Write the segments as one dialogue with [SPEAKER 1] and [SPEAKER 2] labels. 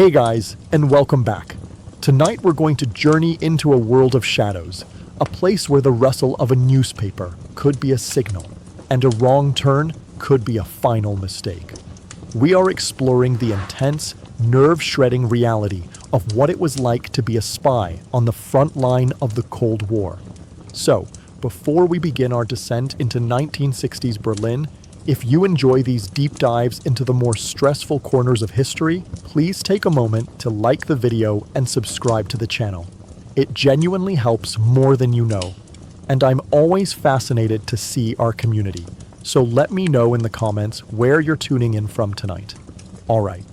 [SPEAKER 1] Hey guys, and welcome back. Tonight we're going to journey into a world of shadows, a place where the rustle of a newspaper could be a signal, and a wrong turn could be a final mistake. We are exploring the intense, nerve-shredding reality of what it was like to be a spy on the front line of the Cold War. So, before we begin our descent into 1960s Berlin, if you enjoy these deep dives into the more stressful corners of history, please take a moment to like the video and subscribe to the channel. It genuinely helps more than you know. And I'm always fascinated to see our community. So let me know in the comments where you're tuning in from tonight. Alright,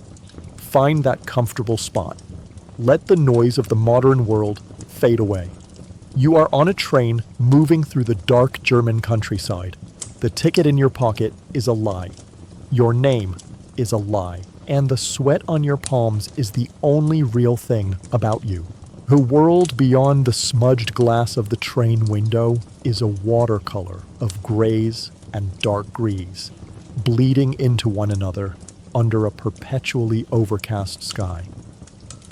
[SPEAKER 1] find that comfortable spot. Let the noise of the modern world fade away. You are on a train moving through the dark German countryside. The ticket in your pocket is a lie. Your name is a lie. And the sweat on your palms is the only real thing about you. The world beyond the smudged glass of the train window is a watercolor of grays and dark greens, bleeding into one another under a perpetually overcast sky.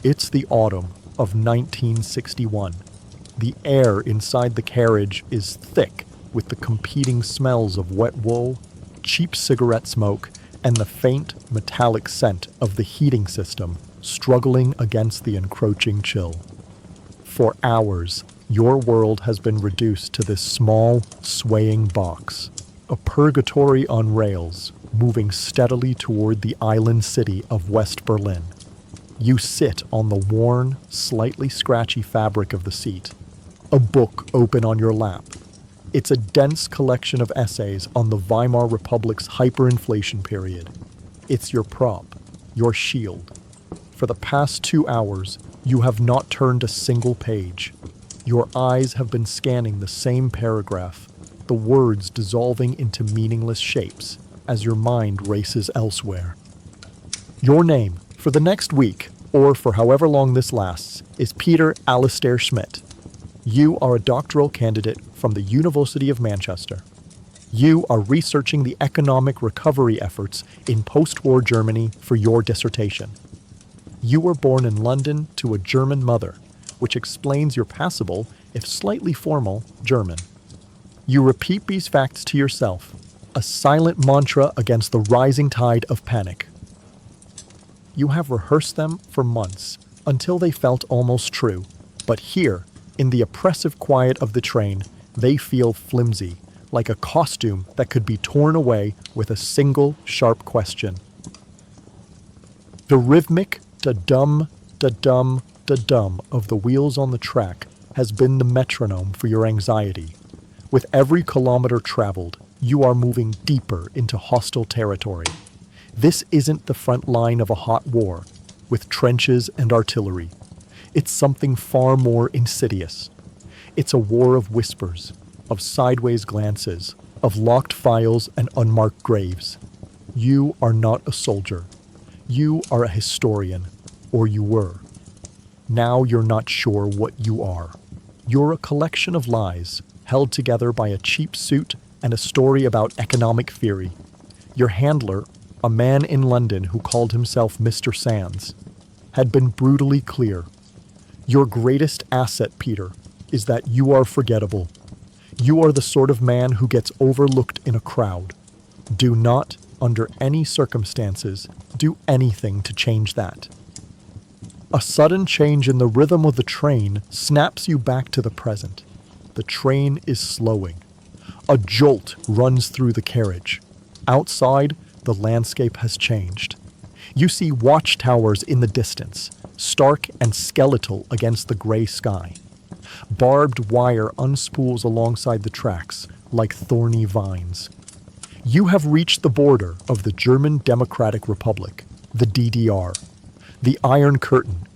[SPEAKER 1] It's the autumn of 1961. The air inside the carriage is thick with the competing smells of wet wool, cheap cigarette smoke, and the faint, metallic scent of the heating system struggling against the encroaching chill. For hours, your world has been reduced to this small, swaying box, a purgatory on rails, moving steadily toward the island city of West Berlin. You sit on the worn, slightly scratchy fabric of the seat, a book open on your lap. It's a dense collection of essays on the Weimar Republic's hyperinflation period. It's your prop, your shield. For the past 2 hours, you have not turned a single page. Your eyes have been scanning the same paragraph, the words dissolving into meaningless shapes as your mind races elsewhere. Your name, for the next week, or for however long this lasts, is Peter Alistair Schmidt. You are a doctoral candidate from the University of Manchester. You are researching the economic recovery efforts in post-war Germany for your dissertation. You were born in London to a German mother, which explains your passable, if slightly formal, German. You repeat these facts to yourself, a silent mantra against the rising tide of panic. You have rehearsed them for months, until they felt almost true, but here, in the oppressive quiet of the train, they feel flimsy, like a costume that could be torn away with a single sharp question. The rhythmic da-dum, da-dum, da-dum of the wheels on the track has been the metronome for your anxiety. With every kilometer traveled, you are moving deeper into hostile territory. This isn't the front line of a hot war, with trenches and artillery. It's something far more insidious. It's a war of whispers, of sideways glances, of locked files and unmarked graves. You are not a soldier. You are a historian, or you were. Now you're not sure what you are. You're a collection of lies, held together by a cheap suit and a story about economic theory. Your handler, a man in London who called himself Mr. Sands, had been brutally clear. Your greatest asset, Peter, is that you are forgettable. You are the sort of man who gets overlooked in a crowd. Do not, under any circumstances, do anything to change that. A sudden change in the rhythm of the train snaps you back to the present. The train is slowing. A jolt runs through the carriage. Outside, the landscape has changed. You see watchtowers in the distance, stark and skeletal against the gray sky. Barbed wire unspools alongside the tracks like thorny vines. You have reached the border of the German Democratic Republic, the DDR. The Iron Curtain.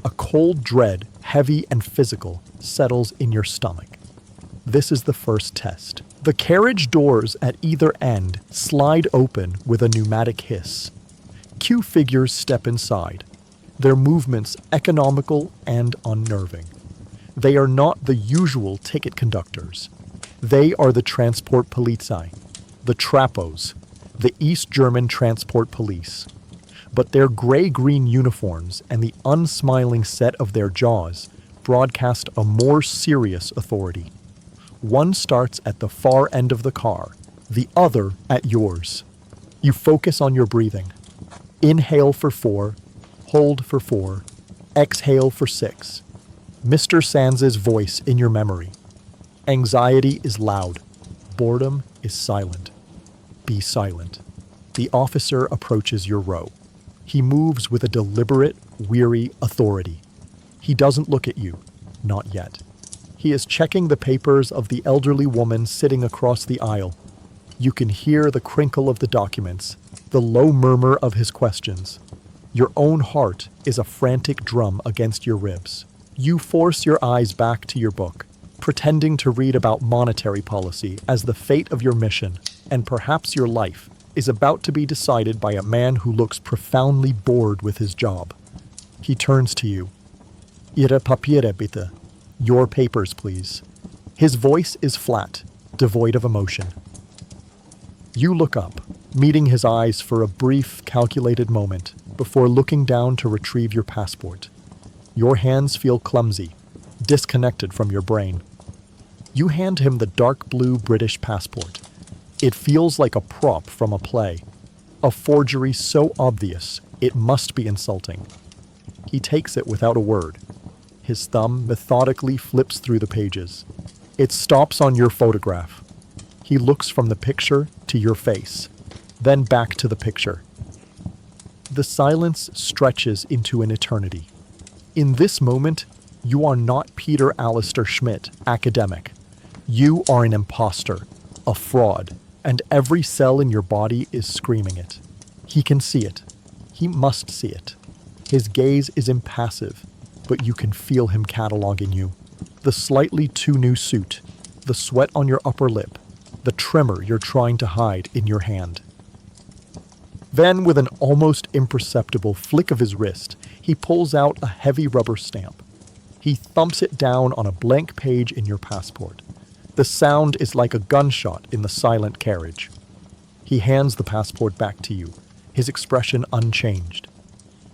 [SPEAKER 1] A cold dread, heavy and physical, settles in your stomach. This is the first test. The carriage doors at either end slide open with a pneumatic hiss. Q figures step inside, their movements economical and unnerving. They are not the usual ticket conductors. They are the Transport Polizei, the Trapos, the East German Transport Police. but their gray-green uniforms and the unsmiling set of their jaws broadcast a more serious authority. One starts at the far end of the car, the other at yours. You focus on your breathing. Inhale for 4, hold for 4, exhale for 6. Mr. Sands's voice in your memory. Anxiety is loud. Boredom is silent. Be silent. The officer approaches your row. He moves with a deliberate, weary authority. He doesn't look at you. Not yet. He is checking the papers of the elderly woman sitting across the aisle. You can hear the crinkle of the documents, the low murmur of his questions. Your own heart is a frantic drum against your ribs. You force your eyes back to your book, pretending to read about monetary policy as the fate of your mission, and perhaps your life, is about to be decided by a man who looks profoundly bored with his job. He turns to you. Ihre Papiere bitte. Your papers, please. His voice is flat, devoid of emotion. You look up, meeting his eyes for a brief, calculated moment before looking down to retrieve your passport. Your hands feel clumsy, disconnected from your brain. You hand him the dark blue British passport. It feels like a prop from a play, a forgery so obvious it must be insulting. He takes it without a word. His thumb methodically flips through the pages. It stops on your photograph. He looks from the picture to your face, then back to the picture. The silence stretches into an eternity. In this moment, you are not Peter Alistair Schmidt, academic. You are an imposter, a fraud, and every cell in your body is screaming it. He can see it. He must see it. His gaze is impassive, but you can feel him cataloging you. The slightly too new suit, the sweat on your upper lip, the tremor you're trying to hide in your hand. Then, with an almost imperceptible flick of his wrist, he pulls out a heavy rubber stamp. He thumps it down on a blank page in your passport. The sound is like a gunshot in the silent carriage. He hands the passport back to you, his expression unchanged.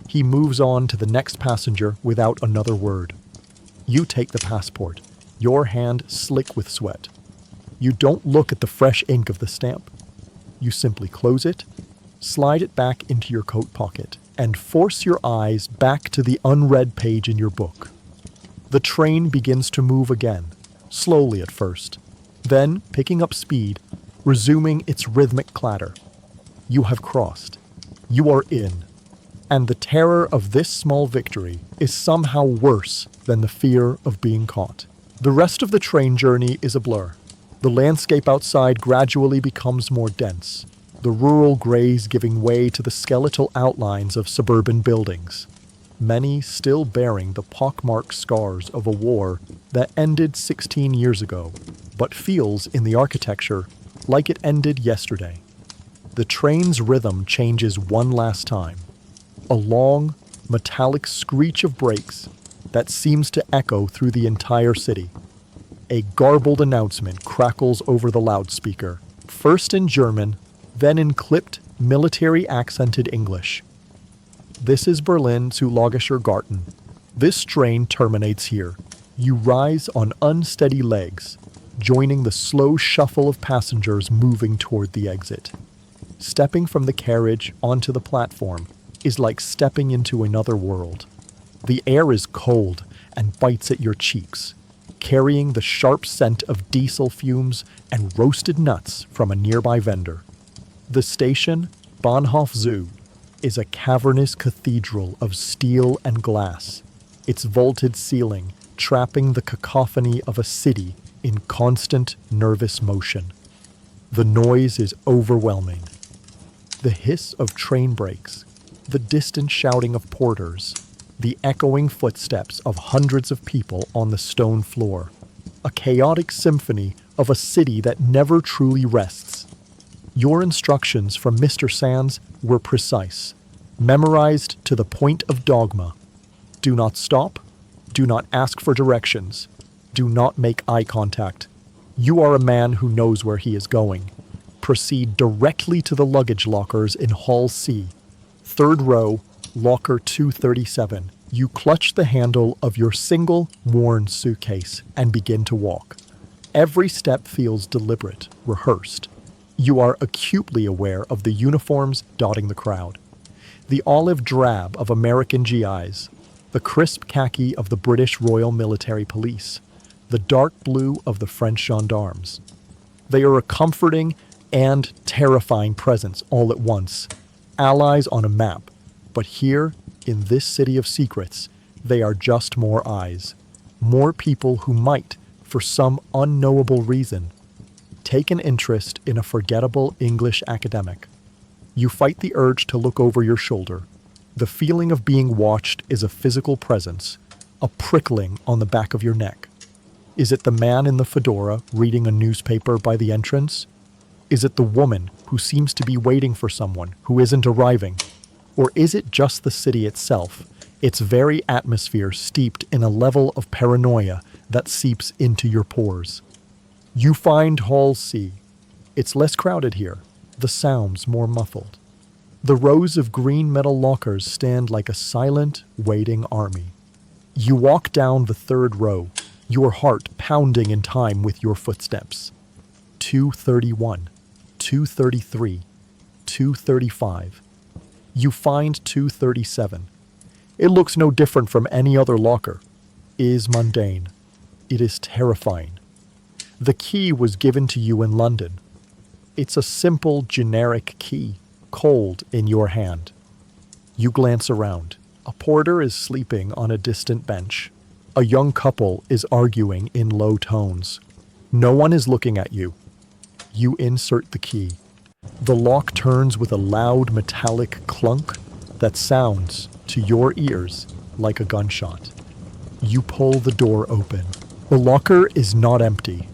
[SPEAKER 1] He moves on to the next passenger without another word. You take the passport, your hand slick with sweat. You don't look at the fresh ink of the stamp. You simply close it, slide it back into your coat pocket, and force your eyes back to the unread page in your book. The train begins to move again, slowly at first, then picking up speed, resuming its rhythmic clatter. You have crossed. You are in. And the terror of this small victory is somehow worse than the fear of being caught. The rest of the train journey is a blur. The landscape outside gradually becomes more dense, the rural grays giving way to the skeletal outlines of suburban buildings, many still bearing the pockmarked scars of a war that ended 16 years ago, but feels in the architecture like it ended yesterday. The train's rhythm changes one last time, a long, metallic screech of brakes that seems to echo through the entire city. A garbled announcement crackles over the loudspeaker, first in German, then in clipped, military-accented English. This is Berlin to Logischer Garten. This train terminates here. You rise on unsteady legs, joining the slow shuffle of passengers moving toward the exit. Stepping from the carriage onto the platform is like stepping into another world. The air is cold and bites at your cheeks, carrying the sharp scent of diesel fumes and roasted nuts from a nearby vendor. The station, Bahnhof Zoo, is a cavernous cathedral of steel and glass, its vaulted ceiling trapping the cacophony of a city in constant nervous motion. The noise is overwhelming. The hiss of train brakes, the distant shouting of porters, the echoing footsteps of hundreds of people on the stone floor, a chaotic symphony of a city that never truly rests. Your instructions from Mr. Sands were precise, memorized to the point of dogma. Do not stop, do not ask for directions, do not make eye contact. You are a man who knows where he is going. Proceed directly to the luggage lockers in Hall C. Third row, locker 237. You clutch the handle of your single, worn suitcase and begin to walk. Every step feels deliberate, rehearsed. You are acutely aware of the uniforms dotting the crowd. The olive drab of American GIs, the crisp khaki of the British Royal Military Police, the dark blue of the French gendarmes. They are a comforting and terrifying presence all at once, allies on a map. But here, in this city of secrets, they are just more eyes, more people who might, for some unknowable reason, take an interest in a forgettable English academic. You fight the urge to look over your shoulder. The feeling of being watched is a physical presence, a prickling on the back of your neck. Is it the man in the fedora reading a newspaper by the entrance? Is it the woman who seems to be waiting for someone who isn't arriving? Or is it just the city itself, its very atmosphere steeped in a level of paranoia that seeps into your pores? You find Hall C. It's less crowded here, the sounds more muffled. The rows of green metal lockers stand like a silent, waiting army. You walk down the third row, your heart pounding in time with your footsteps. 231, 233, 235. You find 237. It looks no different from any other locker. It is mundane. It is terrifying. The key was given to you in London. It's a simple, generic key, cold in your hand. You glance around. A porter is sleeping on a distant bench. A young couple is arguing in low tones. No one is looking at you. You insert the key. The lock turns with a loud metallic clunk that sounds, to your ears, like a gunshot. You pull the door open. The locker is not empty.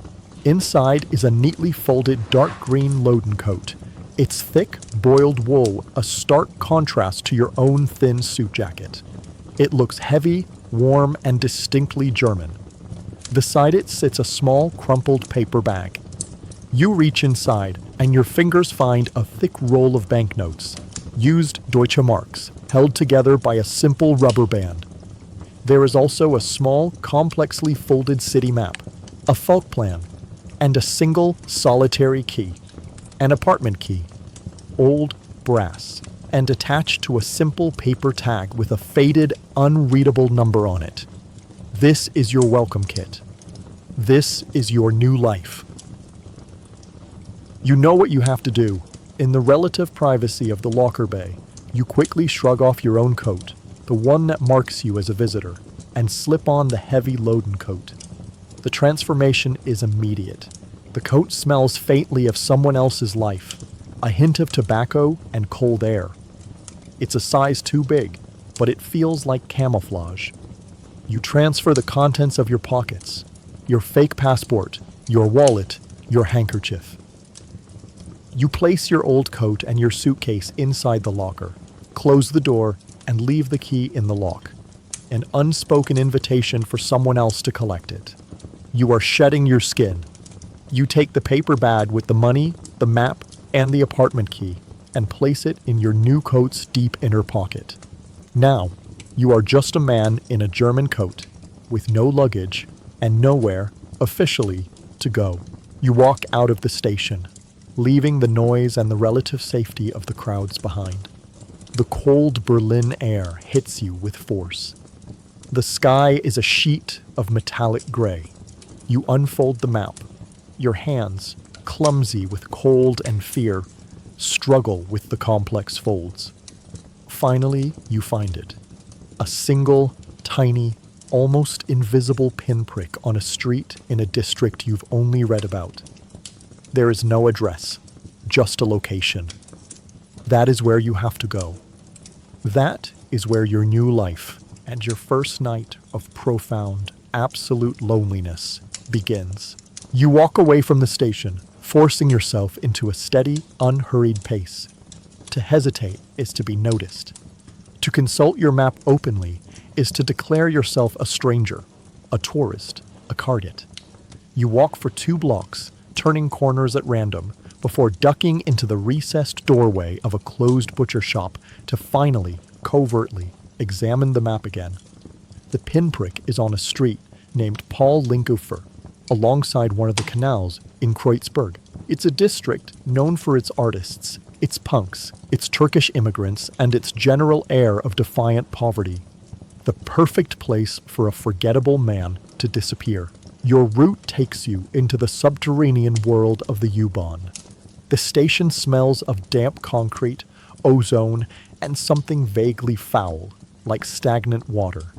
[SPEAKER 1] Inside is a neatly folded dark green loading coat. Its thick, boiled wool a stark contrast to your own thin suit jacket. It looks heavy, warm, and distinctly German. Beside it sits a small, crumpled paper bag. You reach inside, and your fingers find a thick roll of banknotes, used Deutsche Marks, held together by a simple rubber band. There is also a small, complexly folded city map, a folk plan, and a single, solitary key, an apartment key, old brass, and attached to a simple paper tag with a faded, unreadable number on it. This is your welcome kit. This is your new life. You know what you have to do. In the relative privacy of the locker bay, you quickly shrug off your own coat, the one that marks you as a visitor, and slip on the heavy loading coat. The transformation is immediate. The coat smells faintly of someone else's life, a hint of tobacco and cold air. It's a size too big, but it feels like camouflage. You transfer the contents of your pockets, your fake passport, your wallet, your handkerchief. You place your old coat and your suitcase inside the locker, close the door, and leave the key in the lock. An unspoken invitation for someone else to collect it. You are shedding your skin. You take the paper bag with the money, the map, and the apartment key, and place it in your new coat's deep inner pocket. Now, you are just a man in a German coat, with no luggage, and nowhere, officially, to go. You walk out of the station, leaving the noise and the relative safety of the crowds behind. The cold Berlin air hits you with force. The sky is a sheet of metallic gray. You unfold the map. Your hands, clumsy with cold and fear, struggle with the complex folds. Finally, you find it. A single, tiny, almost invisible pinprick on a street in a district you've only read about. There is no address, just a location. That is where you have to go. That is where your new life and your first night of profound, absolute loneliness begins. You walk away from the station, forcing yourself into a steady, unhurried pace. To hesitate is to be noticed. To consult your map openly is to declare yourself a stranger, a tourist, a cardet. You walk for 2 blocks, turning corners at random, before ducking into the recessed doorway of a closed butcher shop to finally, covertly, examine the map again. The pinprick is on a street named Paul Linkofer, alongside one of the canals in Kreuzberg. It's a district known for its artists, its punks, its Turkish immigrants, and its general air of defiant poverty. The perfect place for a forgettable man to disappear. Your route takes you into the subterranean world of the U-Bahn. The station smells of damp concrete, ozone, and something vaguely foul, like stagnant water.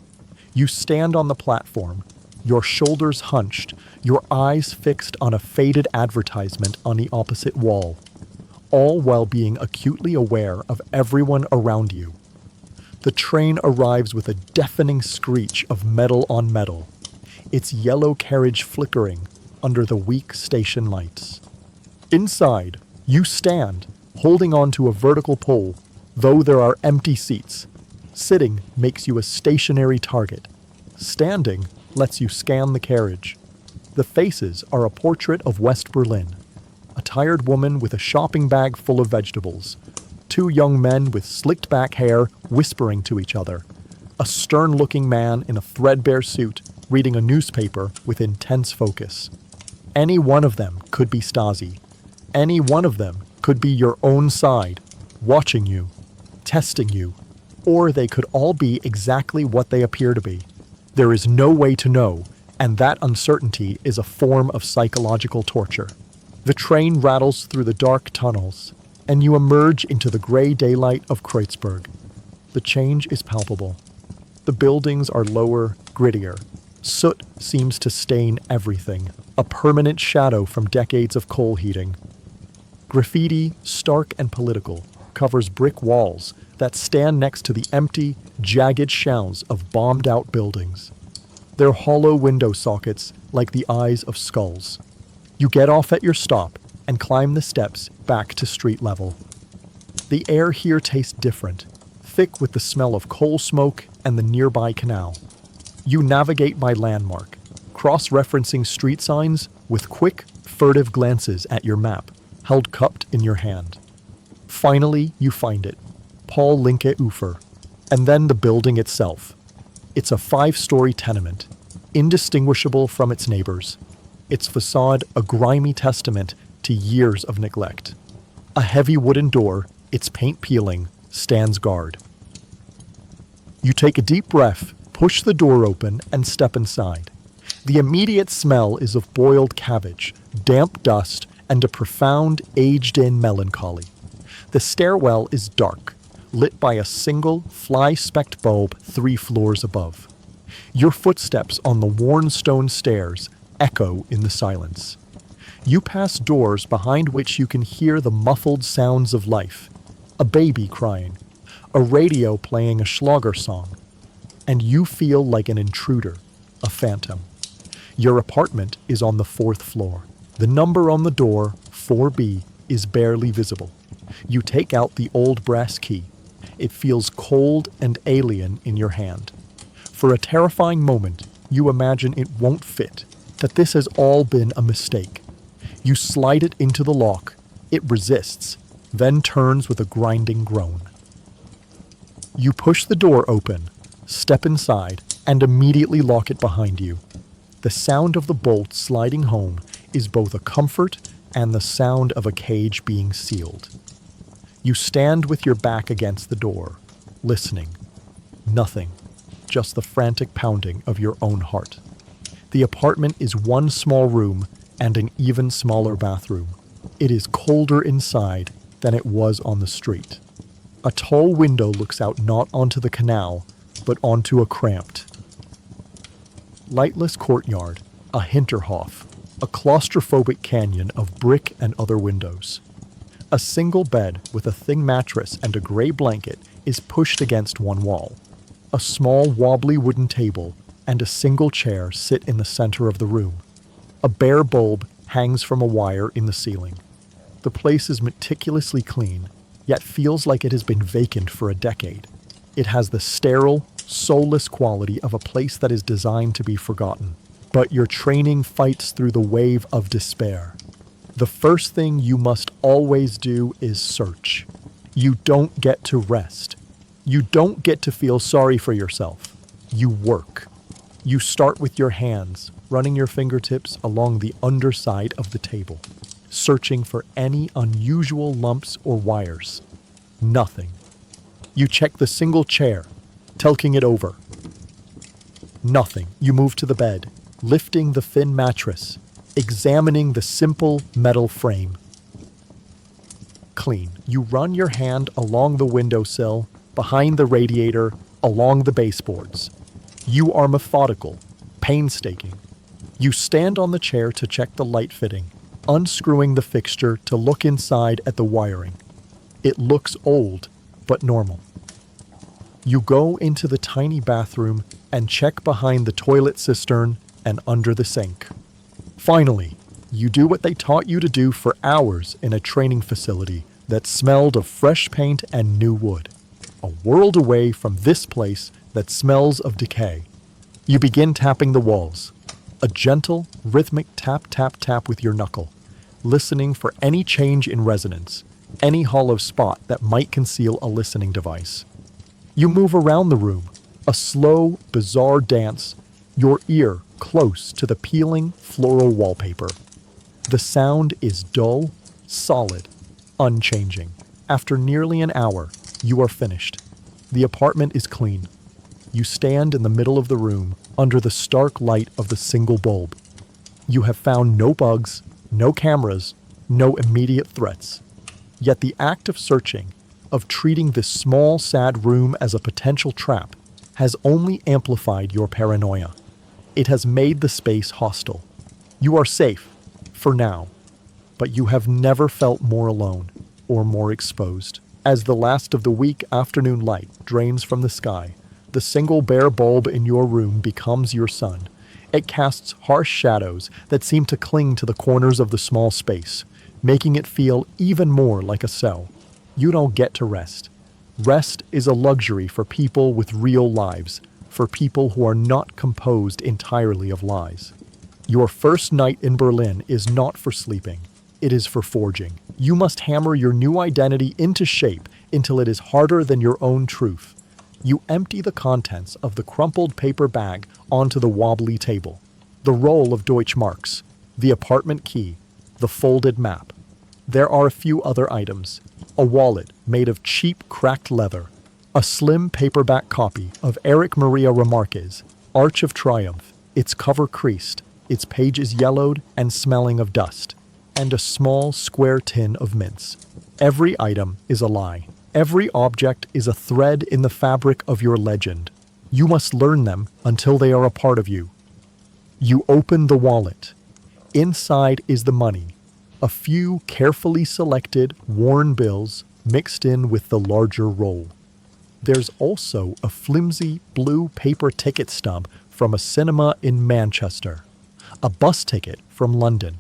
[SPEAKER 1] You stand on the platform, your shoulders hunched, your eyes fixed on a faded advertisement on the opposite wall, all while being acutely aware of everyone around you. The train arrives with a deafening screech of metal on metal, its yellow carriage flickering under the weak station lights. Inside, you stand, holding onto a vertical pole, though there are empty seats. Sitting makes you a stationary target. Standing lets you scan the carriage. The faces are a portrait of West Berlin. A tired woman with a shopping bag full of vegetables. Two young men with slicked back hair whispering to each other. A stern-looking man in a threadbare suit reading a newspaper with intense focus. Any one of them could be Stasi. Any one of them could be your own side, watching you, testing you, or they could all be exactly what they appear to be. There is no way to know, and that uncertainty is a form of psychological torture. The train rattles through the dark tunnels, and you emerge into the gray daylight of Kreuzberg. The change is palpable. The buildings are lower, grittier. Soot seems to stain everything, a permanent shadow from decades of coal heating. Graffiti, stark and political, covers brick walls that stand next to the empty, jagged shells of bombed-out buildings. Their hollow window sockets like the eyes of skulls. You get off at your stop and climb the steps back to street level. The air here tastes different, thick with the smell of coal smoke and the nearby canal. You navigate by landmark, cross-referencing street signs with quick, furtive glances at your map, held cupped in your hand. Finally, you find it, Paul Linke Ufer, and then the building itself. It's a 5-story tenement, indistinguishable from its neighbors. Its facade a grimy testament to years of neglect. A heavy wooden door, its paint peeling, stands guard. You take a deep breath, push the door open, and step inside. The immediate smell is of boiled cabbage, damp dust, and a profound, aged-in melancholy. The stairwell is dark, lit by a single, fly-specked bulb 3 floors above. Your footsteps on the worn stone stairs echo in the silence. You pass doors behind which you can hear the muffled sounds of life. A baby crying, a radio playing a Schlager song, and you feel like an intruder, a phantom. Your apartment is on the 4th floor. The number on the door, 4B, is barely visible. You take out the old brass key. It feels cold and alien in your hand. For a terrifying moment, you imagine it won't fit, that this has all been a mistake. You slide it into the lock. It resists, then turns with a grinding groan. You push the door open, step inside, and immediately lock it behind you. The sound of the bolt sliding home is both a comfort and the sound of a cage being sealed. You stand with your back against the door, listening. Nothing, just the frantic pounding of your own heart. The apartment is one small room and an even smaller bathroom. It is colder inside than it was on the street. A tall window looks out not onto the canal, but onto a cramped, lightless courtyard, a Hinterhof, a claustrophobic canyon of brick and other windows. A single bed with a thin mattress and a gray blanket is pushed against one wall. A small wobbly wooden table and a single chair sit in the center of the room. A bare bulb hangs from a wire in the ceiling. The place is meticulously clean, yet feels like it has been vacant for a decade. It has the sterile, soulless quality of a place that is designed to be forgotten. But your training fights through the wave of despair. The first thing you must always do is search. You don't get to rest. You don't get to feel sorry for yourself. You work. You start with your hands, running your fingertips along the underside of the table, searching for any unusual lumps or wires. Nothing. You check the single chair, tilting it over. Nothing. You move to the bed, lifting the thin mattress, examining the simple metal frame. Clean. You run your hand along the windowsill, behind the radiator, along the baseboards. You are methodical, painstaking. You stand on the chair to check the light fitting, unscrewing the fixture to look inside at the wiring. It looks old, but normal. You go into the tiny bathroom and check behind the toilet cistern and under the sink. Finally, you do what they taught you to do for hours in a training facility that smelled of fresh paint and new wood. A world away from this place that smells of decay. You begin tapping the walls. A gentle, rhythmic tap, tap, tap with your knuckle, listening for any change in resonance, any hollow spot that might conceal a listening device. You move around the room, a slow, bizarre dance, your ear close to the peeling floral wallpaper. The sound is dull, solid, unchanging. After nearly an hour, you are finished. The apartment is clean. You stand in the middle of the room, under the stark light of the single bulb. You have found no bugs, no cameras, no immediate threats. Yet the act of searching, of treating this small, sad room as a potential trap, has only amplified your paranoia. It has made the space hostile. You are safe, for now, but you have never felt more alone or more exposed. As the last of the weak afternoon light drains from the sky, the single bare bulb in your room becomes your sun. It casts harsh shadows that seem to cling to the corners of the small space, making it feel even more like a cell. You don't get to rest. Rest is a luxury for people with real lives, for people who are not composed entirely of lies. Your first night in Berlin is not for sleeping. It is for forging. You must hammer your new identity into shape until it is harder than your own truth. You empty the contents of the crumpled paper bag onto the wobbly table. The roll of Deutschmarks, the apartment key, the folded map. There are a few other items. A wallet made of cheap cracked leather. A slim paperback copy of Erich Maria Remarque's Arch of Triumph, its cover creased, its pages yellowed and smelling of dust. And a small square tin of mints. Every item is a lie. Every object is a thread in the fabric of your legend. You must learn them until they are a part of you. You open the wallet. Inside is the money. A few carefully selected, worn bills mixed in with the larger roll. There's also a flimsy blue paper ticket stub from a cinema in Manchester. A bus ticket from London.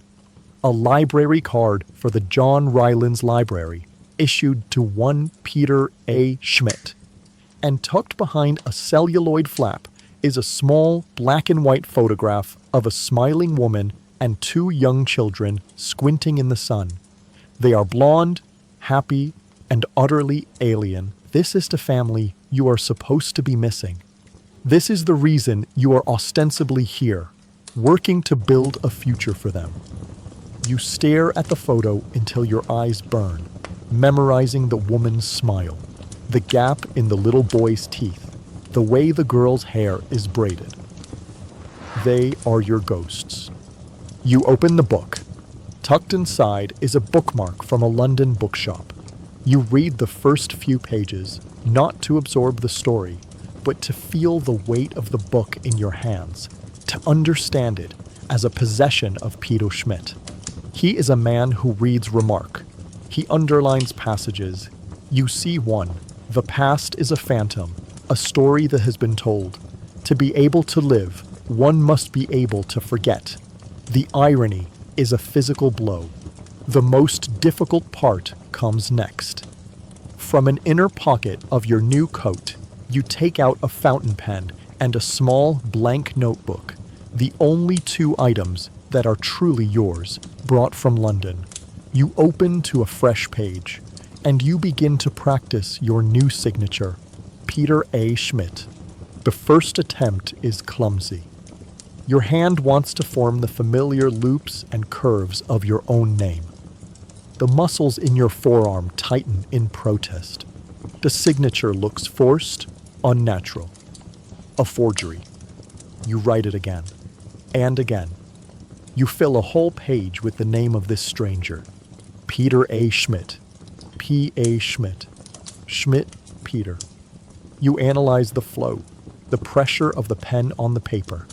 [SPEAKER 1] A library card for the John Rylands Library, issued to one Peter A. Schmidt. And tucked behind a celluloid flap is a small black and white photograph of a smiling woman and two young children squinting in the sun. They are blonde, happy, and utterly alien. This is the family you are supposed to be missing. This is the reason you are ostensibly here, working to build a future for them. You stare at the photo until your eyes burn, memorizing the woman's smile, the gap in the little boy's teeth, the way the girl's hair is braided. They are your ghosts. You open the book. Tucked inside is a bookmark from a London bookshop. You read the first few pages, not to absorb the story, but to feel the weight of the book in your hands, to understand it as a possession of Peter Schmidt. He is a man who reads Remarque. He underlines passages. You see one. The past is a phantom, a story that has been told. To be able to live, one must be able to forget. The irony is a physical blow. The most difficult part comes next. From an inner pocket of your new coat, you take out a fountain pen and a small blank notebook, the only two items that are truly yours, brought from London. You open to a fresh page, and you begin to practice your new signature, Peter A. Schmidt. The first attempt is clumsy. Your hand wants to form the familiar loops and curves of your own name. The muscles in your forearm tighten in protest. The signature looks forced, unnatural. A forgery. You write it again, and again. You fill a whole page with the name of this stranger. Peter A. Schmidt. P. A. Schmidt. Schmidt, Peter. You analyze the flow, the pressure of the pen on the paper.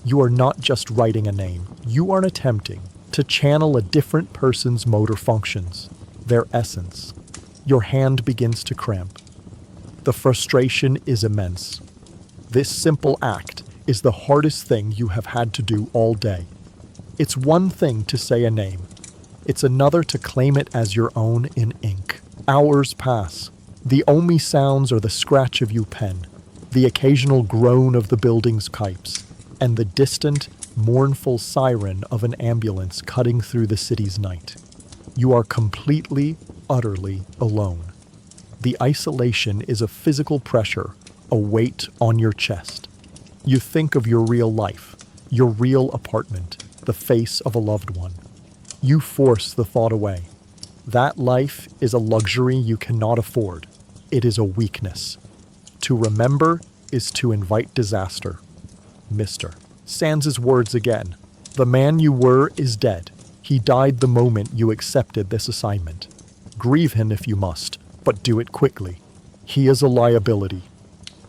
[SPEAKER 1] You are not just writing a name. You are attempting to channel a different person's motor functions, their essence. Your hand begins to cramp. The frustration is immense. This simple act is the hardest thing you have had to do all day. It's one thing to say a name. It's another to claim it as your own in ink. Hours pass. The only sounds are the scratch of your pen, the occasional groan of the building's pipes, and the distant, mournful siren of an ambulance cutting through the city's night. You are completely, utterly alone. The isolation is a physical pressure, a weight on your chest. You think of your real life, your real apartment, the face of a loved one. You force the thought away. That life is a luxury you cannot afford. It is a weakness. To remember is to invite disaster. Mr. Sands's words again. The man you were is dead. He died the moment you accepted this assignment. Grieve him if you must, but do it quickly. He is a liability.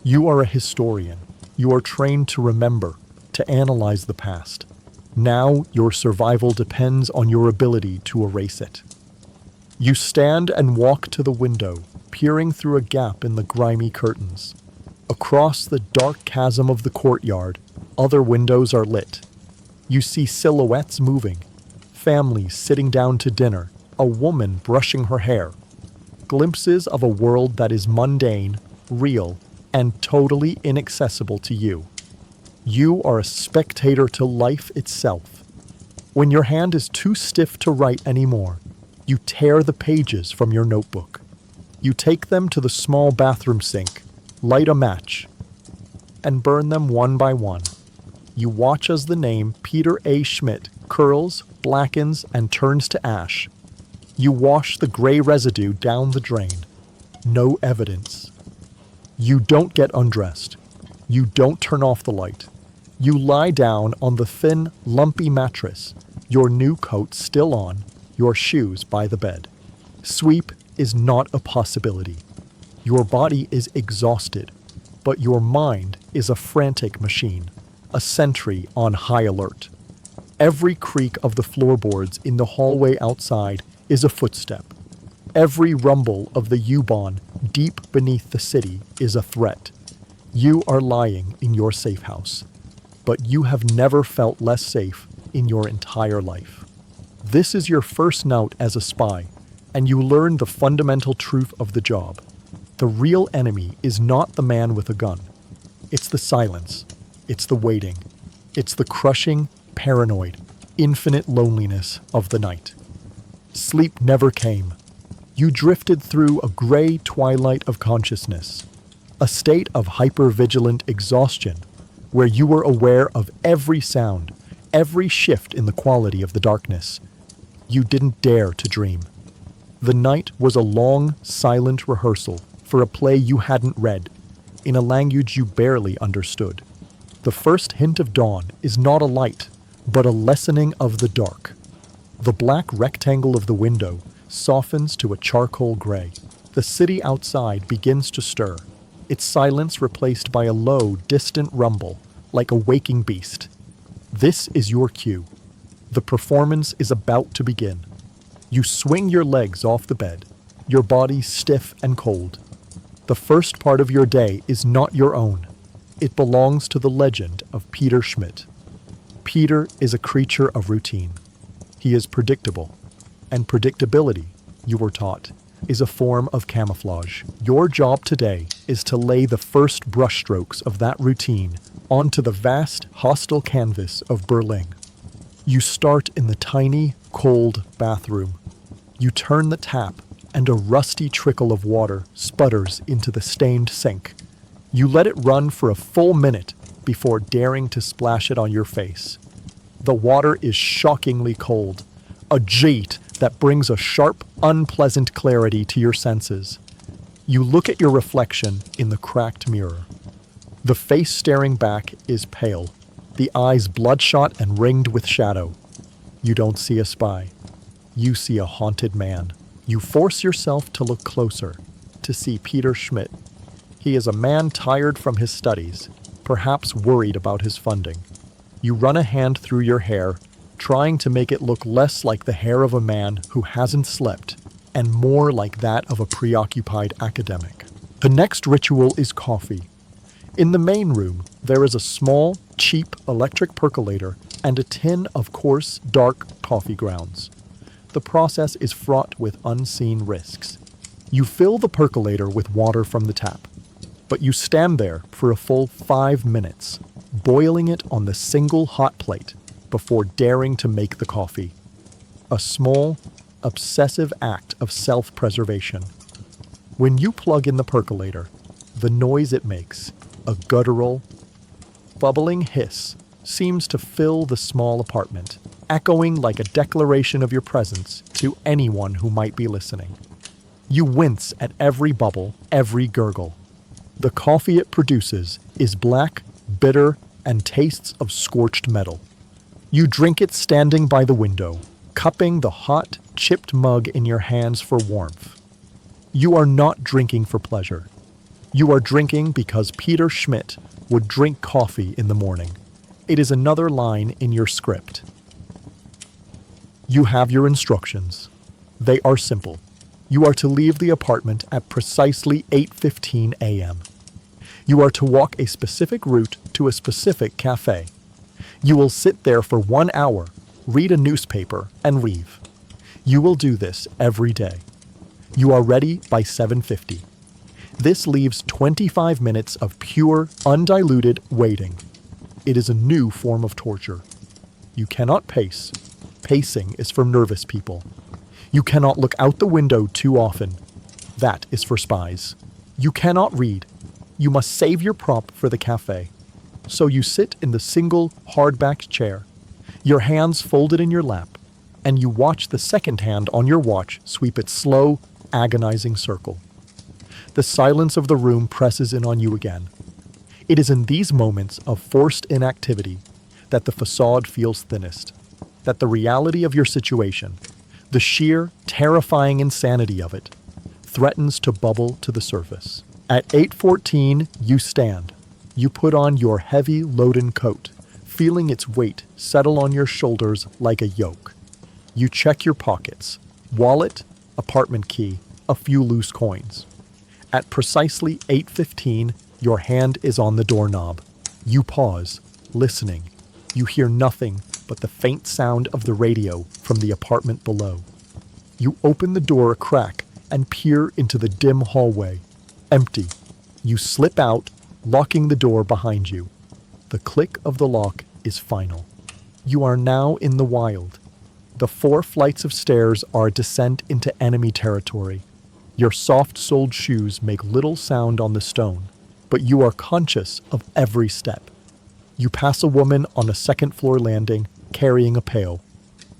[SPEAKER 1] You are a historian. You are trained to remember, to analyze the past. Now your survival depends on your ability to erase it. You stand and walk to the window, peering through a gap in the grimy curtains. Across the dark chasm of the courtyard, other windows are lit. You see silhouettes moving, families sitting down to dinner, a woman brushing her hair. Glimpses of a world that is mundane, real, and totally inaccessible to you. You are a spectator to life itself. When your hand is too stiff to write anymore, you tear the pages from your notebook. You take them to the small bathroom sink, light a match, and burn them one by one. You watch as the name Peter A. Schmidt curls, blackens, and turns to ash. You wash the gray residue down the drain. No evidence. You don't get undressed. You don't turn off the light. You lie down on the thin, lumpy mattress, your new coat still on, your shoes by the bed. Sleep is not a possibility. Your body is exhausted, but your mind is a frantic machine, a sentry on high alert. Every creak of the floorboards in the hallway outside is a footstep. Every rumble of the U-Bahn deep beneath the city is a threat. You are lying in your safe house, but you have never felt less safe in your entire life. This is your first note as a spy, and you learn the fundamental truth of the job. The real enemy is not the man with a gun. It's the silence. It's the waiting. It's the crushing, paranoid, infinite loneliness of the night. Sleep never came. You drifted through a gray twilight of consciousness, a state of hypervigilant exhaustion where you were aware of every sound, every shift in the quality of the darkness. You didn't dare to dream. The night was a long, silent rehearsal for a play you hadn't read, in a language you barely understood. The first hint of dawn is not a light, but a lessening of the dark. The black rectangle of the window softens to a charcoal gray. The city outside begins to stir, its silence replaced by a low, distant rumble, like a waking beast. This is your cue. The performance is about to begin. You swing your legs off the bed, your body stiff and cold. The first part of your day is not your own. It belongs to the legend of Peter Schmidt. Peter is a creature of routine. He is predictable, and predictability, you were taught, is a form of camouflage. Your job today is to lay the first brushstrokes of that routine onto the vast, hostile canvas of Berlin. You start in the tiny, cold bathroom. You turn the tap, and a rusty trickle of water sputters into the stained sink. You let it run for a full minute before daring to splash it on your face. The water is shockingly cold, a jet that brings a sharp, unpleasant clarity to your senses. You look at your reflection in the cracked mirror. The face staring back is pale, the eyes bloodshot and ringed with shadow. You don't see a spy. You see a haunted man. You force yourself to look closer, to see Peter Schmidt. He is a man tired from his studies, perhaps worried about his funding. You run a hand through your hair, trying to make it look less like the hair of a man who hasn't slept, and more like that of a preoccupied academic. The next ritual is coffee. In the main room, there is a small, cheap electric percolator and a tin of coarse, dark coffee grounds. The process is fraught with unseen risks. You fill the percolator with water from the tap, but you stand there for a full 5 minutes, boiling it on the single hot plate before daring to make the coffee. A small, obsessive act of self-preservation. When you plug in the percolator, the noise it makes, a guttural, bubbling hiss, seems to fill the small apartment, echoing like a declaration of your presence to anyone who might be listening. You wince at every bubble, every gurgle. The coffee it produces is black, bitter, and tastes of scorched metal. You drink it standing by the window, cupping the hot, chipped mug in your hands for warmth. You are not drinking for pleasure. You are drinking because Peter Schmidt would drink coffee in the morning. It is another line in your script. You have your instructions. They are simple. You are to leave the apartment at precisely 8:15 a.m. You are to walk a specific route to a specific cafe. You will sit there for 1 hour, read a newspaper, and leave. You will do this every day. You are ready by 7:50. This leaves 25 minutes of pure, undiluted waiting. It is a new form of torture. You cannot pace. Pacing is for nervous people. You cannot look out the window too often. That is for spies. You cannot read. You must save your prop for the cafe. So you sit in the single, hard-backed chair, your hands folded in your lap, and you watch the second hand on your watch sweep its slow, agonizing circle. The silence of the room presses in on you again. It is in these moments of forced inactivity that the facade feels thinnest, that the reality of your situation, the sheer, terrifying insanity of it, threatens to bubble to the surface. At 8:14, you stand. You put on your heavy, loaden coat, feeling its weight settle on your shoulders like a yoke. You check your pockets, wallet, apartment key, a few loose coins. At precisely 8:15, your hand is on the doorknob. You pause, listening. You hear nothing but the faint sound of the radio from the apartment below. You open the door a crack and peer into the dim hallway. Empty. You slip out, locking the door behind you. The click of the lock is final. You are now in the wild. The 4 flights of stairs are a descent into enemy territory. Your soft-soled shoes make little sound on the stone, but you are conscious of every step. You pass a woman on a second-floor landing, carrying a pail.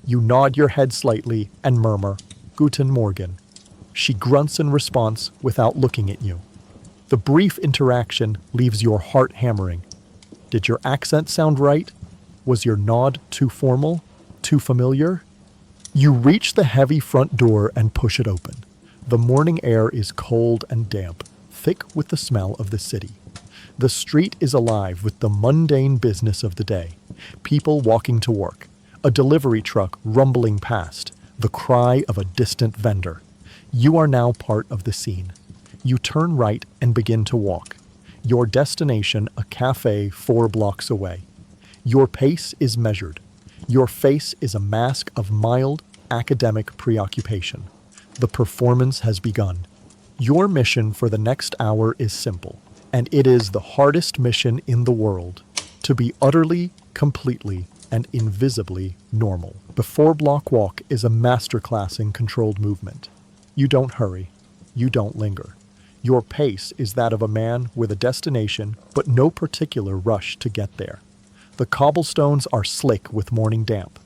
[SPEAKER 1] You nod your head slightly and murmur, "Guten Morgen." She grunts in response without looking at you. The brief interaction leaves your heart hammering. Did your accent sound right? Was your nod too formal? Too familiar? You reach the heavy front door and push it open. The morning air is cold and damp, thick with the smell of the city. The street is alive with the mundane business of the day. People walking to work, a delivery truck rumbling past, the cry of a distant vendor. You are now part of the scene. You turn right and begin to walk. Your destination, a cafe 4 blocks away. Your pace is measured. Your face is a mask of mild, academic preoccupation. The performance has begun. Your mission for the next hour is simple, and it is the hardest mission in the world: to be utterly, completely, and invisibly normal. The four-block walk is a masterclass in controlled movement. You don't hurry. You don't linger. Your pace is that of a man with a destination, but no particular rush to get there. The cobblestones are slick with morning damp.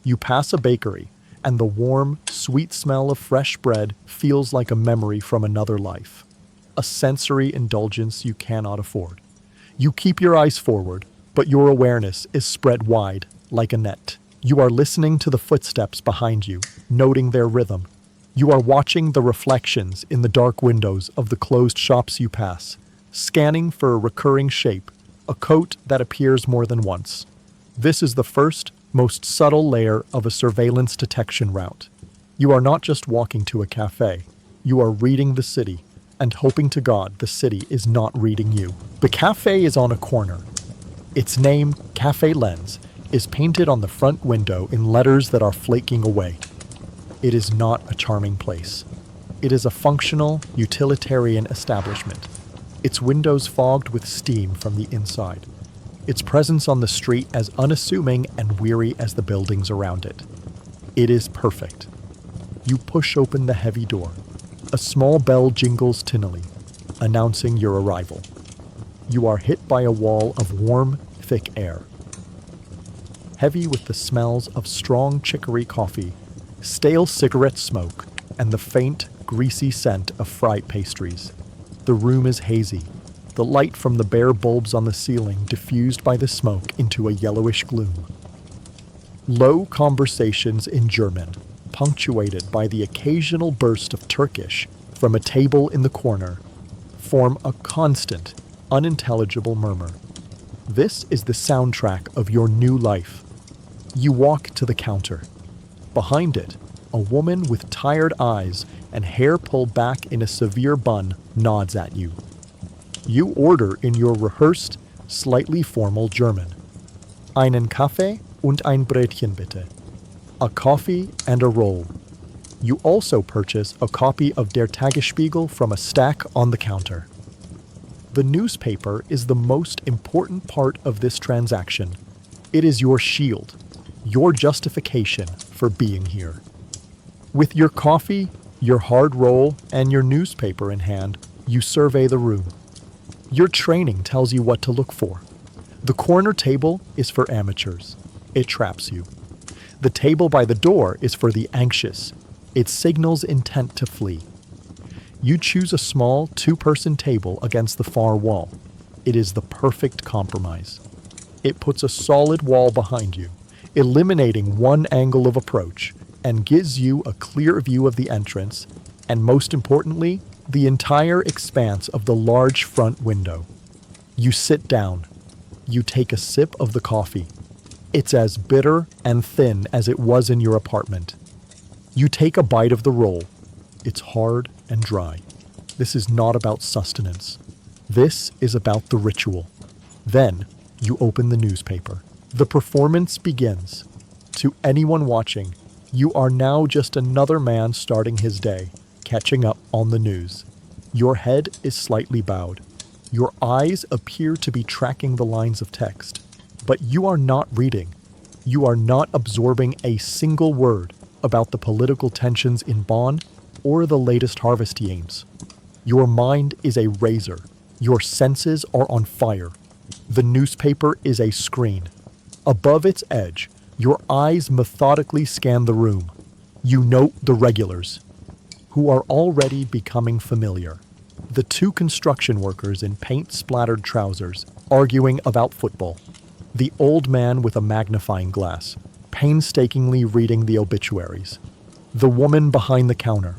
[SPEAKER 1] You pass a bakery, and the warm, sweet smell of fresh bread feels like a memory from another life. A sensory indulgence you cannot afford. You keep your eyes forward, but your awareness is spread wide, like a net. You are listening to the footsteps behind you, noting their rhythm. You are watching the reflections in the dark windows of the closed shops you pass, scanning for a recurring shape, a coat that appears more than once. This is the first, most subtle layer of a surveillance detection route. You are not just walking to a cafe. You are reading the city, and hoping to God the city is not reading you. The cafe is on a corner. Its name, Cafe Lens, is painted on the front window in letters that are flaking away. It is not a charming place. It is a functional, utilitarian establishment. Its windows fogged with steam from the inside. Its presence on the street as unassuming and weary as the buildings around it. It is perfect. You push open the heavy door. A small bell jingles tinnily, announcing your arrival. You are hit by a wall of warm, thick air. Heavy with the smells of strong chicory coffee, stale cigarette smoke, and the faint, greasy scent of fried pastries. The room is hazy, the light from the bare bulbs on the ceiling diffused by the smoke into a yellowish gloom. Low conversations in German, punctuated by the occasional burst of Turkish from a table in the corner, form a constant, unintelligible murmur. This is the soundtrack of your new life. You walk to the counter. Behind it, a woman with tired eyes and hair pulled back in a severe bun nods at you. You order in your rehearsed, slightly formal German. Einen Kaffee und ein Brötchen bitte. A coffee and a roll. You also purchase a copy of Der Tagesspiegel from a stack on the counter. The newspaper is the most important part of this transaction. It is your shield, your justification for being here. With your coffee, your hard roll, and your newspaper in hand, you survey the room. Your training tells you what to look for. The corner table is for amateurs. It traps you. The table by the door is for the anxious. It signals intent to flee. You choose a small two-person table against the far wall. It is the perfect compromise. It puts a solid wall behind you, eliminating one angle of approach, and gives you a clear view of the entrance, and most importantly, the entire expanse of the large front window. You sit down. You take a sip of the coffee. It's as bitter and thin as it was in your apartment. You take a bite of the roll. It's hard and dry. This is not about sustenance. This is about the ritual. Then, you open the newspaper. The performance begins. To anyone watching, you are now just another man starting his day, catching up on the news. Your head is slightly bowed. Your eyes appear to be tracking the lines of text. But you are not reading. You are not absorbing a single word about the political tensions in Bonn or the latest harvest games. Your mind is a razor. Your senses are on fire. The newspaper is a screen. Above its edge, your eyes methodically scan the room. You note the regulars, who are already becoming familiar. The two construction workers in paint-splattered trousers arguing about football. The old man with a magnifying glass, painstakingly reading the obituaries. The woman behind the counter,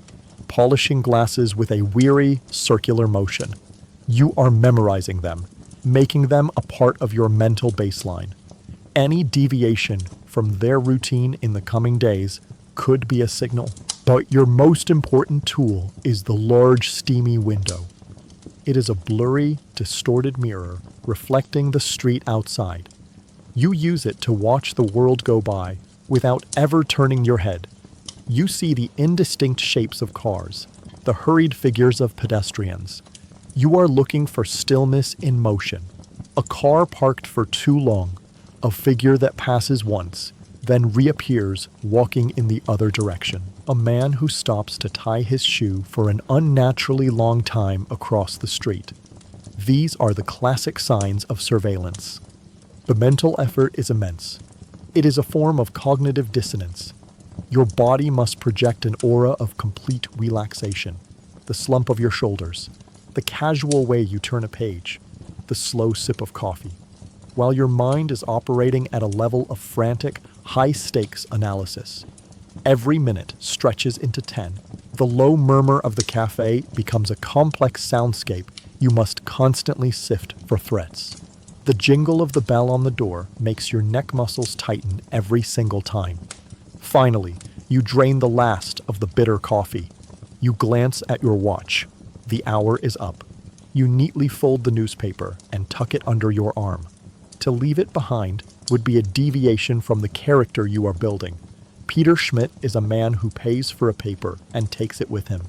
[SPEAKER 1] polishing glasses with a weary, circular motion. You are memorizing them, making them a part of your mental baseline. Any deviation from their routine in the coming days could be a signal. But your most important tool is the large, steamy window. It is a blurry, distorted mirror reflecting the street outside. You use it to watch the world go by without ever turning your head. You see the indistinct shapes of cars, the hurried figures of pedestrians. You are looking for stillness in motion. A car parked for too long, A figure that passes once, then reappears walking in the other direction. A man who stops to tie his shoe for an unnaturally long time across the street. These are the classic signs of surveillance. The mental effort is immense. It is a form of cognitive dissonance. Your body must project an aura of complete relaxation. The slump of your shoulders, the casual way you turn a page, the slow sip of coffee, while your mind is operating at a level of frantic, high-stakes analysis. Every minute stretches into 10. The low murmur of the cafe becomes a complex soundscape you must constantly sift for threats. The jingle of the bell on the door makes your neck muscles tighten every single time. Finally, you drain the last of the bitter coffee. You glance at your watch. The hour is up. You neatly fold the newspaper and tuck it under your arm. To leave it behind would be a deviation from the character you are building. Peter Schmidt is a man who pays for a paper and takes it with him.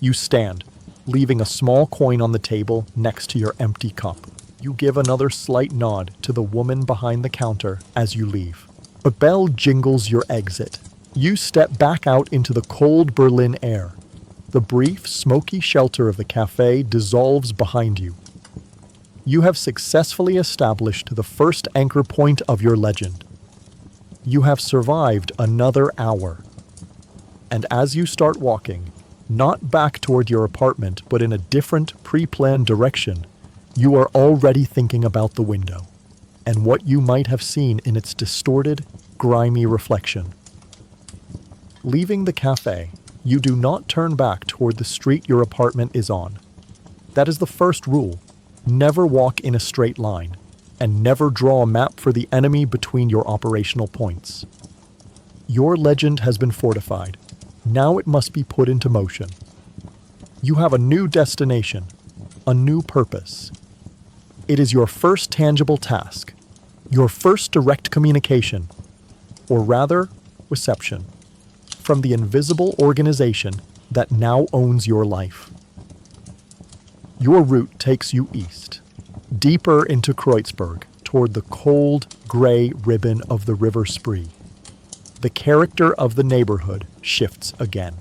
[SPEAKER 1] You stand, leaving a small coin on the table next to your empty cup. You give another slight nod to the woman behind the counter as you leave. A bell jingles your exit. You step back out into the cold Berlin air. The brief, smoky shelter of the cafe dissolves behind you. You have successfully established the first anchor point of your legend. You have survived another hour. And as you start walking, not back toward your apartment, but in a different, pre-planned direction, you are already thinking about the window and what you might have seen in its distorted, grimy reflection. Leaving the cafe, you do not turn back toward the street your apartment is on. That is the first rule. Never walk in a straight line, and never draw a map for the enemy between your operational points. Your legend has been fortified. Now it must be put into motion. You have a new destination, a new purpose. It is your first tangible task, your first direct communication, or rather, reception, from the invisible organization that now owns your life. Your route takes you east, deeper into Kreuzberg, toward the cold, gray ribbon of the River Spree. The character of the neighborhood shifts again.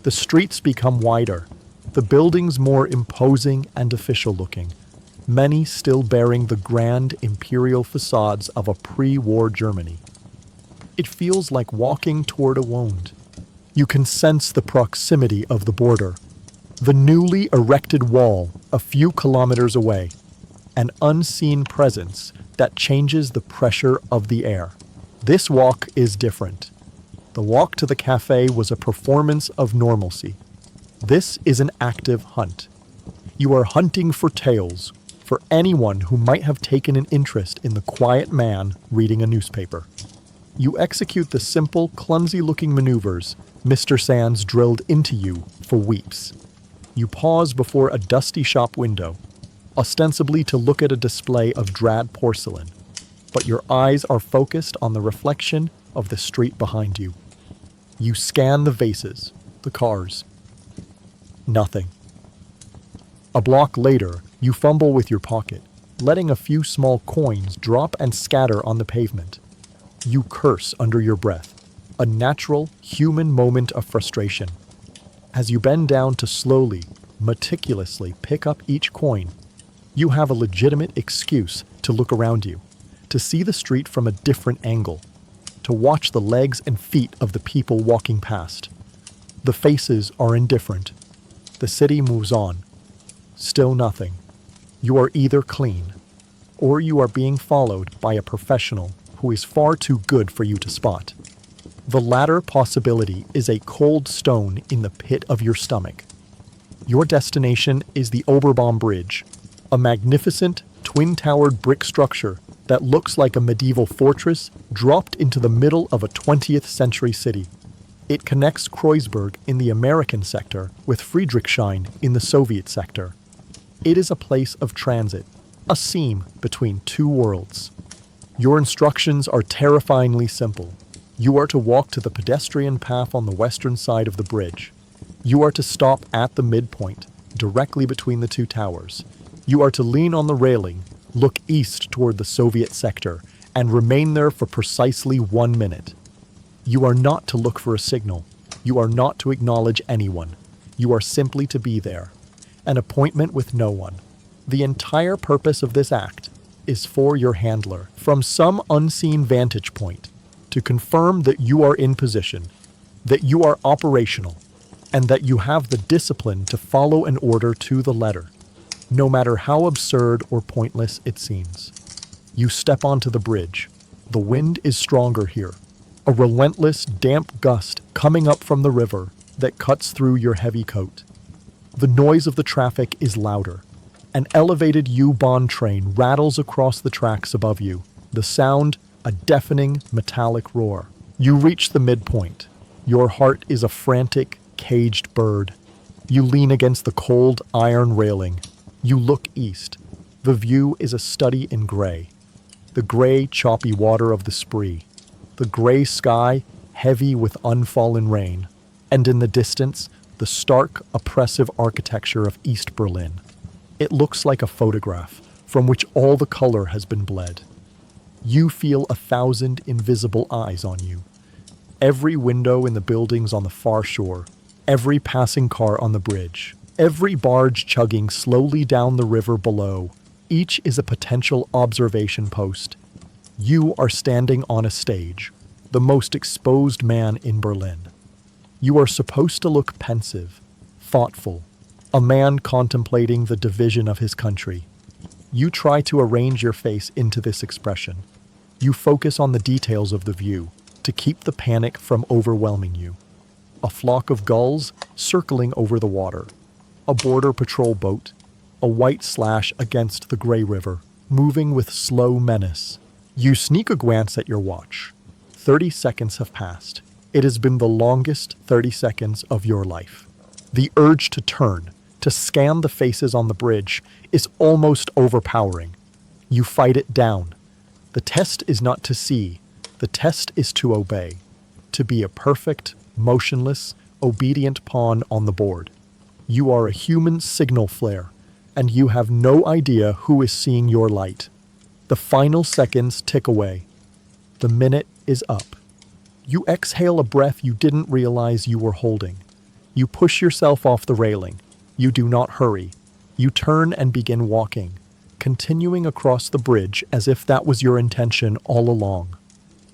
[SPEAKER 1] The streets become wider, the buildings more imposing and official-looking, many still bearing the grand imperial facades of a pre-war Germany. It feels like walking toward a wound. You can sense the proximity of the border. The newly erected wall a few kilometers away, an unseen presence that changes the pressure of the air. This walk is different. The walk to the cafe was a performance of normalcy. This is an active hunt. You are hunting for tales, for anyone who might have taken an interest in the quiet man reading a newspaper. You execute the simple, clumsy-looking maneuvers Mr. Sands drilled into you for weeps. You pause before a dusty shop window, ostensibly to look at a display of drab porcelain, but your eyes are focused on the reflection of the street behind you. You scan the vases, the cars. Nothing. A block later, you fumble with your pocket, letting a few small coins drop and scatter on the pavement. You curse under your breath, a natural, human moment of frustration. As you bend down to slowly, meticulously pick up each coin, you have a legitimate excuse to look around you, to see the street from a different angle, to watch the legs and feet of the people walking past. The faces are indifferent. The city moves on. Still nothing. You are either clean, or you are being followed by a professional who is far too good for you to spot. The latter possibility is a cold stone in the pit of your stomach. Your destination is the Oberbaum Bridge, a magnificent, twin-towered brick structure that looks like a medieval fortress dropped into the middle of a 20th century city. It connects Kreuzberg in the American sector with Friedrichshain in the Soviet sector. It is a place of transit, a seam between two worlds. Your instructions are terrifyingly simple. You are to walk to the pedestrian path on the western side of the bridge. You are to stop at the midpoint, directly between the two towers. You are to lean on the railing, look east toward the Soviet sector, and remain there for precisely 1 minute. You are not to look for a signal. You are not to acknowledge anyone. You are simply to be there. An appointment with no one. The entire purpose of this act is for your handler, from some unseen vantage point, to confirm that you are in position, that you are operational, and that you have the discipline to follow an order to the letter, no matter how absurd or pointless it seems. You step onto the bridge. The wind is stronger here, a relentless, damp gust coming up from the river that cuts through your heavy coat. The noise of the traffic is louder. An elevated U-Bahn train rattles across the tracks above you, the sound a deafening metallic roar. You reach the midpoint. Your heart is a frantic, caged bird. You lean against the cold iron railing. You look east. The view is a study in gray. The gray, choppy water of the Spree. The gray sky, heavy with unfallen rain. And in the distance, the stark, oppressive architecture of East Berlin. It looks like a photograph from which all the color has been bled. You feel 1,000 invisible eyes on you. Every window in the buildings on the far shore, every passing car on the bridge, every barge chugging slowly down the river below, each is a potential observation post. You are standing on a stage, the most exposed man in Berlin. You are supposed to look pensive, thoughtful, a man contemplating the division of his country. You try to arrange your face into this expression. You focus on the details of the view to keep the panic from overwhelming you. A flock of gulls circling over the water, a border patrol boat, a white slash against the gray river, moving with slow menace. You sneak a glance at your watch. 30 seconds have passed. It has been the longest 30 seconds of your life. The urge to turn, to scan the faces on the bridge, is almost overpowering. You fight it down. The test is not to see. The test is to obey. To be a perfect, motionless, obedient pawn on the board. You are a human signal flare, and you have no idea who is seeing your light. The final seconds tick away. The minute is up. You exhale a breath you didn't realize you were holding. You push yourself off the railing. You do not hurry. You turn and begin walking, continuing across the bridge as if that was your intention all along.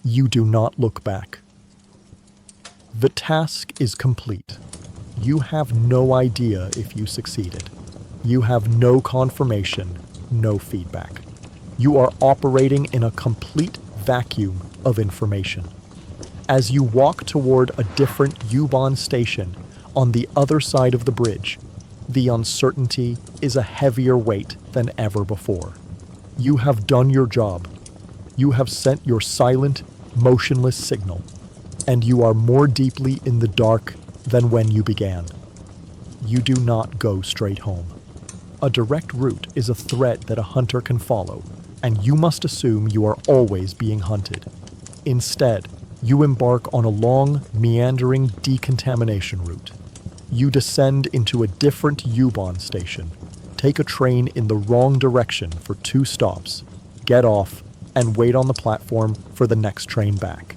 [SPEAKER 1] You do not look back. The task is complete. You have no idea if you succeeded. You have no confirmation, no feedback. You are operating in a complete vacuum of information. As you walk toward a different U-Bahn station on the other side of the bridge, the uncertainty is a heavier weight than ever before. You have done your job. You have sent your silent, motionless signal, and you are more deeply in the dark than when you began. You do not go straight home. A direct route is a thread that a hunter can follow, and you must assume you are always being hunted. Instead, you embark on a long, meandering decontamination route. You descend into a different U-Bahn station, take a train in the wrong direction for 2 stops, get off, and wait on the platform for the next train back.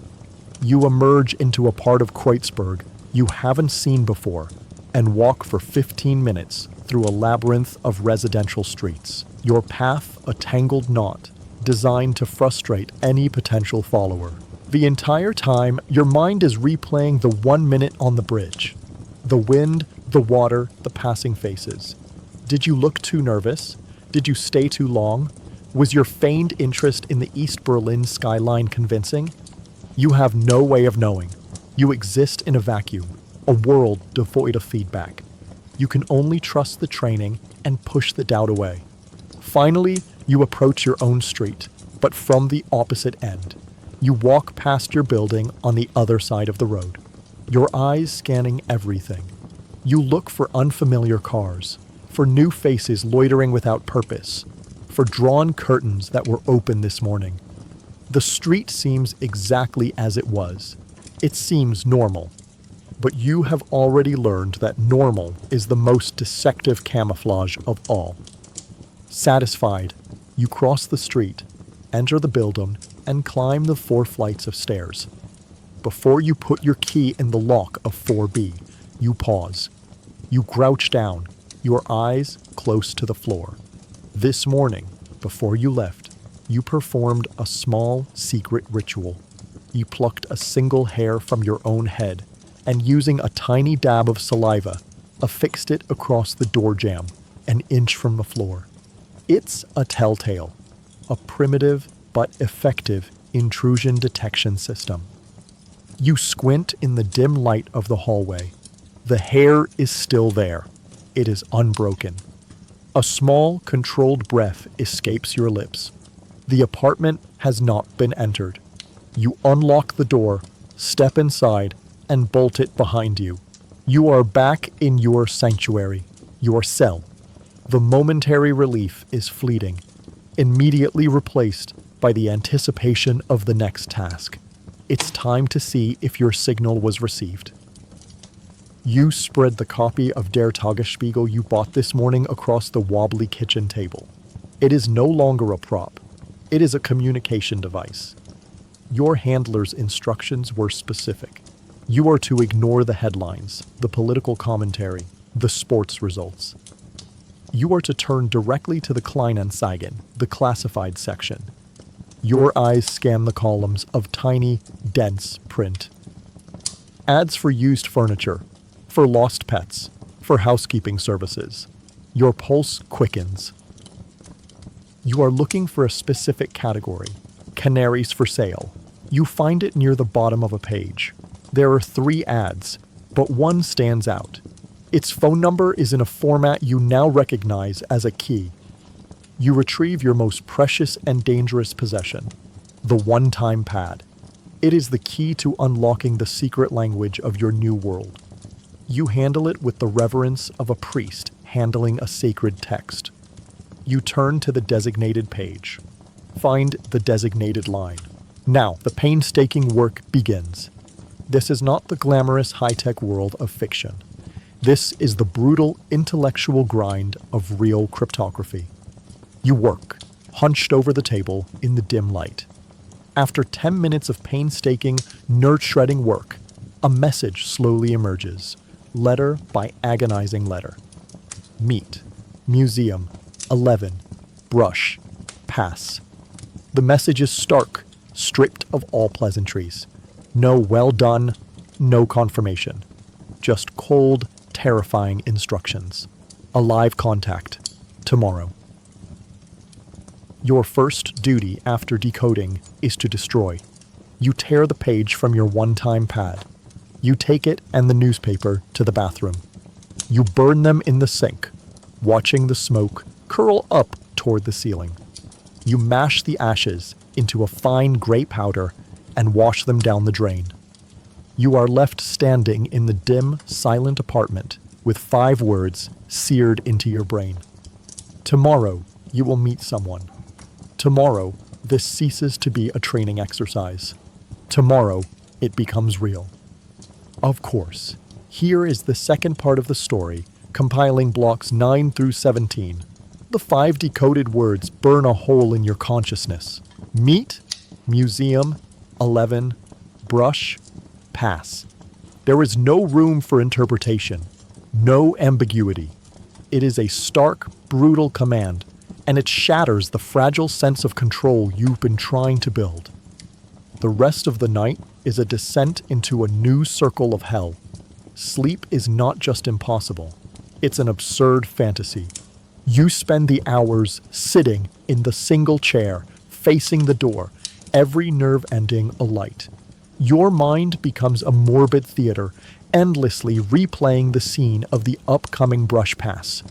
[SPEAKER 1] You emerge into a part of Kreuzberg you haven't seen before and walk for 15 minutes through a labyrinth of residential streets. Your path a tangled knot designed to frustrate any potential follower. The entire time, your mind is replaying the 1 minute on the bridge. The wind, the water, the passing faces. Did you look too nervous? Did you stay too long? Was your feigned interest in the East Berlin skyline convincing? You have no way of knowing. You exist in a vacuum, a world devoid of feedback. You can only trust the training and push the doubt away. Finally, you approach your own street, but from the opposite end. You walk past your building on the other side of the road, your eyes scanning everything. You look for unfamiliar cars, for new faces loitering without purpose, for drawn curtains that were open this morning. The street seems exactly as it was. It seems normal. But you have already learned that normal is the most deceptive camouflage of all. Satisfied, you cross the street, enter the building, and climb the 4 flights of stairs. Before you put your key in the lock of 4B, you pause. You crouch down, your eyes close to the floor. This morning, before you left, you performed a small, secret ritual. You plucked a single hair from your own head, and using a tiny dab of saliva, affixed it across the door jamb, an inch from the floor. It's a telltale, a primitive but effective intrusion detection system. You squint in the dim light of the hallway. The hair is still there. It is unbroken. A small, controlled breath escapes your lips. The apartment has not been entered. You unlock the door, step inside, and bolt it behind you. You are back in your sanctuary, your cell. The momentary relief is fleeting, immediately replaced by the anticipation of the next task. It's time to see if your signal was received. You spread the copy of Der Tagesspiegel you bought this morning across the wobbly kitchen table. It is no longer a prop. It is a communication device. Your handler's instructions were specific. You are to ignore the headlines, the political commentary, the sports results. You are to turn directly to the Kleinanzeigen, the classified section. Your eyes scan the columns of tiny, dense print. Ads for used furniture, for lost pets, for housekeeping services. Your pulse quickens. You are looking for a specific category, canaries for sale. You find it near the bottom of a page. There are 3 ads, but one stands out. Its phone number is in a format you now recognize as a key. You retrieve your most precious and dangerous possession, the one-time pad. It is the key to unlocking the secret language of your new world. You handle it with the reverence of a priest handling a sacred text. You turn to the designated page. Find the designated line. Now, the painstaking work begins. This is not the glamorous high-tech world of fiction. This is the brutal intellectual grind of real cryptography. You work, hunched over the table in the dim light. After 10 minutes of painstaking, nerve-shredding work, a message slowly emerges, letter by agonizing letter. Meet, museum, 11, brush, pass. The message is stark, stripped of all pleasantries. No well done, no confirmation. Just cold, terrifying instructions. A live contact. Tomorrow. Your first duty after decoding is to destroy. You tear the page from your one-time pad. You take it and the newspaper to the bathroom. You burn them in the sink, watching the smoke curl up toward the ceiling. You mash the ashes into a fine gray powder and wash them down the drain. You are left standing in the dim, silent apartment with 5 words seared into your brain. Tomorrow, you will meet someone. Tomorrow, this ceases to be a training exercise. Tomorrow, it becomes real. Of course, here is the second part of the story, compiling blocks 9 through 17. The 5 decoded words burn a hole in your consciousness. Meet, museum, 11, brush, pass. There is no room for interpretation, no ambiguity. It is a stark, brutal command, and it shatters the fragile sense of control you've been trying to build. The rest of the night is a descent into a new circle of hell. Sleep is not just impossible, it's an absurd fantasy. You spend the hours sitting in the single chair, facing the door, every nerve ending alight. Your mind becomes a morbid theater, endlessly replaying the scene of the upcoming brush pass.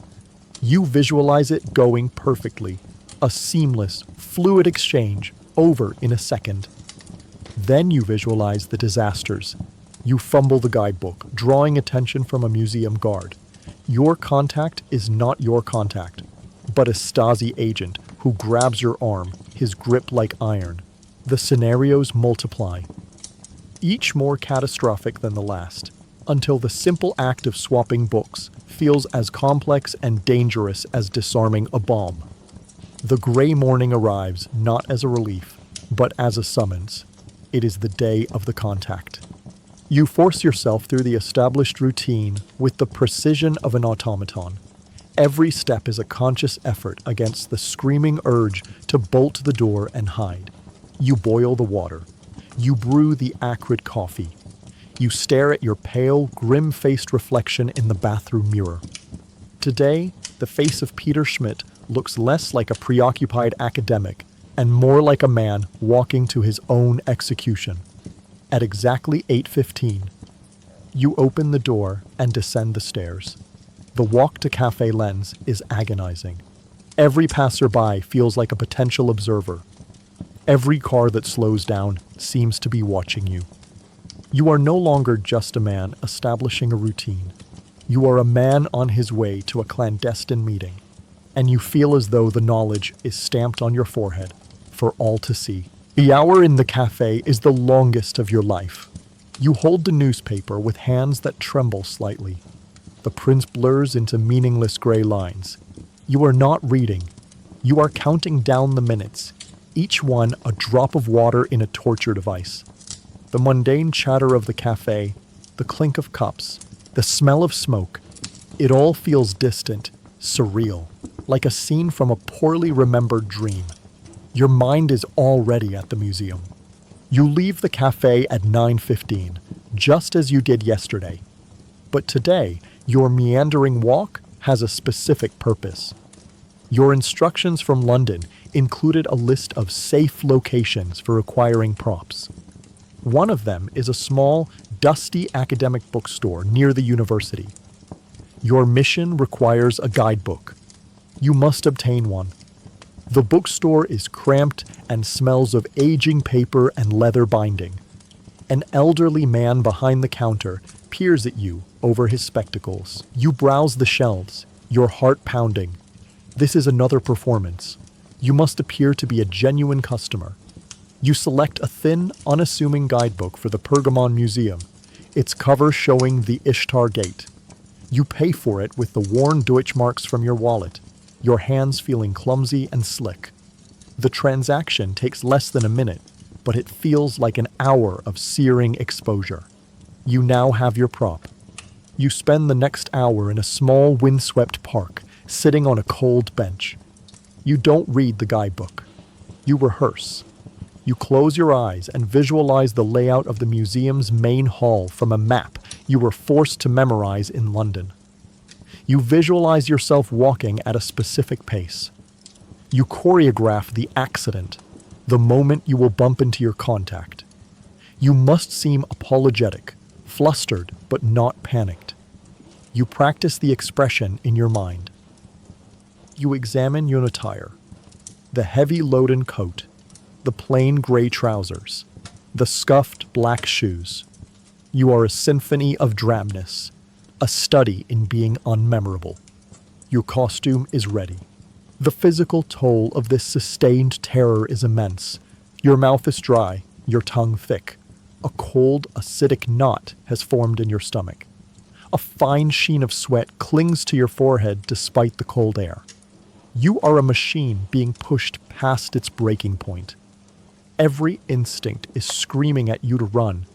[SPEAKER 1] You visualize it going perfectly, a seamless, fluid exchange over in a second. Then you visualize the disasters. You fumble the guidebook, drawing attention from a museum guard. Your contact is not your contact, but a Stasi agent who grabs your arm, his grip like iron. The scenarios multiply, each more catastrophic than the last, until the simple act of swapping books feels as complex and dangerous as disarming a bomb. The gray morning arrives not as a relief, but as a summons. It is the day of the contact. You force yourself through the established routine with the precision of an automaton. Every step is a conscious effort against the screaming urge to bolt the door and hide. You boil the water. You brew the acrid coffee. You stare at your pale, grim-faced reflection in the bathroom mirror. Today, the face of Peter Schmidt looks less like a preoccupied academic and more like a man walking to his own execution. At exactly 8:15, you open the door and descend the stairs. The walk to Café Lens is agonizing. Every passerby feels like a potential observer. Every car that slows down seems to be watching you. You are no longer just a man establishing a routine. You are a man on his way to a clandestine meeting, and you feel as though the knowledge is stamped on your forehead for all to see. The hour in the cafe is the longest of your life. You hold the newspaper with hands that tremble slightly. The print blurs into meaningless gray lines. You are not reading. You are counting down the minutes, each one a drop of water in a torture device. The mundane chatter of the cafe, the clink of cups, the smell of smoke, it all feels distant, surreal, like a scene from a poorly remembered dream. Your mind is already at the museum. You leave the cafe at 9:15, just as you did yesterday. But today, your meandering walk has a specific purpose. Your instructions from London included a list of safe locations for acquiring props. One of them is a small, dusty academic bookstore near the university. Your mission requires a guidebook. You must obtain one. The bookstore is cramped and smells of aging paper and leather binding. An elderly man behind the counter peers at you over his spectacles. You browse the shelves, your heart pounding. This is another performance. You must appear to be a genuine customer. You select a thin, unassuming guidebook for the Pergamon Museum, its cover showing the Ishtar Gate. You pay for it with the worn Deutschmarks from your wallet, your hands feeling clumsy and slick. The transaction takes less than a minute, but it feels like an hour of searing exposure. You now have your prop. You spend the next hour in a small, windswept park, sitting on a cold bench. You don't read the guidebook. You rehearse. You close your eyes and visualize the layout of the museum's main hall from a map you were forced to memorize in London. You visualize yourself walking at a specific pace. You choreograph the accident, the moment you will bump into your contact. You must seem apologetic, flustered, but not panicked. You practice the expression in your mind. You examine your attire, the heavy Loden coat, the plain gray trousers, the scuffed black shoes. You are a symphony of drabness, a study in being unmemorable. Your costume is ready. The physical toll of this sustained terror is immense. Your mouth is dry, your tongue thick. A cold, acidic knot has formed in your stomach. A fine sheen of sweat clings to your forehead despite the cold air. You are a machine being pushed past its breaking point. Every instinct is screaming at you to run,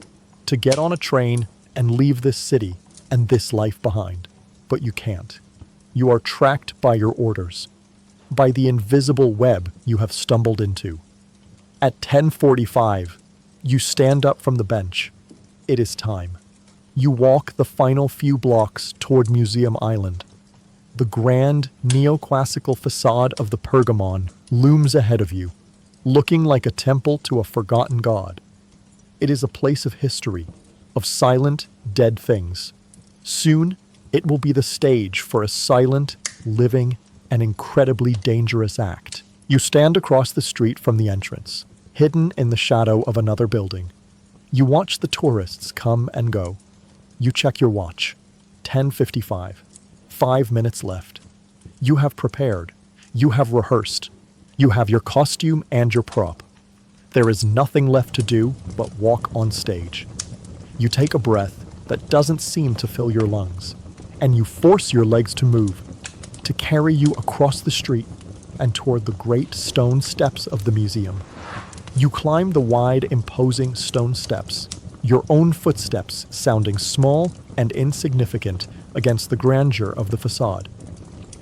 [SPEAKER 1] to get on a train and leave this city and this life behind. But you can't. You are tracked by your orders, by the invisible web you have stumbled into. At 10:45, you stand up from the bench. It is time. You walk the final few blocks toward Museum Island. The grand, neoclassical facade of the Pergamon looms ahead of you, looking like a temple to a forgotten god. It is a place of history, of silent, dead things. Soon, it will be the stage for a silent, living, and incredibly dangerous act. You stand across the street from the entrance, hidden in the shadow of another building. You watch the tourists come and go. You check your watch. 10:55. 5 minutes left. You have prepared. You have rehearsed. You have your costume and your prop. There is nothing left to do but walk on stage. You take a breath that doesn't seem to fill your lungs, and you force your legs to move, to carry you across the street, and toward the great stone steps of the museum. You climb the wide, imposing stone steps, your own footsteps sounding small and insignificant against the grandeur of the facade.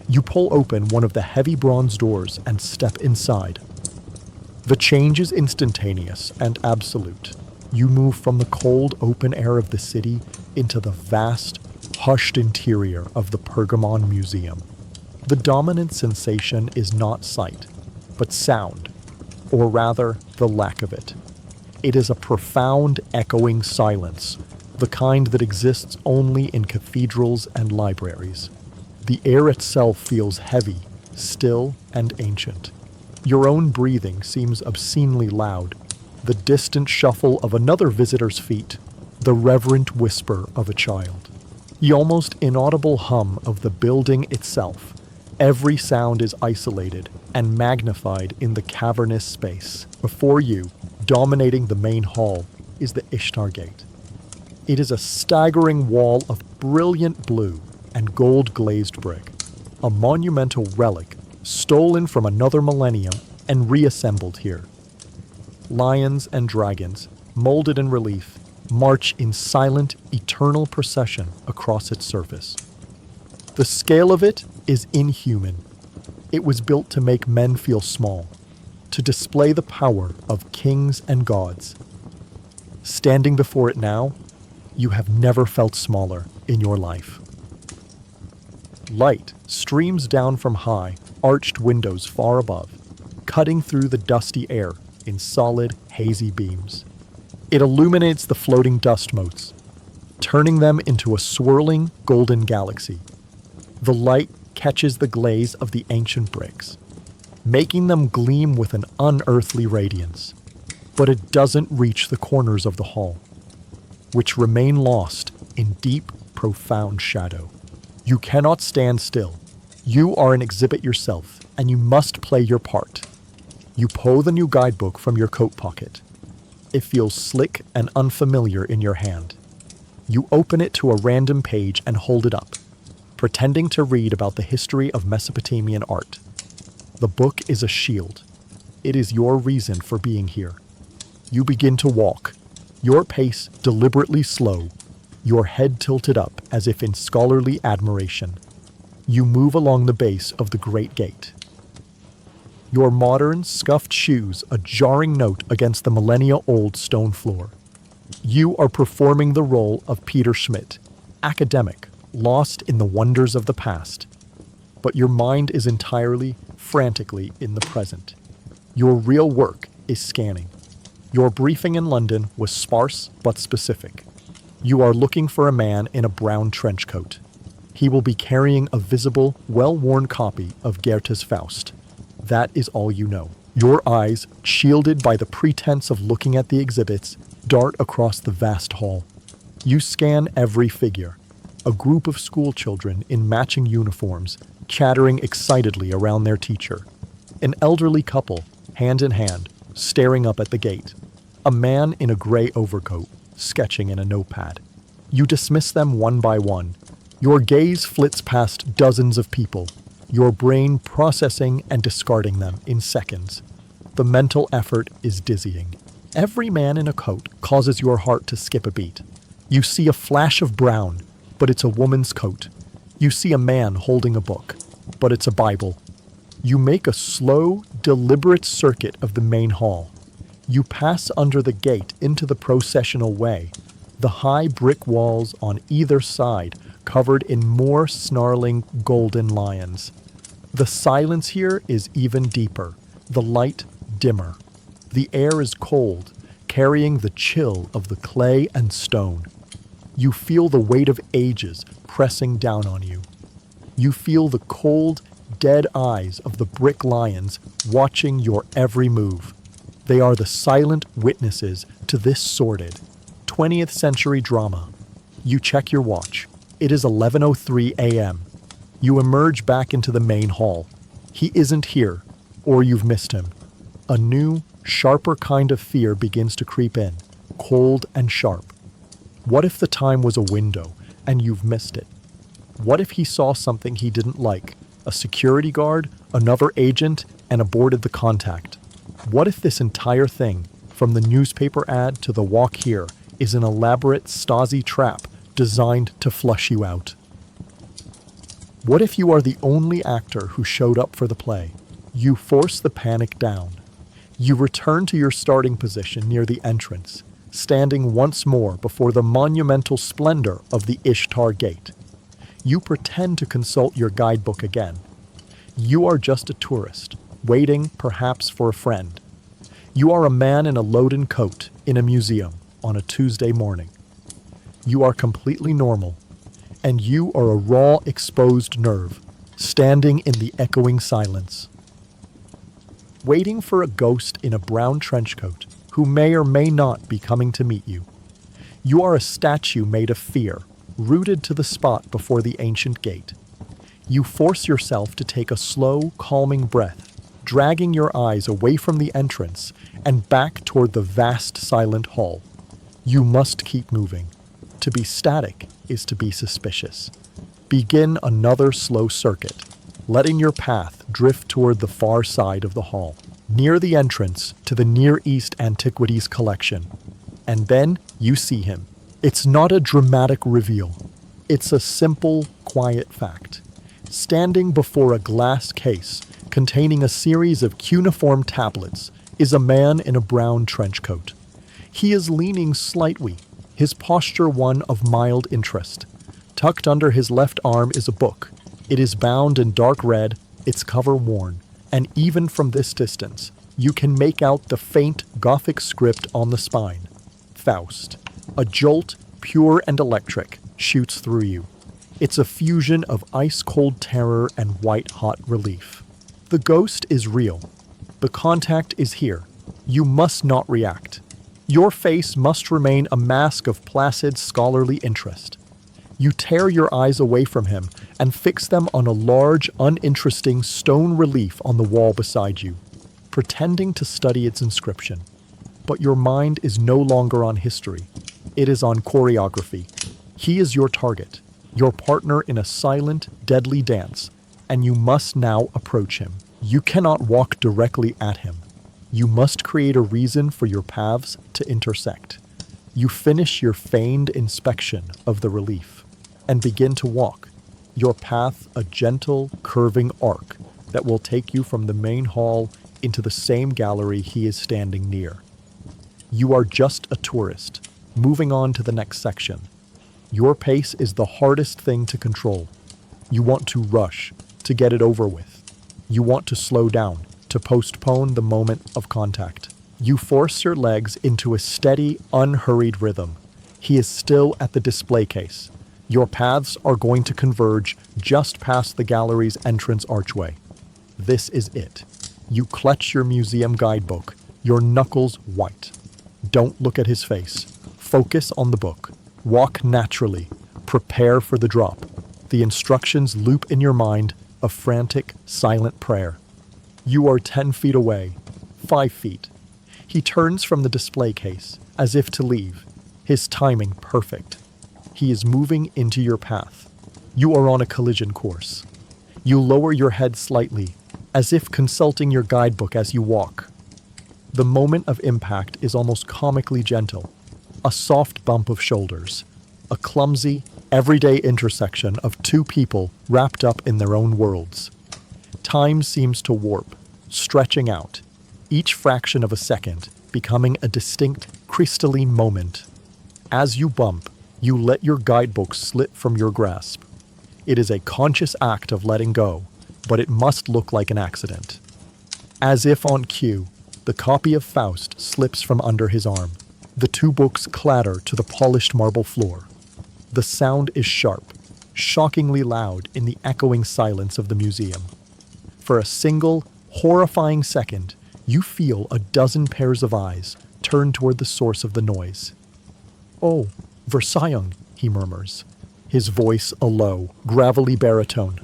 [SPEAKER 1] You pull open one of the heavy bronze doors and step inside. The change is instantaneous and absolute. You move from the cold, open air of the city into the vast, hushed interior of the Pergamon Museum. The dominant sensation is not sight, but sound, or rather, the lack of it. It is a profound, echoing silence, the kind that exists only in cathedrals and libraries. The air itself feels heavy, still, and ancient. Your own breathing seems obscenely loud, the distant shuffle of another visitor's feet, the reverent whisper of a child. The almost inaudible hum of the building itself. Every sound is isolated and magnified in the cavernous space. Before you, dominating the main hall, is the Ishtar Gate. It is a staggering wall of brilliant blue and gold-glazed brick, a monumental relic stolen from another millennium and reassembled here. Lions and dragons, molded in relief, march in silent, eternal procession across its surface. The scale of it is inhuman. It was built to make men feel small, to display the power of kings and gods. Standing before it now, you have never felt smaller in your life. Light streams down from high, arched windows far above, cutting through the dusty air in solid, hazy beams. It illuminates the floating dust motes, turning them into a swirling, golden galaxy. The light catches the glaze of the ancient bricks, making them gleam with an unearthly radiance. But it doesn't reach the corners of the hall, which remain lost in deep, profound shadow. You cannot stand still. You are an exhibit yourself, and you must play your part. You pull the new guidebook from your coat pocket. It feels slick and unfamiliar in your hand. You open it to a random page and hold it up, pretending to read about the history of Mesopotamian art. The book is a shield. It is your reason for being here. You begin to walk, your pace deliberately slow, your head tilted up as if in scholarly admiration. You move along the base of the great gate. Your modern, scuffed shoes a jarring note against the millennia-old stone floor. You are performing the role of Peter Schmidt, academic, lost in the wonders of the past. But your mind is entirely, frantically in the present. Your real work is scanning. Your briefing in London was sparse but specific. You are looking for a man in a brown trench coat. He will be carrying a visible, well-worn copy of Goethe's Faust. That is all you know. Your eyes, shielded by the pretense of looking at the exhibits, dart across the vast hall. You scan every figure. A group of school children in matching uniforms, chattering excitedly around their teacher. An elderly couple, hand in hand, staring up at the gate. A man in a gray overcoat, sketching in a notepad. You dismiss them one by one. Your gaze flits past dozens of people, your brain processing and discarding them in seconds. The mental effort is dizzying. Every man in a coat causes your heart to skip a beat. You see a flash of brown, but it's a woman's coat. You see a man holding a book, but it's a Bible. You make a slow, deliberate circuit of the main hall. You pass under the gate into the processional way, the high brick walls on either side covered in more snarling golden lions. The silence here is even deeper, the light dimmer. The air is cold, carrying the chill of the clay and stone. You feel the weight of ages pressing down on you. You feel the cold, dead eyes of the brick lions watching your every move. They are the silent witnesses to this sordid 20th century drama. You check your watch. It is 11:03 a.m. You emerge back into the main hall. He isn't here, or you've missed him. A new, sharper kind of fear begins to creep in, cold and sharp. What if the time was a window, and you've missed it? What if he saw something he didn't like, a security guard, another agent, and aborted the contact. What if this entire thing, from the newspaper ad to the walk here, is an elaborate Stasi trap designed to flush you out? What if you are the only actor who showed up for the play? You force the panic down. You return to your starting position near the entrance, standing once more before the monumental splendor of the Ishtar Gate. You pretend to consult your guidebook again. You are just a tourist, waiting perhaps for a friend. You are a man in a loden coat in a museum on a Tuesday morning. You are completely normal, and you are a raw, exposed nerve, standing in the echoing silence, waiting for a ghost in a brown trench coat who may or may not be coming to meet you. You are a statue made of fear, rooted to the spot before the ancient gate. You force yourself to take a slow, calming breath, dragging your eyes away from the entrance and back toward the vast, silent hall. You must keep moving. To be static is to be suspicious. Begin another slow circuit, letting your path drift toward the far side of the hall, near the entrance to the Near East Antiquities collection. And then you see him. It's not a dramatic reveal. It's a simple, quiet fact. Standing before a glass case containing a series of cuneiform tablets is a man in a brown trench coat. He is leaning slightly, his posture one of mild interest. Tucked under his left arm is a book. It is bound in dark red, its cover worn, and even from this distance, you can make out the faint Gothic script on the spine. Faust. A jolt, pure and electric, shoots through you. It's a fusion of ice-cold terror and white-hot relief. The ghost is real. The contact is here. You must not react. Your face must remain a mask of placid scholarly interest. You tear your eyes away from him and fix them on a large, uninteresting stone relief on the wall beside you, pretending to study its inscription. But your mind is no longer on history. It is on choreography. He is your target, your partner in a silent, deadly dance, and you must now approach him. You cannot walk directly at him. You must create a reason for your paths to intersect. You finish your feigned inspection of the relief and begin to walk, your path a gentle, curving arc that will take you from the main hall into the same gallery he is standing near. You are just a tourist, moving on to the next section. Your pace is the hardest thing to control. You want to rush, to get it over with. You want to slow down, to postpone the moment of contact. You force your legs into a steady, unhurried rhythm. He is still at the display case. Your paths are going to converge just past the gallery's entrance archway. This is it. You clutch your museum guidebook, your knuckles white. Don't look at his face. Focus on the book. Walk naturally. Prepare for the drop. The instructions loop in your mind, a frantic, silent prayer. You are 10 feet away, 5 feet. He turns from the display case, as if to leave, his timing perfect. He is moving into your path. You are on a collision course. You lower your head slightly, as if consulting your guidebook as you walk. The moment of impact is almost comically gentle. A soft bump of shoulders. A clumsy, everyday intersection of two people wrapped up in their own worlds. Time seems to warp, stretching out, each fraction of a second becoming a distinct, crystalline moment. As you bump, you let your guidebook slip from your grasp. It is a conscious act of letting go, but it must look like an accident. As if on cue, the copy of Faust slips from under his arm. The two books clatter to the polished marble floor. The sound is sharp, shockingly loud in the echoing silence of the museum. For a single, horrifying second, you feel a dozen pairs of eyes turn toward the source of the noise. "Oh, Versailles," he murmurs, his voice a low, gravelly baritone.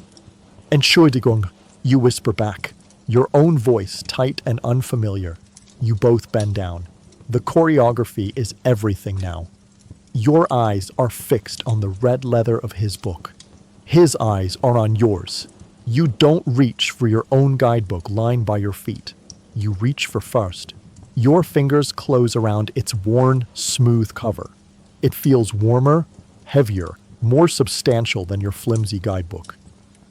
[SPEAKER 1] "Entschuldigung," you whisper back, your own voice tight and unfamiliar. You both bend down. The choreography is everything now. Your eyes are fixed on the red leather of his book. His eyes are on yours. You don't reach for your own guidebook lying by your feet. You reach for first. Your fingers close around its worn, smooth cover. It feels warmer, heavier, more substantial than your flimsy guidebook.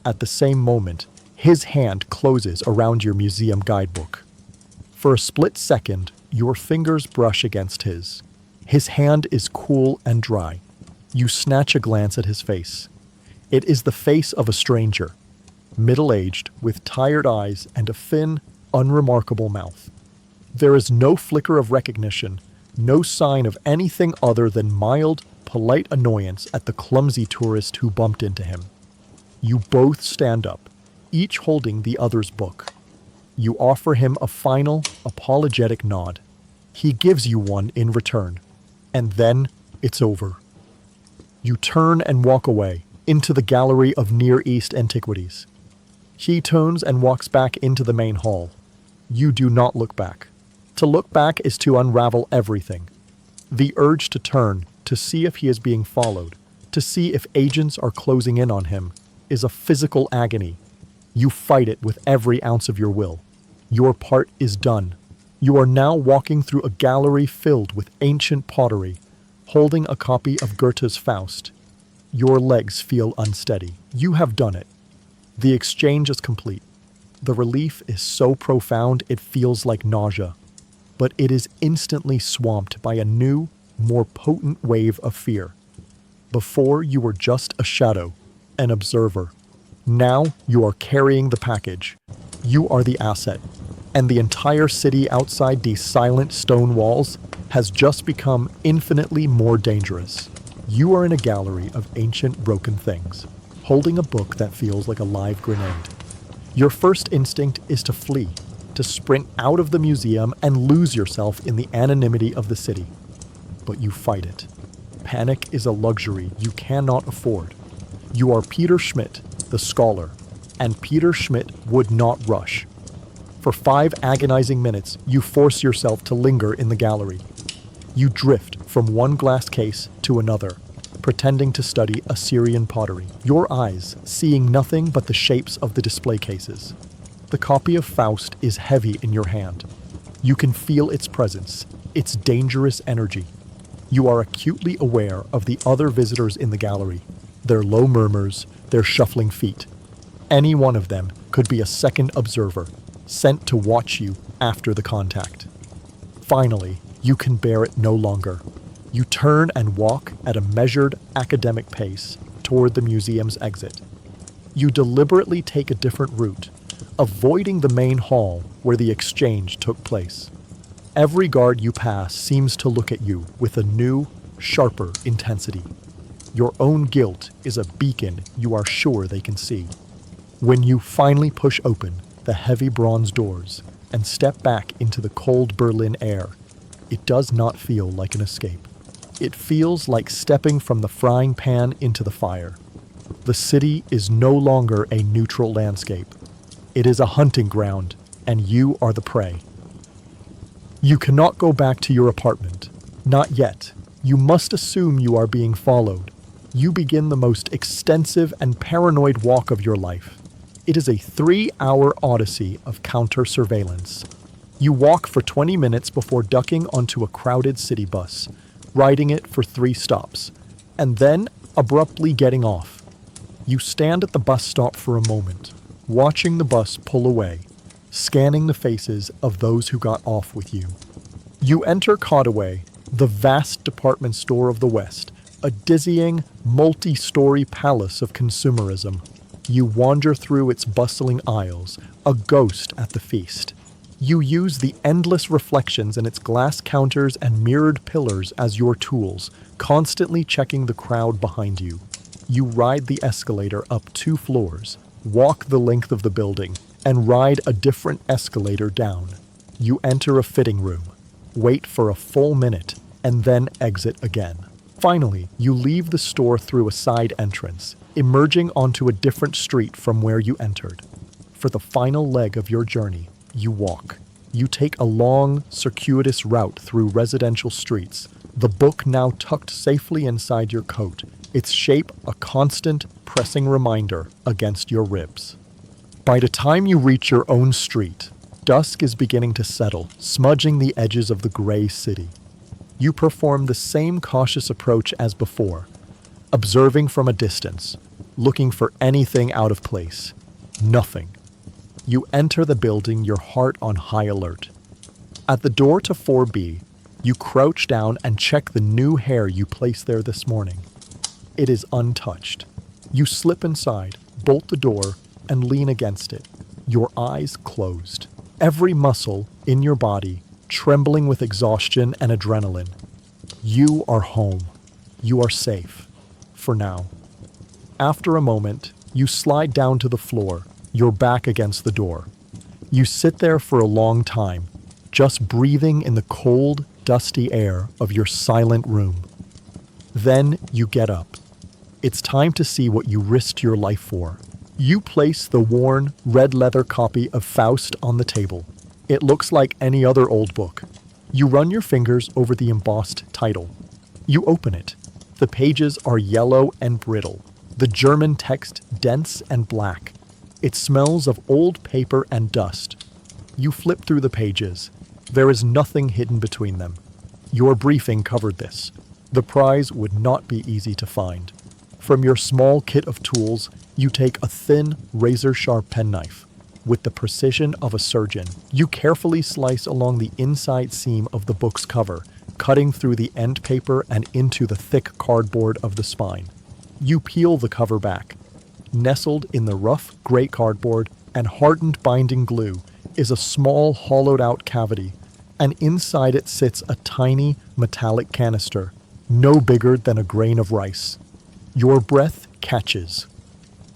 [SPEAKER 1] At the same moment, his hand closes around your museum guidebook. For a split second, your fingers brush against his. His hand is cool and dry. You snatch a glance at his face. It is the face of a stranger, middle-aged, with tired eyes and a thin, unremarkable mouth. There is no flicker of recognition, no sign of anything other than mild, polite annoyance at the clumsy tourist who bumped into him. You both stand up, each holding the other's book. You offer him a final, apologetic nod. He gives you one in return, and then it's over. You turn and walk away, into the gallery of Near East antiquities. He turns and walks back into the main hall. You do not look back. To look back is to unravel everything. The urge to turn, to see if he is being followed, to see if agents are closing in on him, is a physical agony. You fight it with every ounce of your will. Your part is done. You are now walking through a gallery filled with ancient pottery, holding a copy of Goethe's Faust. Your legs feel unsteady. You have done it. The exchange is complete. The relief is so profound it feels like nausea, but it is instantly swamped by a new, more potent wave of fear. Before, you were just a shadow, an observer. Now, you are carrying the package. You are the asset, and the entire city outside these silent stone walls has just become infinitely more dangerous. You are in a gallery of ancient broken things, holding a book that feels like a live grenade. Your first instinct is to flee, to sprint out of the museum and lose yourself in the anonymity of the city. But you fight it. Panic is a luxury you cannot afford. You are Peter Schmidt, the scholar, and Peter Schmidt would not rush. For 5 agonizing minutes, you force yourself to linger in the gallery. You drift from one glass case to another, pretending to study Assyrian pottery, your eyes seeing nothing but the shapes of the display cases. The copy of Faust is heavy in your hand. You can feel its presence, its dangerous energy. You are acutely aware of the other visitors in the gallery, their low murmurs, their shuffling feet. Any one of them could be a second observer, sent to watch you after the contact. Finally, you can bear it no longer. You turn and walk at a measured academic pace toward the museum's exit. You deliberately take a different route, avoiding the main hall where the exchange took place. Every guard you pass seems to look at you with a new, sharper intensity. Your own guilt is a beacon you are sure they can see. When you finally push open the heavy bronze doors and step back into the cold Berlin air, it does not feel like an escape. It feels like stepping from the frying pan into the fire. The city is no longer a neutral landscape. It is a hunting ground, and you are the prey. You cannot go back to your apartment. Not yet. You must assume you are being followed. You begin the most extensive and paranoid walk of your life. It is a 3-hour odyssey of counter-surveillance. You walk for 20 minutes before ducking onto a crowded city bus, riding it for 3 stops, and then abruptly getting off. You stand at the bus stop for a moment, watching the bus pull away, scanning the faces of those who got off with you. You enter Cotaway, the vast department store of the West, a dizzying, multi-story palace of consumerism. You wander through its bustling aisles, a ghost at the feast. You use the endless reflections in its glass counters and mirrored pillars as your tools, constantly checking the crowd behind you. You ride the escalator up 2 floors, walk the length of the building, and ride a different escalator down. You enter a fitting room, wait for a full minute, and then exit again. Finally, you leave the store through a side entrance, emerging onto a different street from where you entered. For the final leg of your journey, you walk. You take a long, circuitous route through residential streets, the book now tucked safely inside your coat, its shape a constant, pressing reminder against your ribs. By the time you reach your own street, dusk is beginning to settle, smudging the edges of the gray city. You perform the same cautious approach as before, observing from a distance, looking for anything out of place. Nothing. You enter the building, your heart on high alert. At the door to 4B, you crouch down and check the new hair you placed there this morning. It is untouched. You slip inside, bolt the door, and lean against it, your eyes closed. Every muscle in your body trembling with exhaustion and adrenaline. You are home. You are safe. For now. After a moment, you slide down to the floor, your back against the door. You sit there for a long time, just breathing in the cold, dusty air of your silent room. Then you get up. It's time to see what you risked your life for. You place the worn, red leather copy of Faust on the table. It looks like any other old book. You run your fingers over the embossed title. You open it. The pages are yellow and brittle. The German text dense and black. It smells of old paper and dust. You flip through the pages. There is nothing hidden between them. Your briefing covered this. The prize would not be easy to find. From your small kit of tools, you take a thin, razor-sharp penknife. With the precision of a surgeon, you carefully slice along the inside seam of the book's cover, cutting through the end paper and into the thick cardboard of the spine. You peel the cover back. Nestled in the rough, gray cardboard and hardened binding glue is a small, hollowed-out cavity, and inside it sits a tiny, metallic canister, no bigger than a grain of rice. Your breath catches.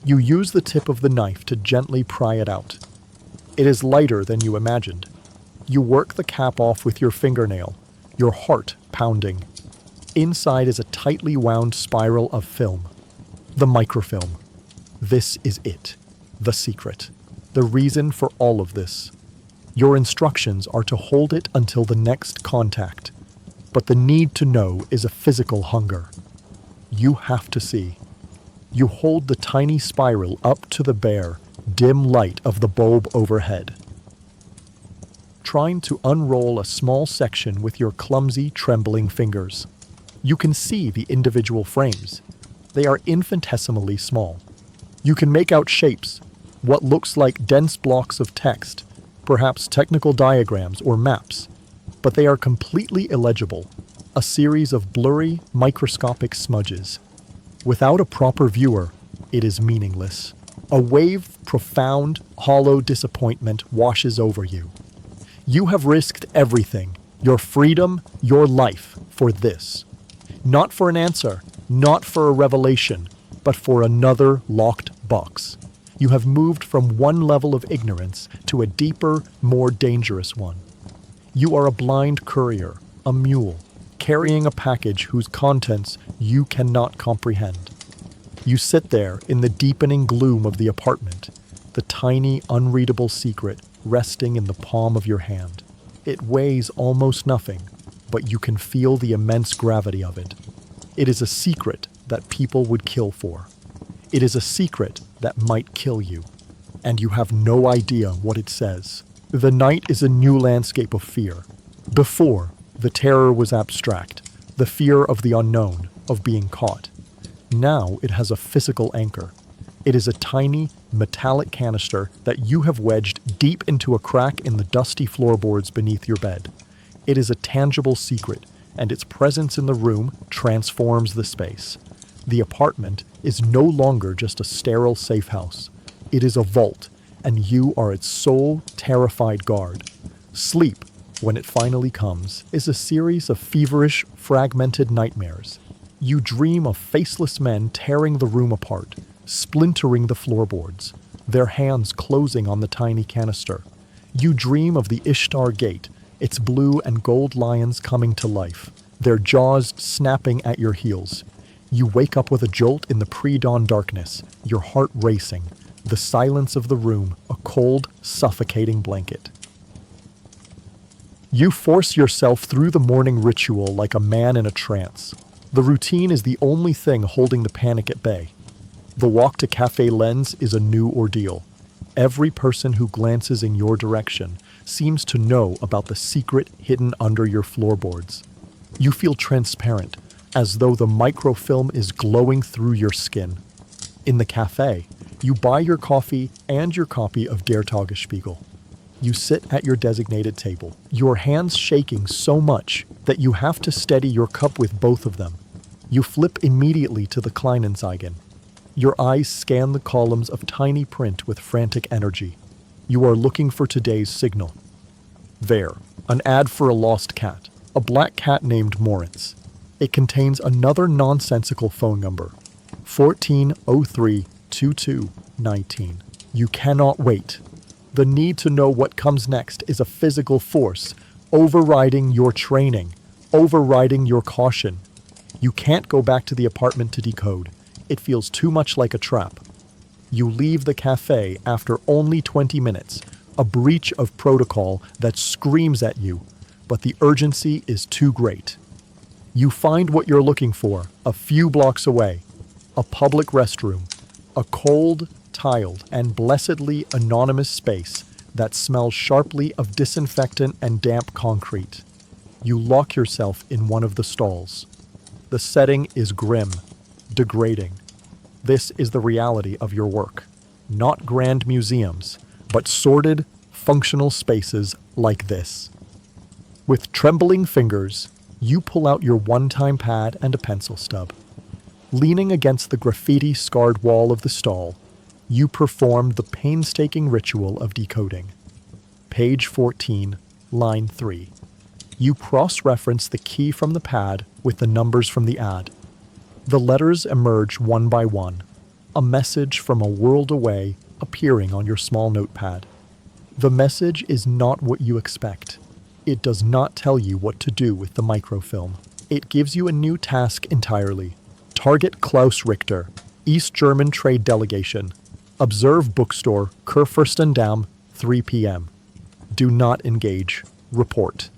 [SPEAKER 1] You use the tip of the knife to gently pry it out. It is lighter than you imagined. You work the cap off with your fingernail, your heart pounding. Inside is a tightly wound spiral of film. The microfilm. This is it. The secret. The reason for all of this. Your instructions are to hold it until the next contact. But the need to know is a physical hunger. You have to see. You hold the tiny spiral up to the bare, dim light of the bulb overhead. Trying to unroll a small section with your clumsy, trembling fingers. You can see the individual frames. They are infinitesimally small. You can make out shapes, what looks like dense blocks of text, perhaps technical diagrams or maps, but they are completely illegible, a series of blurry, microscopic smudges. Without a proper viewer, it is meaningless. A wave of profound, hollow disappointment washes over you. You have risked everything, your freedom, your life, for this. Not for an answer, not for a revelation, but for another locked box. You have moved from one level of ignorance to a deeper, more dangerous one. You are a blind courier, a mule, carrying a package whose contents you cannot comprehend. You sit there in the deepening gloom of the apartment, the tiny, unreadable secret resting in the palm of your hand. It weighs almost nothing, but you can feel the immense gravity of it. It is a secret that people would kill for. It is a secret that might kill you, and you have no idea what it says. The night is a new landscape of fear. Before, the terror was abstract, the fear of the unknown, of being caught. Now it has a physical anchor. It is a tiny, metallic canister that you have wedged deep into a crack in the dusty floorboards beneath your bed. It is a tangible secret, and its presence in the room transforms the space. The apartment is no longer just a sterile safe house. It is a vault, and you are its sole, terrified guard. Sleep, when it finally comes, is a series of feverish, fragmented nightmares. You dream of faceless men tearing the room apart, splintering the floorboards, their hands closing on the tiny canister. You dream of the Ishtar Gate, its blue and gold lions coming to life, their jaws snapping at your heels. You wake up with a jolt in the pre-dawn darkness, your heart racing, the silence of the room a cold, suffocating blanket. You force yourself through the morning ritual like a man in a trance. The routine is the only thing holding the panic at bay. The walk to Café Lens is a new ordeal. Every person who glances in your direction seems to know about the secret hidden under your floorboards. You feel transparent, as though the microfilm is glowing through your skin. In the cafe, you buy your coffee and your copy of Der Tagesspiegel. You sit at your designated table, your hands shaking so much that you have to steady your cup with both of them. You flip immediately to the Kleinanzeigen. Your eyes scan the columns of tiny print with frantic energy. You are looking for today's signal. There, an ad for a lost cat, a black cat named Moritz. It contains another nonsensical phone number, 1403-2219. You cannot wait. The need to know what comes next is a physical force, overriding your training, overriding your caution. You can't go back to the apartment to decode. It feels too much like a trap. You leave the cafe after only 20 minutes, a breach of protocol that screams at you, but the urgency is too great. You find what you're looking for a few blocks away, a public restroom, a cold, tiled, and blessedly anonymous space that smells sharply of disinfectant and damp concrete. You lock yourself in one of the stalls. The setting is grim, degrading. This is the reality of your work. Not grand museums, but sordid, functional spaces like this. With trembling fingers, you pull out your one-time pad and a pencil stub. Leaning against the graffiti-scarred wall of the stall, you perform the painstaking ritual of decoding. Page 14, line 3. You cross-reference the key from the pad with the numbers from the ad. The letters emerge one by one, a message from a world away appearing on your small notepad. The message is not what you expect. It does not tell you what to do with the microfilm. It gives you a new task entirely. Target Klaus Richter, East German Trade Delegation. Observe bookstore, Kurfürstendamm, 3 p.m. Do not engage. Report.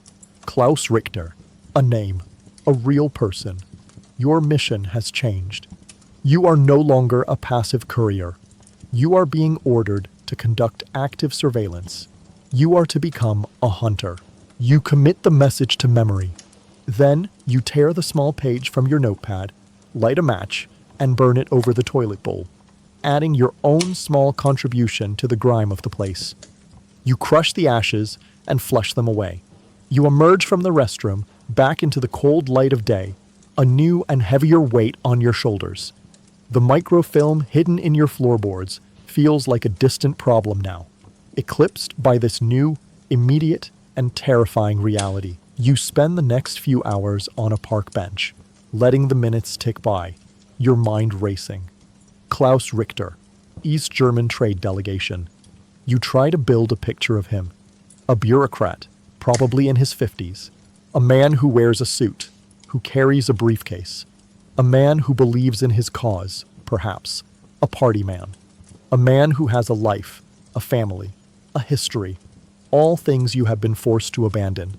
[SPEAKER 1] Klaus Richter. A name. A real person. Your mission has changed. You are no longer a passive courier. You are being ordered to conduct active surveillance. You are to become a hunter. You commit the message to memory. Then you tear the small page from your notepad, light a match, and burn it over the toilet bowl, adding your own small contribution to the grime of the place. You crush the ashes and flush them away. You emerge from the restroom back into the cold light of day, a new and heavier weight on your shoulders. The microfilm hidden in your floorboards feels like a distant problem now, eclipsed by this new, immediate, and terrifying reality. You spend the next few hours on a park bench, letting the minutes tick by, your mind racing. Klaus Richter, East German Trade Delegation. You try to build a picture of him. A bureaucrat, probably in his 50s. A man who wears a suit, who carries a briefcase. A man who believes in his cause, perhaps. A party man. A man who has a life, a family, a history. All things you have been forced to abandon.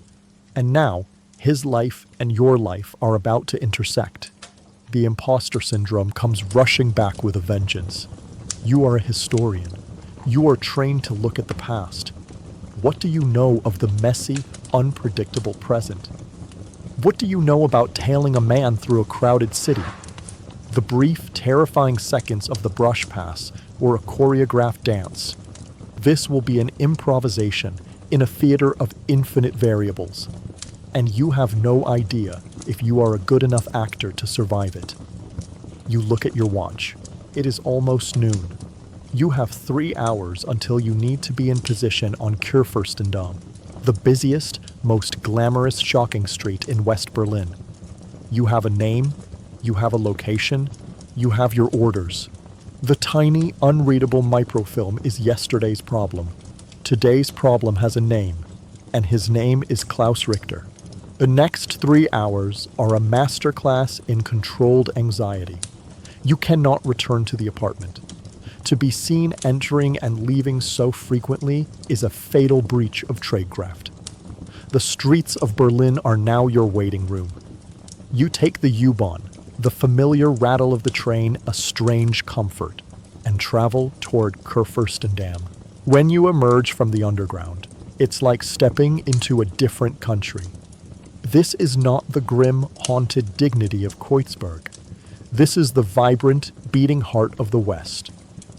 [SPEAKER 1] And now, his life and your life are about to intersect. The imposter syndrome comes rushing back with a vengeance. You are a historian. You are trained to look at the past. What do you know of the messy, unpredictable present? What do you know about tailing a man through a crowded city? The brief, terrifying seconds of the brush pass or a choreographed dance. This will be an improvisation in a theater of infinite variables. And you have no idea if you are a good enough actor to survive it. You look at your watch. It is almost noon. You have 3 hours until you need to be in position on Kurfürstendamm, the busiest, most glamorous shopping street in West Berlin. You have a name, you have a location, you have your orders. The tiny, unreadable microfilm is yesterday's problem. Today's problem has a name, and his name is Klaus Richter. The next 3 hours are a masterclass in controlled anxiety. You cannot return to the apartment. To be seen entering and leaving so frequently is a fatal breach of tradecraft. The streets of Berlin are now your waiting room. You take the U-Bahn, the familiar rattle of the train a strange comfort, and travel toward Kurfürstendamm. When you emerge from the underground, it's like stepping into a different country. This is not the grim, haunted dignity of Kreuzberg. This is the vibrant, beating heart of the West.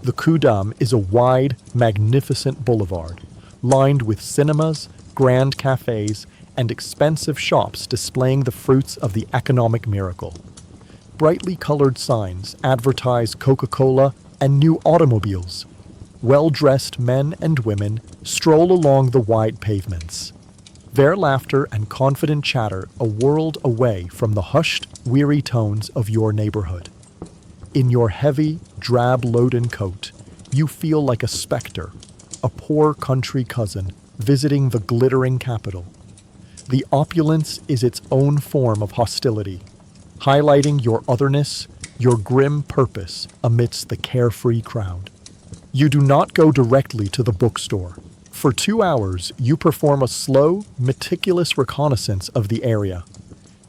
[SPEAKER 1] The Kudamm is a wide, magnificent boulevard, lined with cinemas, grand cafes, and expensive shops displaying the fruits of the economic miracle. Brightly colored signs advertise Coca-Cola and new automobiles. Well-dressed men and women stroll along the wide pavements. Their laughter and confident chatter a world away from the hushed, weary tones of your neighborhood. In your heavy, drab-loden coat, you feel like a specter, a poor country cousin visiting the glittering capital. The opulence is its own form of hostility, highlighting your otherness, your grim purpose amidst the carefree crowd. You do not go directly to the bookstore. For 2 hours, you perform a slow, meticulous reconnaissance of the area.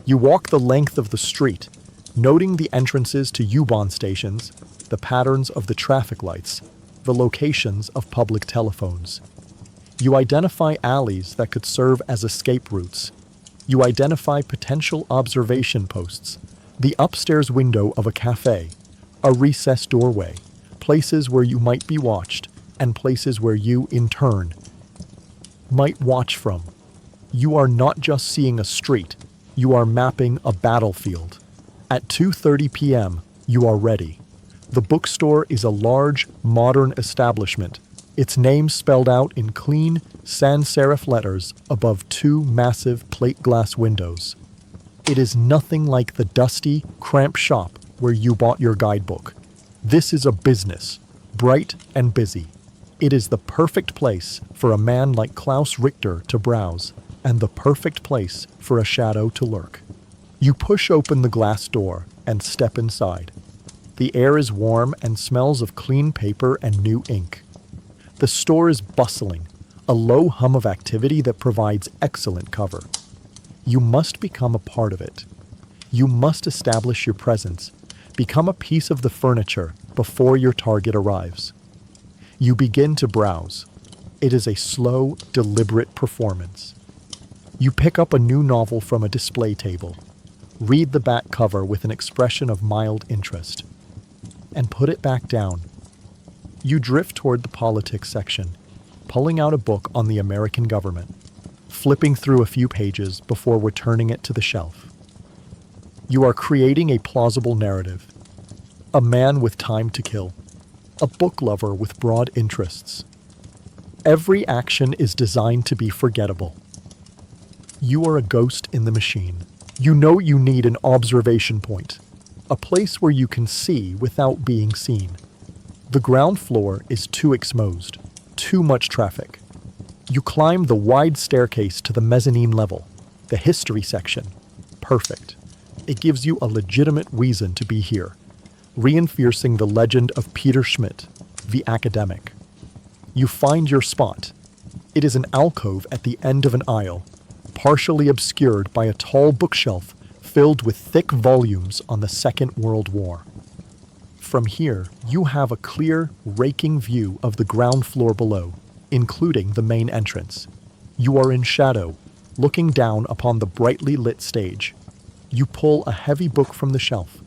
[SPEAKER 1] You walk the length of the street, noting the entrances to U-Bahn stations, the patterns of the traffic lights, the locations of public telephones. You identify alleys that could serve as escape routes. You identify potential observation posts, the upstairs window of a cafe, a recessed doorway, places where you might be watched, and places where you, in turn, might watch from. You are not just seeing a street, you are mapping a battlefield. At 2:30 p.m., you are ready. The bookstore is a large, modern establishment, its name spelled out in clean, sans-serif letters above 2 massive plate glass windows. It is nothing like the dusty, cramped shop where you bought your guidebook. This is a business, bright and busy. It is the perfect place for a man like Klaus Richter to browse, and the perfect place for a shadow to lurk. You push open the glass door and step inside. The air is warm and smells of clean paper and new ink. The store is bustling, a low hum of activity that provides excellent cover. You must become a part of it. You must establish your presence, become a piece of the furniture before your target arrives. You begin to browse. It is a slow, deliberate performance. You pick up a new novel from a display table, read the back cover with an expression of mild interest, and put it back down. You drift toward the politics section, pulling out a book on the American government, flipping through a few pages before returning it to the shelf. You are creating a plausible narrative. A man with time to kill. A book lover with broad interests. Every action is designed to be forgettable. You are a ghost in the machine. You know you need an observation point, a place where you can see without being seen. The ground floor is too exposed, too much traffic. You climb the wide staircase to the mezzanine level, the history section. Perfect. It gives you a legitimate reason to be here, reinforcing the legend of Peter Schmidt, the academic. You find your spot. It is an alcove at the end of an aisle, partially obscured by a tall bookshelf filled with thick volumes on the Second World War. From here, you have a clear, raking view of the ground floor below, including the main entrance. You are in shadow, looking down upon the brightly lit stage. You pull a heavy book from the shelf,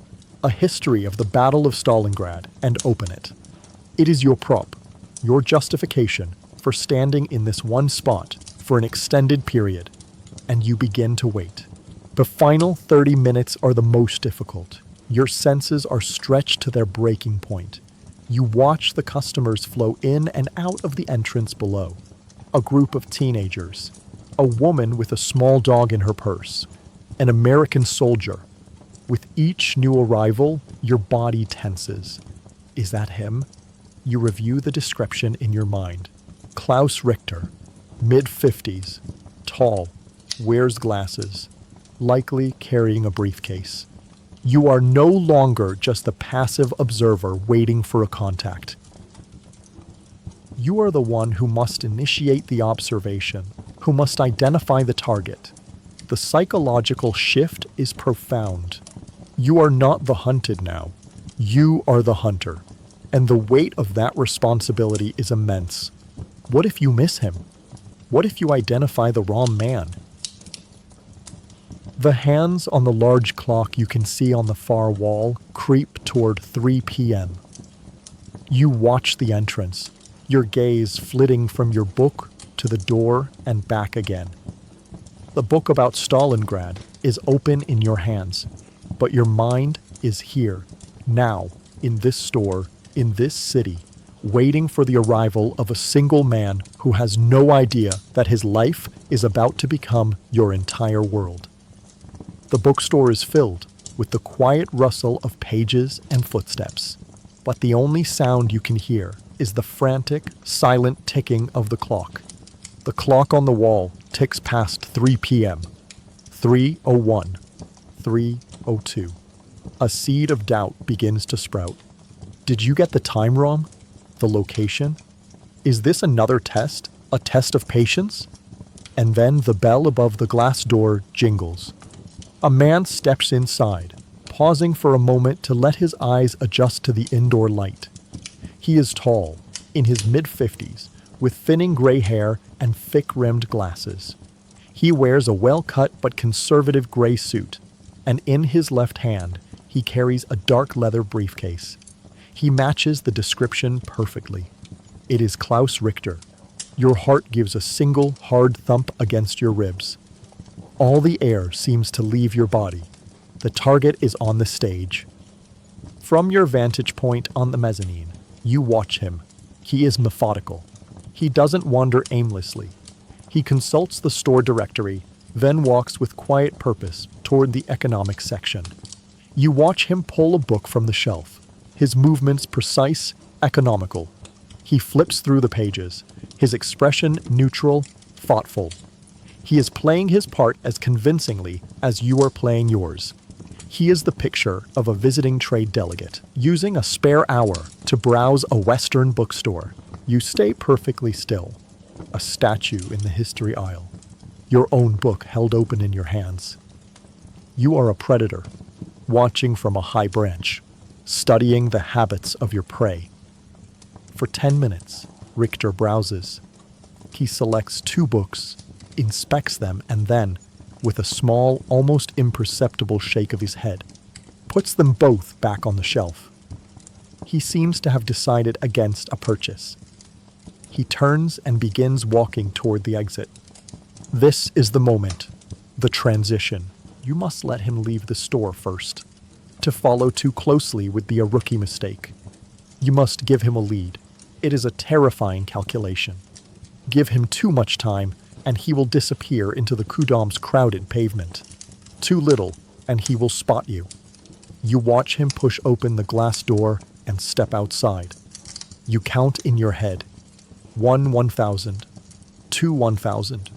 [SPEAKER 1] a history of the Battle of Stalingrad, and open it. It is your prop, your justification for standing in this one spot for an extended period, and you begin to wait. The final 30 minutes are the most difficult. Your senses are stretched to their breaking point. You watch the customers flow in and out of the entrance below. A group of teenagers, a woman with a small dog in her purse, an American soldier. With each new arrival, your body tenses. Is that him? You review the description in your mind. Klaus Richter, mid-50s, tall, wears glasses, likely carrying a briefcase. You are no longer just the passive observer waiting for a contact. You are the one who must initiate the observation, who must identify the target. The psychological shift is profound. You are not the hunted now. You are the hunter. And the weight of that responsibility is immense. What if you miss him? What if you identify the wrong man? The hands on the large clock you can see on the far wall creep toward 3 p.m. You watch the entrance, your gaze flitting from your book to the door and back again. The book about Stalingrad is open in your hands, but your mind is here, now, in this store, in this city, waiting for the arrival of a single man who has no idea that his life is about to become your entire world. The bookstore is filled with the quiet rustle of pages and footsteps, but the only sound you can hear is the frantic, silent ticking of the clock. The clock on the wall ticks past 3 p.m. 3:01, 3:02. A seed of doubt begins to sprout. Did you get the time wrong? The location? Is this another test? A test of patience? And then the bell above the glass door jingles. A man steps inside, pausing for a moment to let his eyes adjust to the indoor light. He is tall, in his mid-50s, with thinning gray hair and thick-rimmed glasses. He wears a well-cut but conservative gray suit, and in his left hand, he carries a dark leather briefcase. He matches the description perfectly. It is Klaus Richter. Your heart gives a single hard thump against your ribs. All the air seems to leave your body. The target is on the stage. From your vantage point on the mezzanine, you watch him. He is methodical. He doesn't wander aimlessly. He consults the store directory, then walks with quiet purpose toward the economics section. You watch him pull a book from the shelf, his movements precise, economical. He flips through the pages, his expression neutral, thoughtful. He is playing his part as convincingly as you are playing yours. He is the picture of a visiting trade delegate, using a spare hour to browse a Western bookstore. You stay perfectly still, a statue in the history aisle, your own book held open in your hands. You are a predator, watching from a high branch, studying the habits of your prey. For 10 minutes, Richter browses. He selects 2 books, inspects them, and then, with a small, almost imperceptible shake of his head, puts them both back on the shelf. He seems to have decided against a purchase. He turns and begins walking toward the exit. This is the moment, the transition. You must let him leave the store first. To follow too closely would be a rookie mistake. You must give him a lead. It is a terrifying calculation. Give him too much time, and he will disappear into the Kudom's crowded pavement. Too little, and he will spot you. You watch him push open the glass door and step outside. You count in your head. 1 1,000, 2 1,000,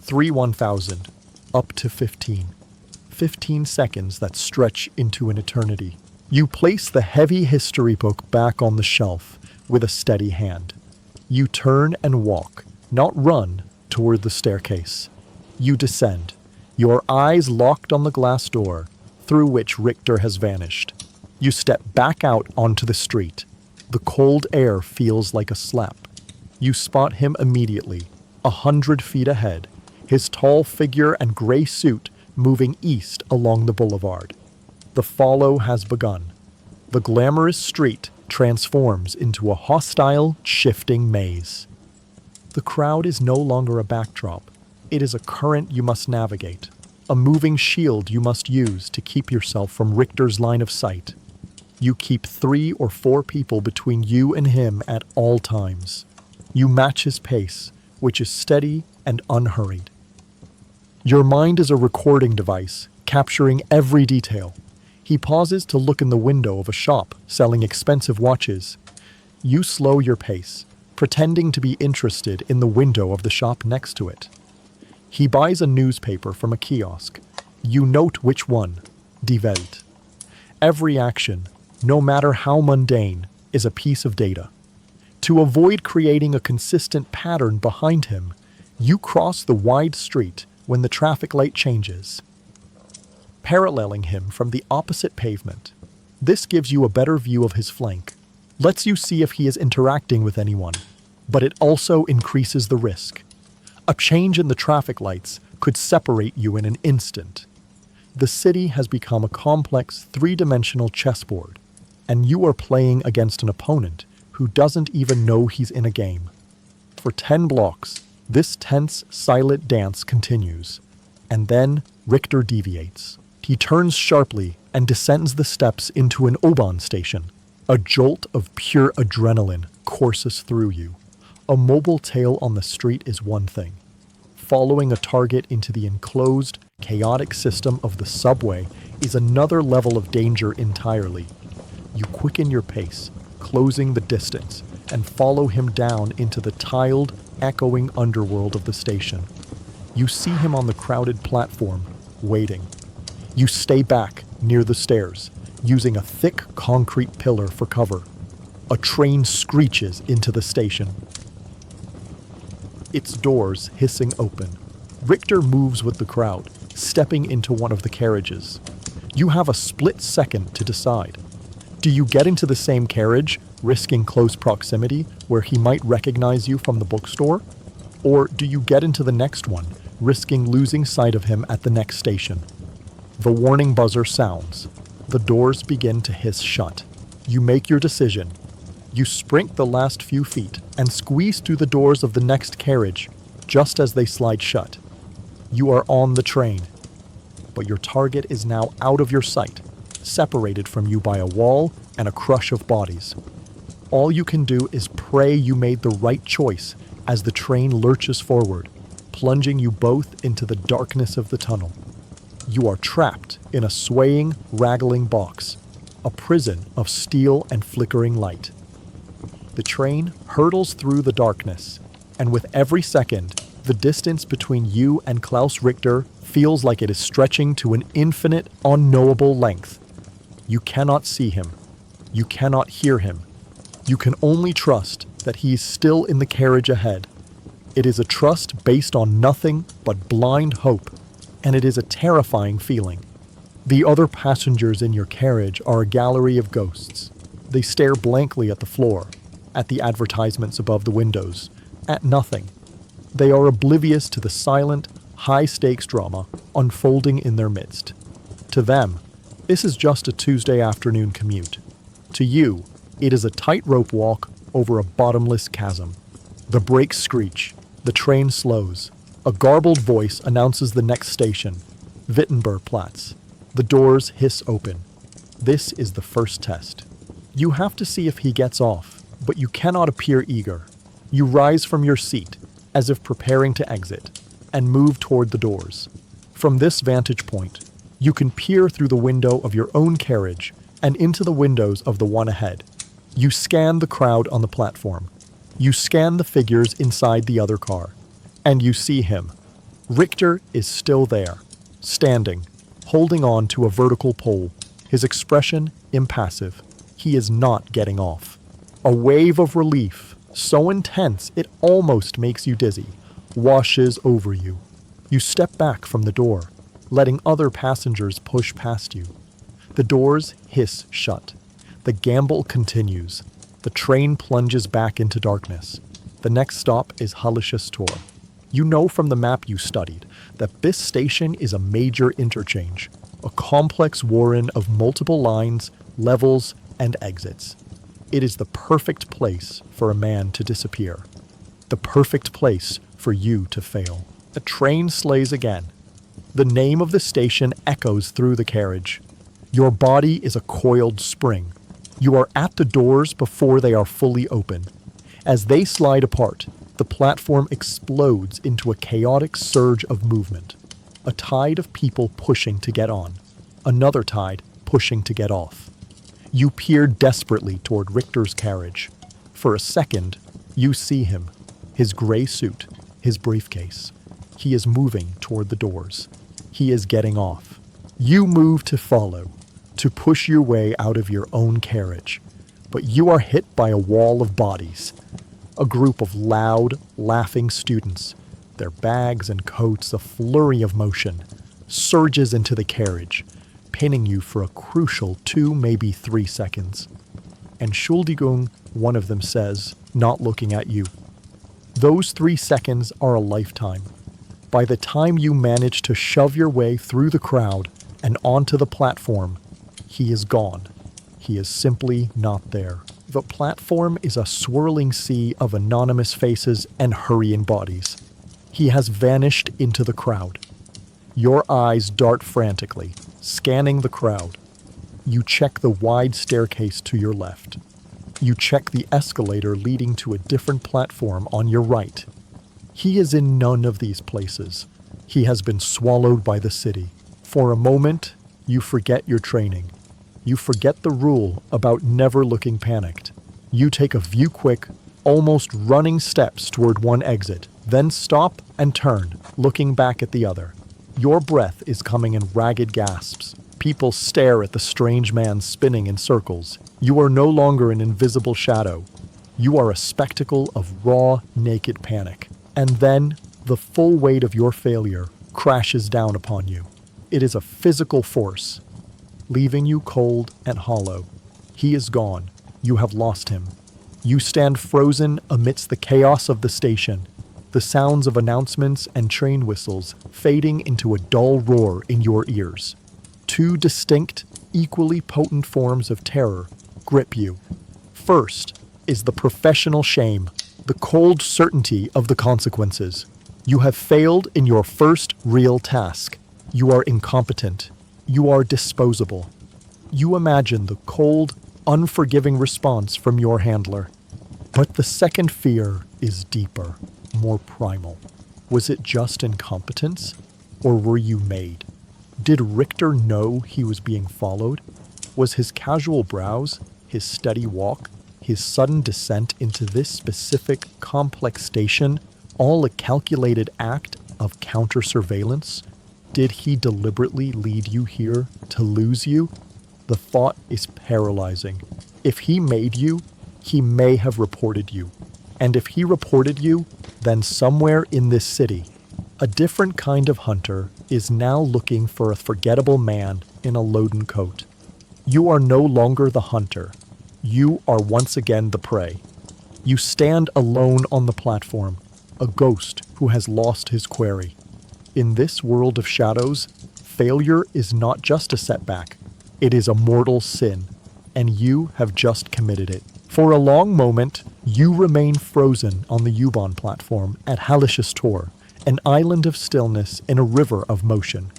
[SPEAKER 1] 3 1,000, up to 15. 15 seconds that stretch into an eternity. You place the heavy history book back on the shelf with a steady hand. You turn and walk, not run, toward the staircase. You descend, your eyes locked on the glass door, through which Richter has vanished. You step back out onto the street. The cold air feels like a slap. You spot him immediately, 100 feet ahead, his tall figure and gray suit moving east along the boulevard. The follow has begun. The glamorous street transforms into a hostile, shifting maze. The crowd is no longer a backdrop. It is a current you must navigate, a moving shield you must use to keep yourself from Richter's line of sight. You keep 3 or 4 people between you and him at all times. You match his pace, which is steady and unhurried. Your mind is a recording device, capturing every detail. He pauses to look in the window of a shop selling expensive watches. You slow your pace, pretending to be interested in the window of the shop next to it. He buys a newspaper from a kiosk. You note which one, Die Welt. Every action, no matter how mundane, is a piece of data. To avoid creating a consistent pattern behind him, you cross the wide street when the traffic light changes, paralleling him from the opposite pavement. This gives you a better view of his flank, lets you see if he is interacting with anyone. but it also increases the risk. A change in the traffic lights could separate you in an instant. The city has become a complex three-dimensional chessboard, and you are playing against an opponent who doesn't even know he's in a game. For 10 blocks, this tense, silent dance continues, and then Richter deviates. He turns sharply and descends the steps into an Oban station. A jolt of pure adrenaline courses through you. A mobile tail on the street is one thing. Following a target into the enclosed, chaotic system of the subway is another level of danger entirely. You quicken your pace, closing the distance, and follow him down into the tiled, echoing underworld of the station. You see him on the crowded platform, waiting. You stay back, near the stairs, using a thick concrete pillar for cover. A train screeches into the station, its doors hissing open. Richter moves with the crowd, stepping into one of the carriages. You have a split second to decide. Do you get into the same carriage, risking close proximity where he might recognize you from the bookstore? Or do you get into the next one, risking losing sight of him at the next station? The warning buzzer sounds. The doors begin to hiss shut. You make your decision. You sprint the last few feet and squeeze through the doors of the next carriage, just as they slide shut. You are on the train, but your target is now out of your sight, separated from you by a wall and a crush of bodies. All you can do is pray you made the right choice as the train lurches forward, plunging you both into the darkness of the tunnel. You are trapped in a swaying, rattling box, a prison of steel and flickering light. The train hurtles through the darkness, and with every second, the distance between you and Klaus Richter feels like it is stretching to an infinite, unknowable length. You cannot see him. You cannot hear him. You can only trust that he is still in the carriage ahead. It is a trust based on nothing but blind hope, and it is a terrifying feeling. The other passengers in your carriage are a gallery of ghosts. They stare blankly at the floor, at the advertisements above the windows, at nothing. They are oblivious to the silent, high-stakes drama unfolding in their midst. To them, this is just a Tuesday afternoon commute. To you, it is a tightrope walk over a bottomless chasm. The brakes screech. The train slows. A garbled voice announces the next station, Wittenbergplatz. The doors hiss open. This is the first test. You have to see if he gets off, but you cannot appear eager. You rise from your seat, as if preparing to exit, and move toward the doors. From this vantage point, you can peer through the window of your own carriage and into the windows of the one ahead. You scan the crowd on the platform. You scan the figures inside the other car. And you see him. Richter is still there, standing, holding on to a vertical pole, his expression impassive. He is not getting off. A wave of relief, so intense it almost makes you dizzy, washes over you. You step back from the door, letting other passengers push past you. The doors hiss shut. The gamble continues. The train plunges back into darkness. The next stop is Hallisches Tor. You know from the map you studied that this station is a major interchange, a complex warren of multiple lines, levels, and exits. It is the perfect place for a man to disappear. The perfect place for you to fail. The train slays again. The name of the station echoes through the carriage. Your body is a coiled spring. You are at the doors before they are fully open. As they slide apart, the platform explodes into a chaotic surge of movement. A tide of people pushing to get on. Another tide pushing to get off. You peer desperately toward Richter's carriage. For a second, you see him. His gray suit, his briefcase. He is moving toward the doors. He is getting off. You move to follow, to push your way out of your own carriage. But you are hit by a wall of bodies. A group of loud, laughing students, their bags and coats a flurry of motion, surges into the carriage, pinning you for a crucial 2, maybe 3 seconds. Entschuldigung, one of them says, not looking at you. Those 3 seconds are a lifetime. By the time you manage to shove your way through the crowd and onto the platform, he is gone. He is simply not there. The platform is a swirling sea of anonymous faces and hurrying bodies. He has vanished into the crowd. Your eyes dart frantically, scanning the crowd. You check the wide staircase to your left. You check the escalator leading to a different platform on your right. He is in none of these places. He has been swallowed by the city. For a moment, you forget your training. You forget the rule about never looking panicked. You take a few quick, almost running steps toward one exit, then stop and turn, looking back at the other. Your breath is coming in ragged gasps. People stare at the strange man spinning in circles. You are no longer an invisible shadow. You are a spectacle of raw, naked panic. And then, the full weight of your failure crashes down upon you. It is a physical force, leaving you cold and hollow. He is gone. You have lost him. You stand frozen amidst the chaos of the station, the sounds of announcements and train whistles fading into a dull roar in your ears. 2 distinct, equally potent forms of terror grip you. First is the professional shame, the cold certainty of the consequences. You have failed in your first real task. You are incompetent. You are disposable. You imagine the cold, unforgiving response from your handler. But the second fear is deeper, more primal. Was it just incompetence? Or were you made? Did Richter know he was being followed? Was his casual browse, his steady walk, his sudden descent into this specific, complex station all a calculated act of counter-surveillance? Did he deliberately lead you here to lose you? The thought is paralyzing. If he made you, he may have reported you. And if he reported you, then somewhere in this city, a different kind of hunter is now looking for a forgettable man in a loden coat. You are no longer the hunter. You are once again the prey. You stand alone on the platform, a ghost who has lost his quarry. In this world of shadows, failure is not just a setback. It is a mortal sin, and you have just committed it. For a long moment, you remain frozen on the U-Bahn platform at Halicious Tor, an island of stillness in a river of motion.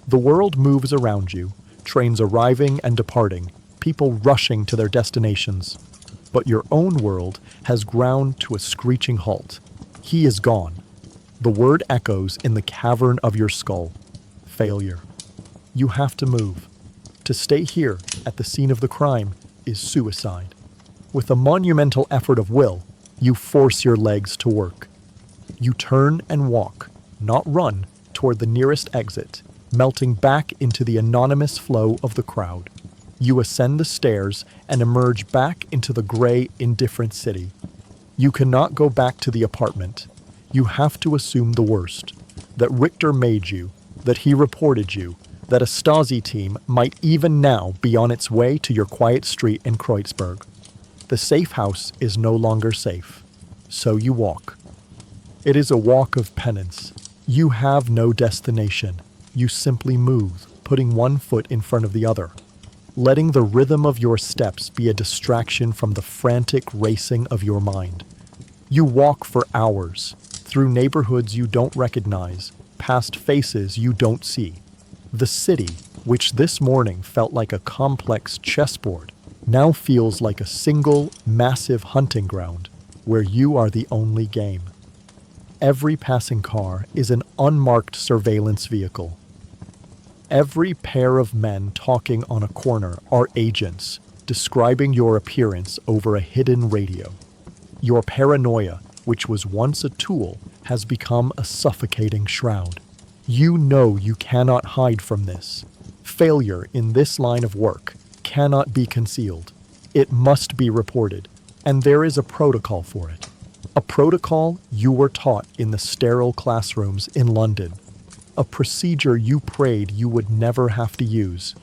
[SPEAKER 1] The world moves around you, trains arriving and departing, people rushing to their destinations. But your own world has ground to a screeching halt. He is gone. The word echoes in the cavern of your skull. Failure. You have to move. To stay here at the scene of the crime is suicide. With a monumental effort of will, you force your legs to work. You turn and walk, not run, toward the nearest exit, melting back into the anonymous flow of the crowd. You ascend the stairs and emerge back into the gray, indifferent city. You cannot go back to the apartment. You have to assume the worst, that Richter made you, that he reported you, that a Stasi team might even now be on its way to your quiet street in Kreuzberg. The safe house is no longer safe. So you walk. It is a walk of penance. You have no destination. You simply move, putting one foot in front of the other, letting the rhythm of your steps be a distraction from the frantic racing of your mind. You walk for hours, through neighborhoods you don't recognize, past faces you don't see. The city, which this morning felt like a complex chessboard, now feels like a single, massive hunting ground where you are the only game. Every passing car is an unmarked surveillance vehicle. Every pair of men talking on a corner are agents, describing your appearance over a hidden radio. Your paranoia, which was once a tool, has become a suffocating shroud. You know you cannot hide from this. Failure in this line of work cannot be concealed. It must be reported, and there is a protocol for it. A protocol you were taught in the sterile classrooms in London. A procedure you prayed you would never have to use.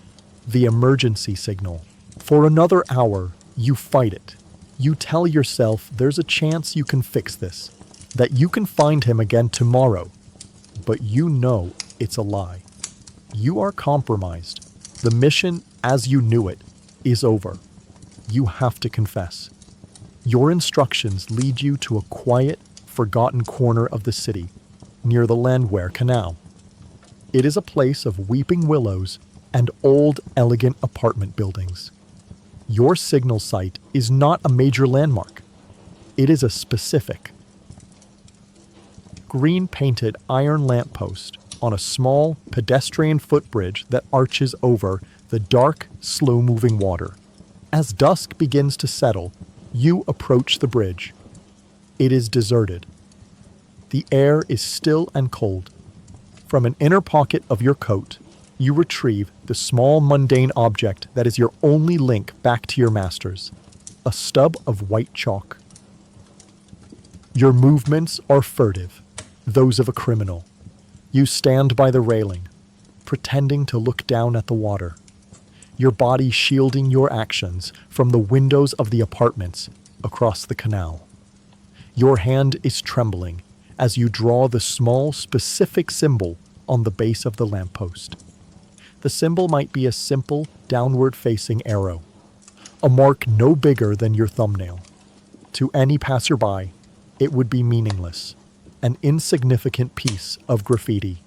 [SPEAKER 1] The emergency signal. For another hour, you fight it. You tell yourself there's a chance you can fix this. that you can find him again tomorrow, but you know it's a lie. You are compromised. The mission, as you knew it, is over. You have to confess. Your instructions lead you to a quiet, forgotten corner of the city, near the Landwehr Canal. It is a place of weeping willows and old, elegant apartment buildings. Your signal site is not a major landmark. It is a specific, green-painted iron lamppost on a small, pedestrian footbridge that arches over the dark, slow-moving water. As dusk begins to settle, you approach the bridge. It is deserted. The air is still and cold. From an inner pocket of your coat, you retrieve the small mundane object that is your only link back to your masters, a stub of white chalk. Your movements are furtive, those of a criminal. You stand by the railing, pretending to look down at the water, your body shielding your actions from the windows of the apartments across the canal. Your hand is trembling as you draw the small, specific symbol on the base of the lamppost. The symbol might be a simple, downward-facing arrow, a mark no bigger than your thumbnail. To any passerby, it would be meaningless, an insignificant piece of graffiti.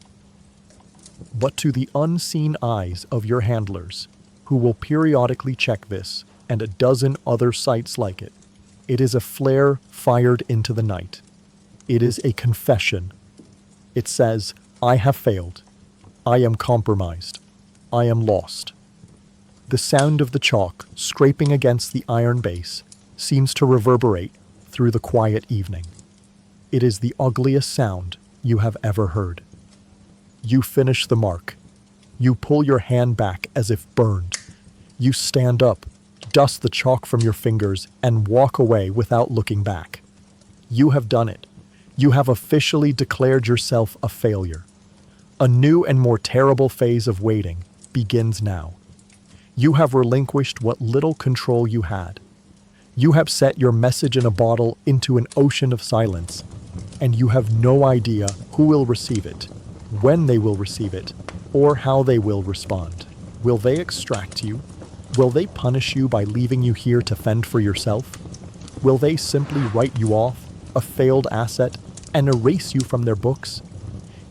[SPEAKER 1] But to the unseen eyes of your handlers, who will periodically check this and a dozen other sites like it, it is a flare fired into the night. It is a confession. It says, I have failed. I am compromised. I am lost. The sound of the chalk scraping against the iron base seems to reverberate through the quiet evening. It is the ugliest sound you have ever heard. You finish the mark. You pull your hand back as if burned. You stand up, dust the chalk from your fingers, and walk away without looking back. You have done it. You have officially declared yourself a failure. A new and more terrible phase of waiting begins now. You have relinquished what little control you had. You have set your message in a bottle into an ocean of silence, and you have no idea who will receive it, when they will receive it, or how they will respond. Will they extract you? Will they punish you by leaving you here to fend for yourself? Will they simply write you off, a failed asset, and erase you from their books?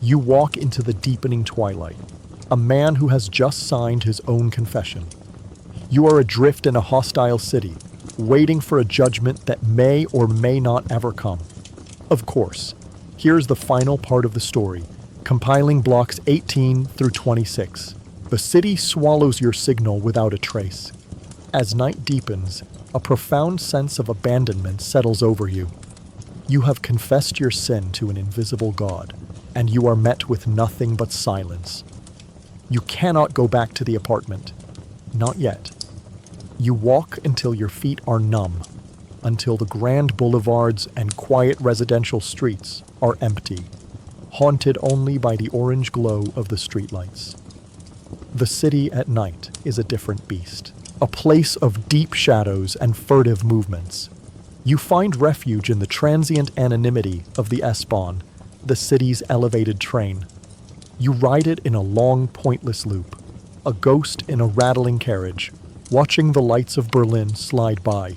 [SPEAKER 1] You walk into the deepening twilight, a man who has just signed his own confession. You are adrift in a hostile city, waiting for a judgment that may or may not ever come. Of course, here's the final part of the story, compiling blocks 18 through 26. The city swallows your signal without a trace. As night deepens, a profound sense of abandonment settles over you. You have confessed your sin to an invisible God, and you are met with nothing but silence. You cannot go back to the apartment. Not yet. You walk until your feet are numb, until the grand boulevards and quiet residential streets are empty, haunted only by the orange glow of the streetlights. The city at night is a different beast, a place of deep shadows and furtive movements. You find refuge in the transient anonymity of the S-Bahn, the city's elevated train. You ride it in a long, pointless loop, a ghost in a rattling carriage, watching the lights of Berlin slide by.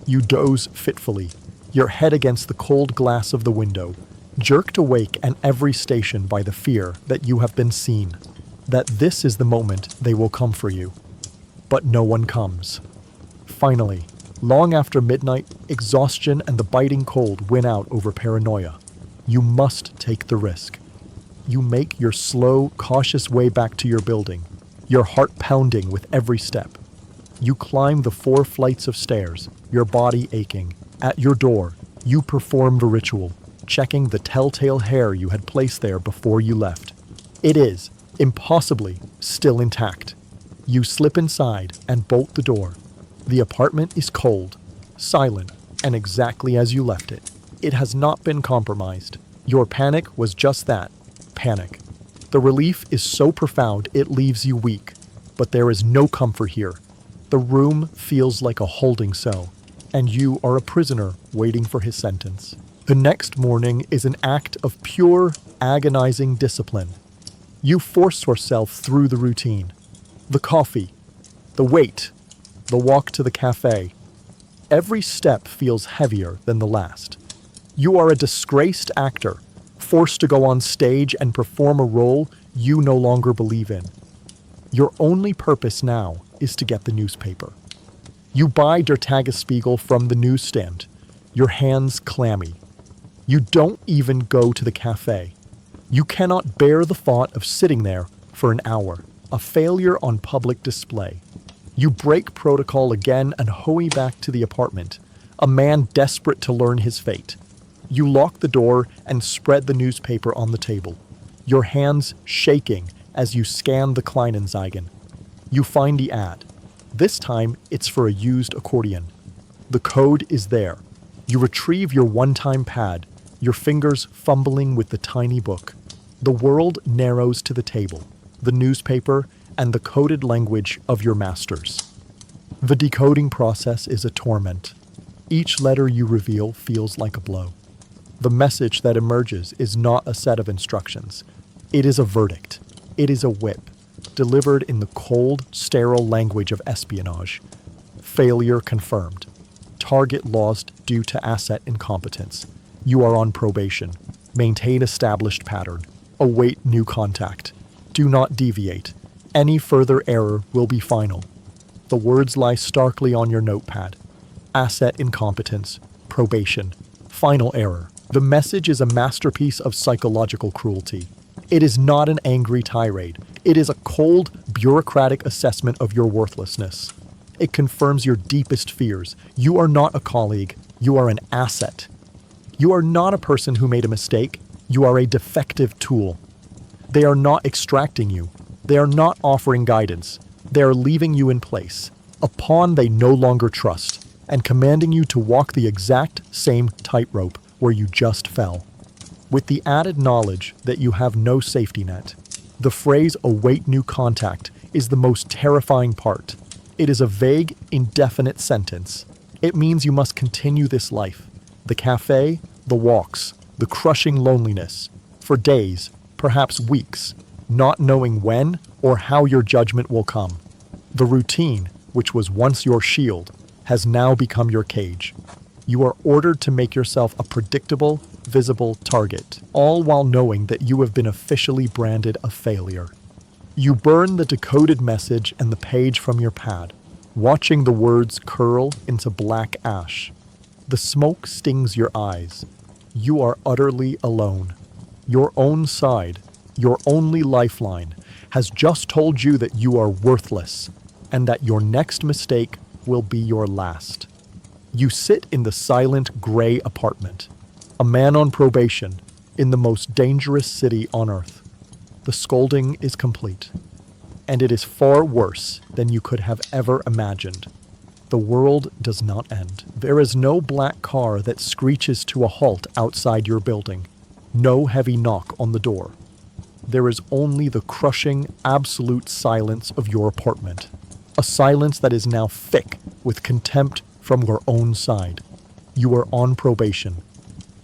[SPEAKER 1] You doze fitfully, your head against the cold glass of the window, jerked awake at every station by the fear that you have been seen, that this is the moment they will come for you. But no one comes. Finally, long after midnight, exhaustion and the biting cold win out over paranoia. You must take the risk. You make your slow, cautious way back to your building, your heart pounding with every step. You climb the 4 flights of stairs, your body aching. At your door, you perform the ritual, checking the telltale hair you had placed there before you left. It is, impossibly, still intact. You slip inside and bolt the door. The apartment is cold, silent, and exactly as you left it. It has not been compromised. Your panic was just that, panic. The relief is so profound it leaves you weak, but there is no comfort here. The room feels like a holding cell, and you are a prisoner waiting for his sentence. The next morning is an act of pure, agonizing discipline. You force yourself through the routine. The coffee, the wait, the walk to the cafe. Every step feels heavier than the last. You are a disgraced actor, forced to go on stage and perform a role you no longer believe in. Your only purpose now is to get the newspaper. You buy Der Tagesspiegel from the newsstand, your hands clammy. You don't even go to the cafe. You cannot bear the thought of sitting there for an hour, a failure on public display. You break protocol again and hurry back to the apartment, a man desperate to learn his fate. You lock the door and spread the newspaper on the table, your hands shaking as you scan the Kleinanzeigen. You find the ad. This time, it's for a used accordion. The code is there. You retrieve your one-time pad, your fingers fumbling with the tiny book. The world narrows to the table, the newspaper, and the coded language of your masters. The decoding process is a torment. Each letter you reveal feels like a blow. The message that emerges is not a set of instructions. It is a verdict. It is a whip, delivered in the cold, sterile language of espionage. Failure confirmed. Target lost due to asset incompetence. You are on probation. Maintain established pattern. Await new contact. Do not deviate. Any further error will be final. The words lie starkly on your notepad. Asset incompetence. Probation. Final error. The message is a masterpiece of psychological cruelty. It is not an angry tirade. It is a cold, bureaucratic assessment of your worthlessness. It confirms your deepest fears. You are not a colleague. You are an asset. You are not a person who made a mistake. You are a defective tool. They are not extracting you. They are not offering guidance. They are leaving you in place, a pawn they no longer trust, and commanding you to walk the exact same tightrope where you just fell. With the added knowledge that you have no safety net, the phrase await new contact is the most terrifying part. It is a vague, indefinite sentence. It means you must continue this life. The cafe, the walks, the crushing loneliness, for days, perhaps weeks, not knowing when or how your judgment will come. The routine, which was once your shield, has now become your cage. You are ordered to make yourself a predictable, visible target, all while knowing that you have been officially branded a failure. You burn the decoded message and the page from your pad, watching the words curl into black ash. The smoke stings your eyes. You are utterly alone. Your own side, your only lifeline, has just told you that you are worthless and that your next mistake will be your last. You sit in the silent gray apartment, a man on probation in the most dangerous city on earth. The scolding is complete, and it is far worse than you could have ever imagined. The world does not end. There is no black car that screeches to a halt outside your building, no heavy knock on the door. There is only the crushing, absolute silence of your apartment, a silence that is now thick with contempt from your own side. You are on probation.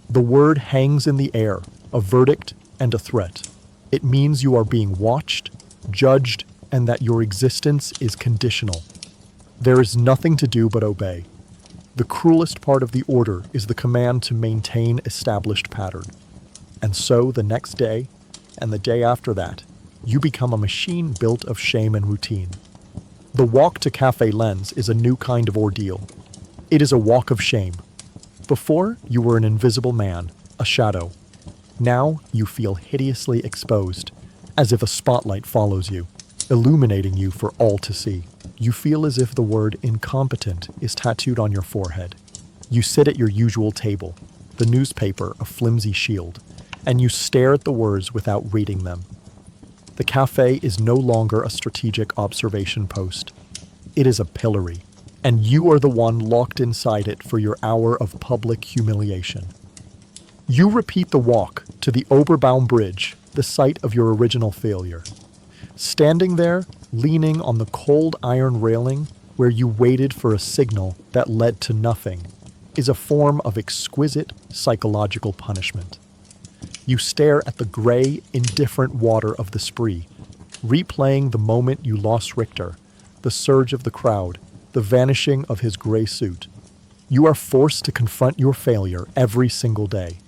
[SPEAKER 1] The word hangs in the air, a verdict and a threat. It means you are being watched, judged, and that your existence is conditional. There is nothing to do but obey. The cruelest part of the order is the command to maintain established pattern. And so the next day, and the day after that, you become a machine built of shame and routine. The walk to Café Lens is a new kind of ordeal. It is a walk of shame. Before, you were an invisible man, a shadow. Now, you feel hideously exposed, as if a spotlight follows you, illuminating you for all to see. You feel as if the word incompetent is tattooed on your forehead. You sit at your usual table, the newspaper a flimsy shield, and you stare at the words without reading them. The cafe is no longer a strategic observation post. It is a pillory, and you are the one locked inside it for your hour of public humiliation. You repeat the walk to the Oberbaum Bridge, the site of your original failure. Standing there, leaning on the cold iron railing where you waited for a signal that led to nothing, is a form of exquisite psychological punishment. You stare at the gray, indifferent water of the spree, replaying the moment you lost Richter, the surge of the crowd, the vanishing of his gray suit. You are forced to confront your failure every single day.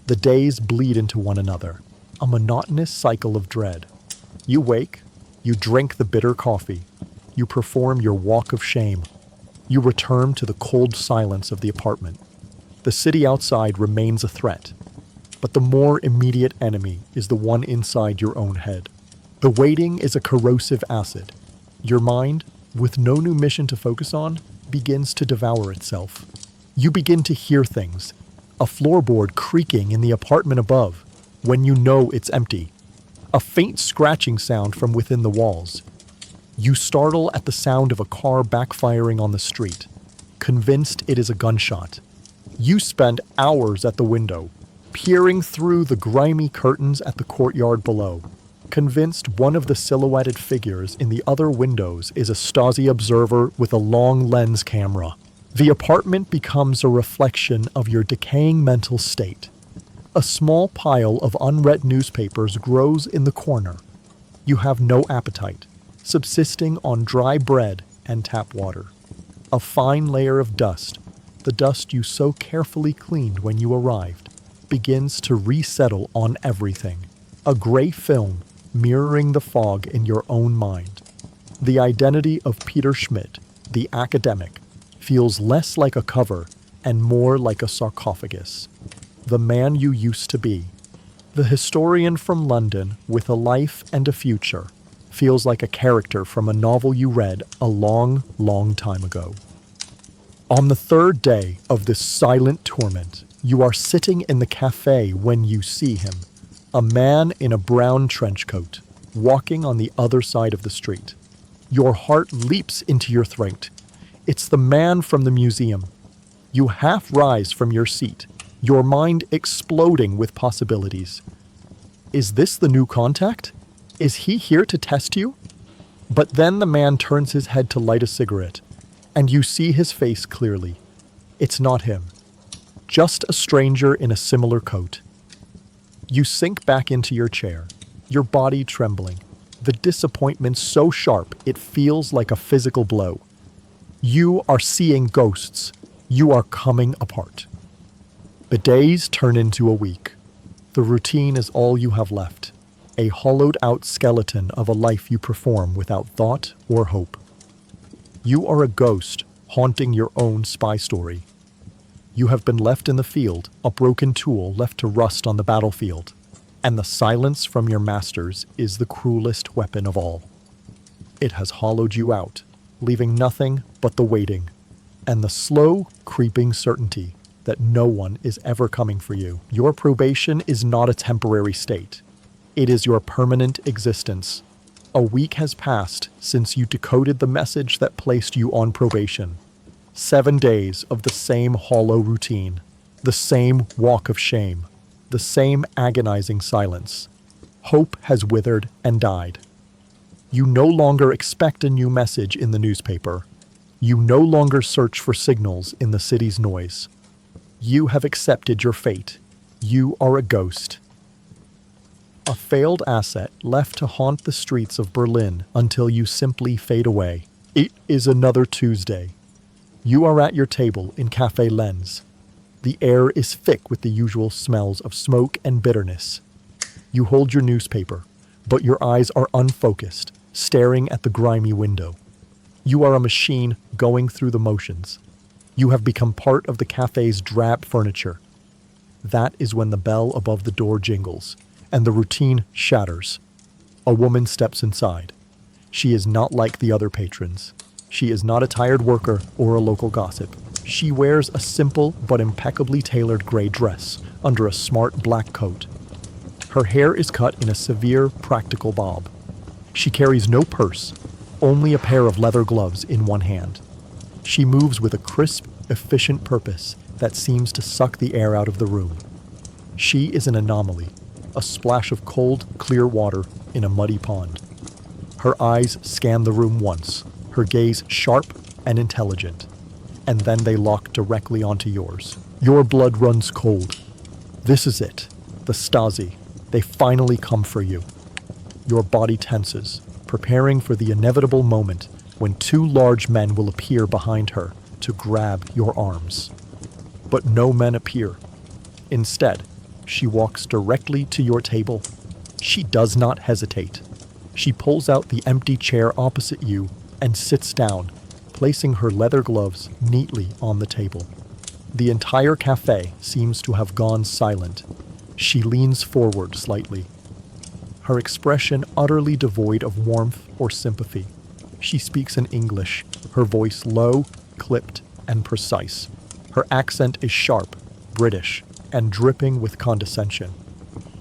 [SPEAKER 1] The days bleed into one another, a monotonous cycle of dread. You wake, you drink the bitter coffee, you perform your walk of shame. You return to the cold silence of the apartment. The city outside remains a threat, but the more immediate enemy is the one inside your own head. The waiting is a corrosive acid. Your mind, with no new mission to focus on, begins to devour itself. You begin to hear things, a floorboard creaking in the apartment above, when you know it's empty. A faint scratching sound from within the walls. You startle at the sound of a car backfiring on the street, convinced it is a gunshot. You spend hours at the window, peering through the grimy curtains at the courtyard below, convinced one of the silhouetted figures in the other windows is a Stasi observer with a long lens camera. The apartment becomes a reflection of your decaying mental state. A small pile of unread newspapers grows in the corner. You have no appetite, subsisting on dry bread and tap water. A fine layer of dust, the dust you so carefully cleaned when you arrived, begins to resettle on everything. A gray film mirroring the fog in your own mind. The identity of Peter Schmidt, the academic, feels less like a cover and more like a sarcophagus. The man you used to be, the historian from London with a life and a future, feels like a character from a novel you read a long, long time ago. On the third day of this silent torment, you are sitting in the cafe when you see him. A man in a brown trench coat, walking on the other side of the street. Your heart leaps into your throat. It's the man from the museum. You half rise from your seat, your mind exploding with possibilities. Is this the new contact? Is he here to test you? But then the man turns his head to light a cigarette, and you see his face clearly. It's not him. Just a stranger in a similar coat. You sink back into your chair, your body trembling, the disappointment so sharp it feels like a physical blow. You are seeing ghosts. You are coming apart. The days turn into a week. The routine is all you have left, a hollowed-out skeleton of a life you perform without thought or hope. You are a ghost haunting your own spy story. You have been left in the field, a broken tool left to rust on the battlefield, and the silence from your masters is the cruelest weapon of all. It has hollowed you out, leaving nothing but the waiting, and the slow, creeping certainty that no one is ever coming for you. Your probation is not a temporary state. It is your permanent existence. A week has passed since you decoded the message that placed you on probation. 7 days of the same hollow routine, the same walk of shame, the same agonizing silence. Hope has withered and died. You no longer expect a new message in the newspaper. You no longer search for signals in the city's noise. You have accepted your fate. You are a ghost. A failed asset left to haunt the streets of Berlin until you simply fade away. It is another Tuesday. You are at your table in Café Lens. The air is thick with the usual smells of smoke and bitterness. You hold your newspaper, but your eyes are unfocused, staring at the grimy window. You are a machine going through the motions. You have become part of the cafe's drab furniture. That is when the bell above the door jingles, and the routine shatters. A woman steps inside. She is not like the other patrons. She is not a tired worker or a local gossip. She wears a simple but impeccably tailored gray dress under a smart black coat. Her hair is cut in a severe, practical bob. She carries no purse, only a pair of leather gloves in one hand. She moves with a crisp, efficient purpose that seems to suck the air out of the room. She is an anomaly, a splash of cold, clear water in a muddy pond. Her eyes scan the room once, her gaze sharp and intelligent. and then they lock directly onto yours. Your blood runs cold. This is it. The Stasi. They finally come for you. Your body tenses, preparing for the inevitable moment when two large men will appear behind her to grab your arms. But no men appear. Instead, she walks directly to your table. She does not hesitate. She pulls out the empty chair opposite you and sits down, placing her leather gloves neatly on the table. The entire cafe seems to have gone silent. She leans forward slightly, her expression utterly devoid of warmth or sympathy. She speaks in English, her voice low, clipped, and precise. Her accent is sharp, British, and dripping with condescension.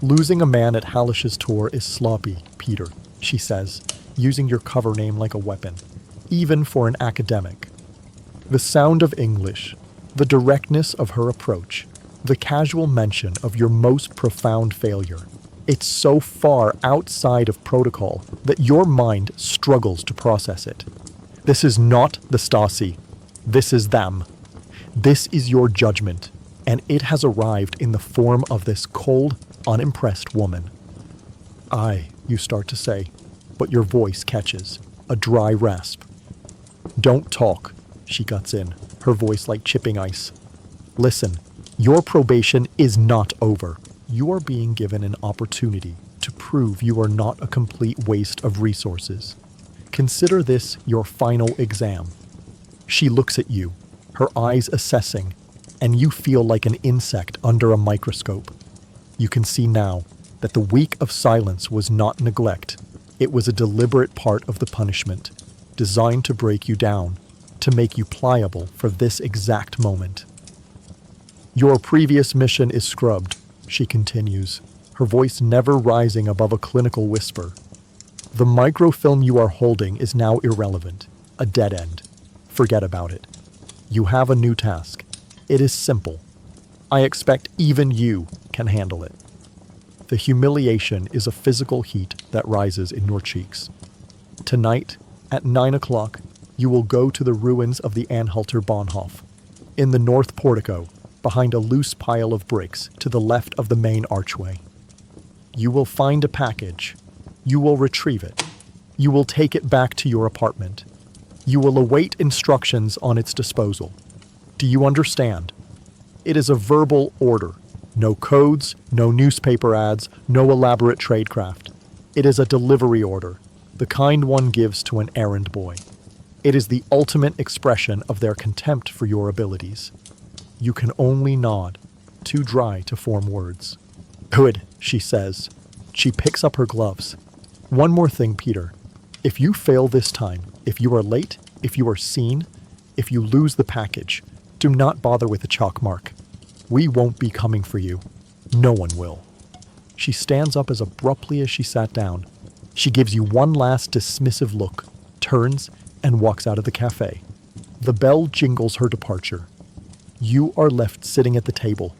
[SPEAKER 1] Losing a man at Hallish's tour is sloppy, Peter, she says, using your cover name like a weapon, even for an academic. The sound of English, the directness of her approach, the casual mention of your most profound failure. It's so far outside of protocol that your mind struggles to process it. This is not the Stasi. This is them. This is your judgment, and it has arrived in the form of this cold, unimpressed woman. You start to say, but your voice catches, a dry rasp. Don't talk, she guts in, her voice like chipping ice. Listen, your probation is not over. You are being given an opportunity to prove you are not a complete waste of resources. Consider this your final exam. She looks at you, her eyes assessing, and you feel like an insect under a microscope. You can see now that the week of silence was not neglect. It was a deliberate part of the punishment, designed to break you down, to make you pliable for this exact moment. Your previous mission is scrubbed, she continues, her voice never rising above a clinical whisper. The microfilm you are holding is now irrelevant, a dead end. Forget about it. You have a new task. It is simple. I expect even you can handle it. The humiliation is a physical heat that rises in your cheeks. Tonight, at 9 o'clock, you will go to the ruins of the Anhalter Bahnhof. In the north portico, behind a loose pile of bricks to the left of the main archway. You will find a package. You will retrieve it. You will take it back to your apartment. You will await instructions on its disposal. Do you understand? It is a verbal order. No codes, no newspaper ads, no elaborate tradecraft. It is a delivery order, the kind one gives to an errand boy. It is the ultimate expression of their contempt for your abilities. You can only nod, too dry to form words. Good, she says. She picks up her gloves. One more thing, Peter. If you fail this time, if you are late, if you are seen, if you lose the package, do not bother with the chalk mark. We won't be coming for you. No one will. She stands up as abruptly as she sat down. She gives you one last dismissive look, turns, and walks out of the cafe. The bell jingles her departure. You are left sitting at the table,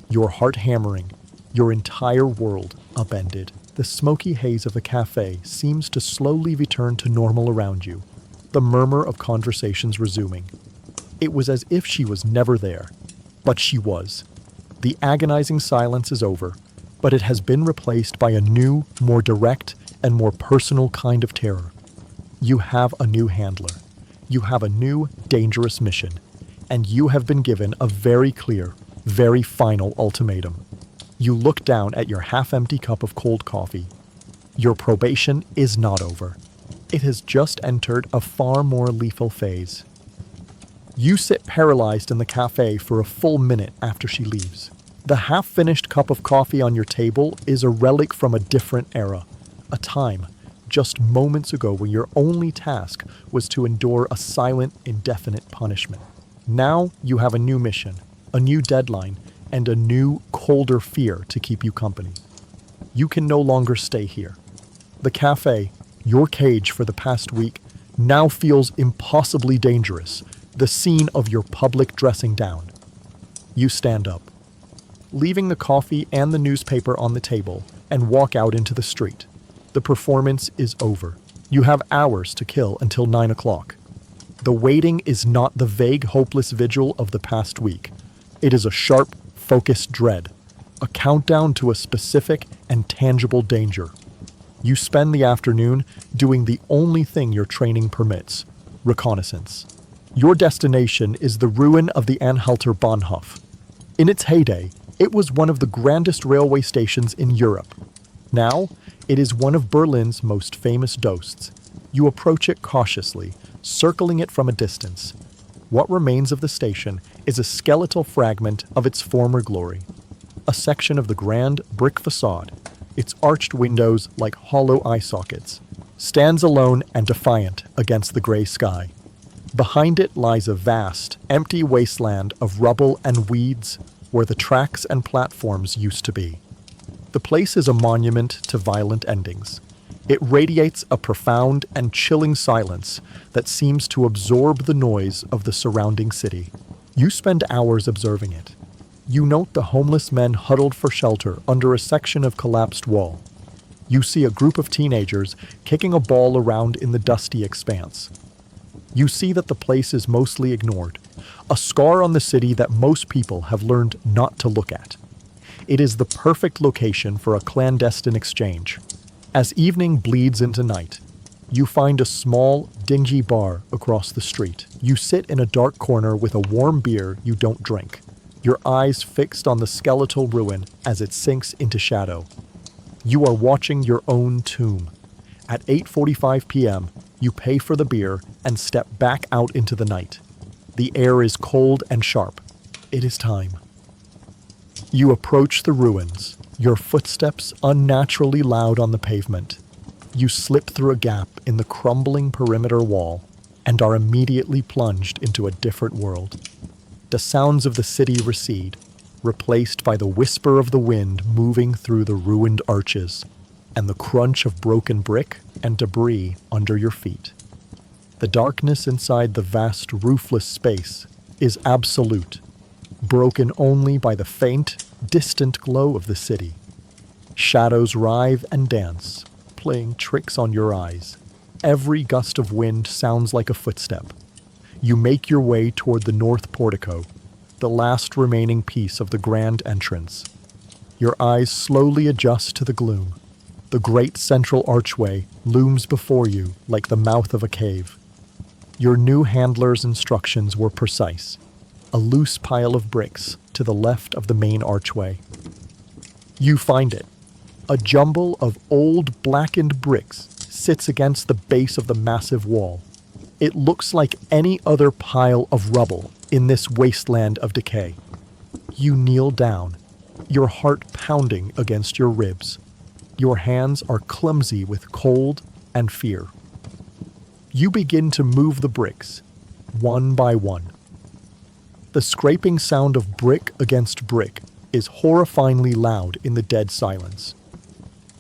[SPEAKER 1] your heart hammering, your entire world upended. The smoky haze of the cafe seems to slowly return to normal around you, the murmur of conversations resuming. It was as if she was never there, but she was. The agonizing silence is over, but it has been replaced by a new, more direct, and more personal kind of terror. You have a new handler. You have a new, dangerous mission. And you have been given a very clear, very final ultimatum. You look down at your half-empty cup of cold coffee. Your probation is not over. It has just entered a far more lethal phase. You sit paralyzed in the cafe for a full minute after she leaves. The half-finished cup of coffee on your table is a relic from a different era, a time, just moments ago, when your only task was to endure a silent, indefinite punishment. Now you have a new mission, a new deadline, and a new, colder fear to keep you company. You can no longer stay here. The cafe, your cage for the past week, now feels impossibly dangerous, the scene of your public dressing down. You stand up, leaving the coffee and the newspaper on the table, and walk out into the street. The performance is over. You have hours to kill until 9 o'clock. The waiting is not the vague, hopeless vigil of the past week. It is a sharp, focused dread, a countdown to a specific and tangible danger. You spend the afternoon doing the only thing your training permits: reconnaissance. Your destination is the ruin of the Anhalter Bahnhof. In its heyday, it was one of the grandest railway stations in Europe. Now, it is one of Berlin's most famous ghosts. You approach it cautiously, circling it from a distance. What remains of the station is a skeletal fragment of its former glory. A section of the grand brick facade, its arched windows like hollow eye sockets, stands alone and defiant against the gray sky. Behind it lies a vast, empty wasteland of rubble and weeds where the tracks and platforms used to be. The place is a monument to violent endings. It radiates a profound and chilling silence that seems to absorb the noise of the surrounding city. You spend hours observing it. You note the homeless men huddled for shelter under a section of collapsed wall. You see a group of teenagers kicking a ball around in the dusty expanse. You see that the place is mostly ignored, a scar on the city that most people have learned not to look at. It is the perfect location for a clandestine exchange. As evening bleeds into night, you find a small, dingy bar across the street. You sit in a dark corner with a warm beer you don't drink, your eyes fixed on the skeletal ruin as it sinks into shadow. You are watching your own tomb. At 8:45 p.m., you pay for the beer and step back out into the night. The air is cold and sharp. It is time. You approach the ruins, your footsteps unnaturally loud on the pavement. You slip through a gap in the crumbling perimeter wall and are immediately plunged into a different world. The sounds of the city recede, replaced by the whisper of the wind moving through the ruined arches and the crunch of broken brick and debris under your feet. The darkness inside the vast roofless space is absolute, broken only by the faint, distant glow of the city. Shadows writhe and dance, playing tricks on your eyes. Every gust of wind sounds like a footstep. You make your way toward the north portico, the last remaining piece of the grand entrance. Your eyes slowly adjust to the gloom. The great central archway looms before you like the mouth of a cave. Your new handler's instructions were precise: a loose pile of bricks to the left of the main archway. You find it. A jumble of old, blackened bricks sits against the base of the massive wall. It looks like any other pile of rubble in this wasteland of decay. You kneel down, your heart pounding against your ribs. Your hands are clumsy with cold and fear. You begin to move the bricks, one by one. The scraping sound of brick against brick is horrifyingly loud in the dead silence.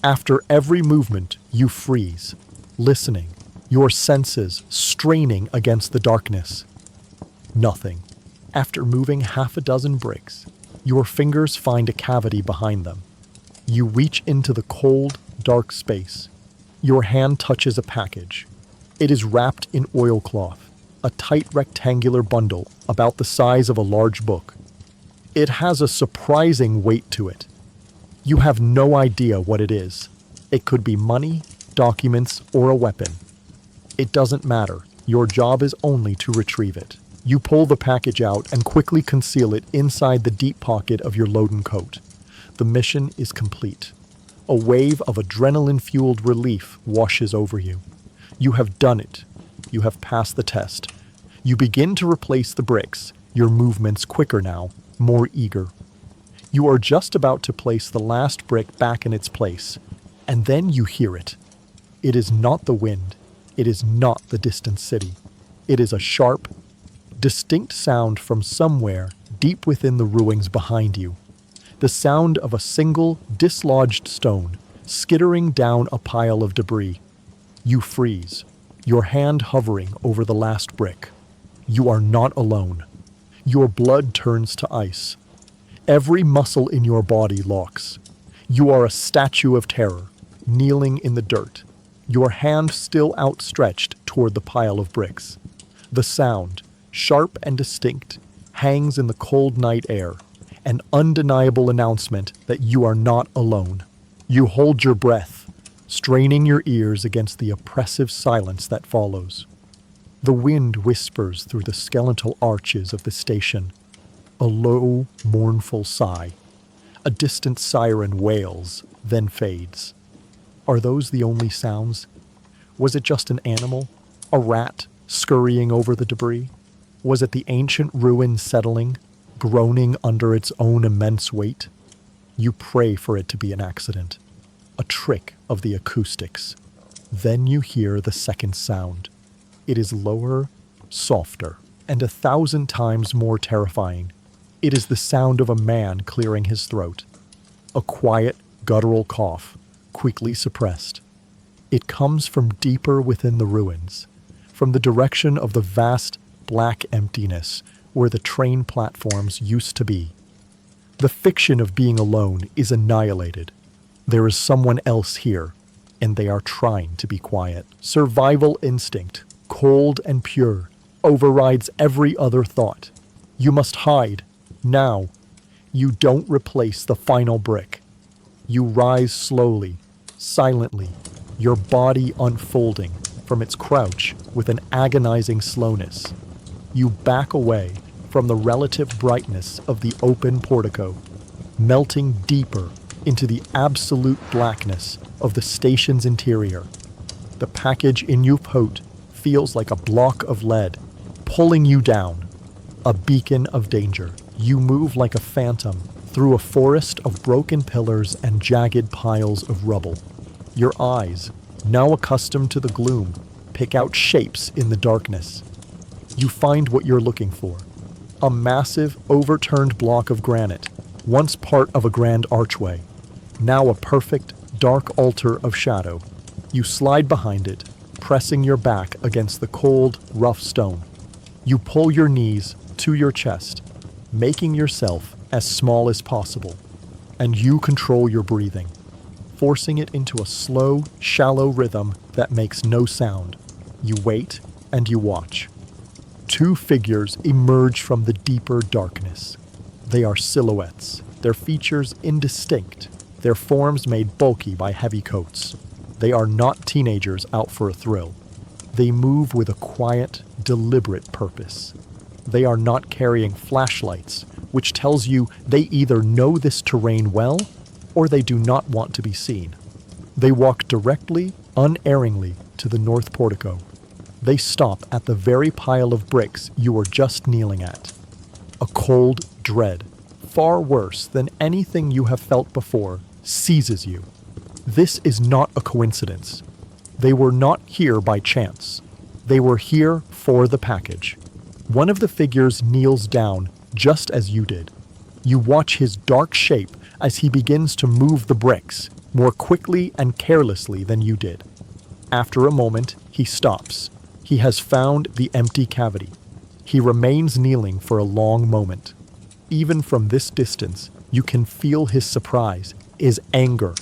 [SPEAKER 1] After every movement, you freeze, listening, your senses straining against the darkness. Nothing. After moving half a dozen bricks, your fingers find a cavity behind them. You reach into the cold, dark space. Your hand touches a package. It is wrapped in oilcloth, a tight rectangular bundle about the size of a large book. It has a surprising weight to it. You have no idea what it is. It could be money, documents, or a weapon. It doesn't matter. Your job is only to retrieve it. You pull the package out and quickly conceal it inside the deep pocket of your loden coat. The mission is complete. A wave of adrenaline-fueled relief washes over you. You have done it. You have passed the test. You begin to replace the bricks, your movements quicker now, more eager. You are just about to place the last brick back in its place, and then you hear it. It is not the wind. It is not the distant city. It is a sharp, distinct sound from somewhere deep within the ruins behind you. The sound of a single, dislodged stone skittering down a pile of debris. You freeze, your hand hovering over the last brick. You are not alone. Your blood turns to ice. Every muscle in your body locks. You are a statue of terror, kneeling in the dirt, your hand still outstretched toward the pile of bricks. The sound, sharp and distinct, hangs in the cold night air, an undeniable announcement that you are not alone. You hold your breath, straining your ears against the oppressive silence that follows. The wind whispers through the skeletal arches of the station, a low, mournful sigh. A distant siren wails, then fades. Are those the only sounds? Was it just an animal? A rat scurrying over the debris? Was it the ancient ruin settling, groaning under its own immense weight? You pray for it to be an accident, a trick of the acoustics. Then you hear the second sound. It is lower, softer, and 1,000 times more terrifying. It is the sound of a man clearing his throat. A quiet, guttural cough, quickly suppressed. It comes from deeper within the ruins, from the direction of the vast, black emptiness where the train platforms used to be. The fiction of being alone is annihilated. There is someone else here, and they are trying to be quiet. Survival instinct, cold and pure, overrides every other thought. You must hide. Now, you don't replace the final brick. You rise slowly, silently, your body unfolding from its crouch with an agonizing slowness. You back away from the relative brightness of the open portico, melting deeper into the absolute blackness of the station's interior. The package in your coat feels like a block of lead, pulling you down, a beacon of danger. You move like a phantom through a forest of broken pillars and jagged piles of rubble. Your eyes, now accustomed to the gloom, pick out shapes in the darkness. You find what you're looking for. A massive, overturned block of granite, once part of a grand archway, now a perfect, dark altar of shadow. You slide behind it, pressing your back against the cold, rough stone. You pull your knees to your chest, making yourself as small as possible, and you control your breathing, forcing it into a slow, shallow rhythm that makes no sound. You wait and you watch. Two figures emerge from the deeper darkness. They are silhouettes, their features indistinct, their forms made bulky by heavy coats. They are not teenagers out for a thrill. They move with a quiet, deliberate purpose. They are not carrying flashlights, which tells you they either know this terrain well or they do not want to be seen. They walk directly, unerringly, to the north portico. They stop at the very pile of bricks you were just kneeling at. A cold dread, far worse than anything you have felt before, seizes you. This is not a coincidence. They were not here by chance. They were here for the package. One of the figures kneels down just as you did. You watch his dark shape as he begins to move the bricks more quickly and carelessly than you did. After a moment, he stops. He has found the empty cavity. He remains kneeling for a long moment. Even from this distance, you can feel his surprise, his anger.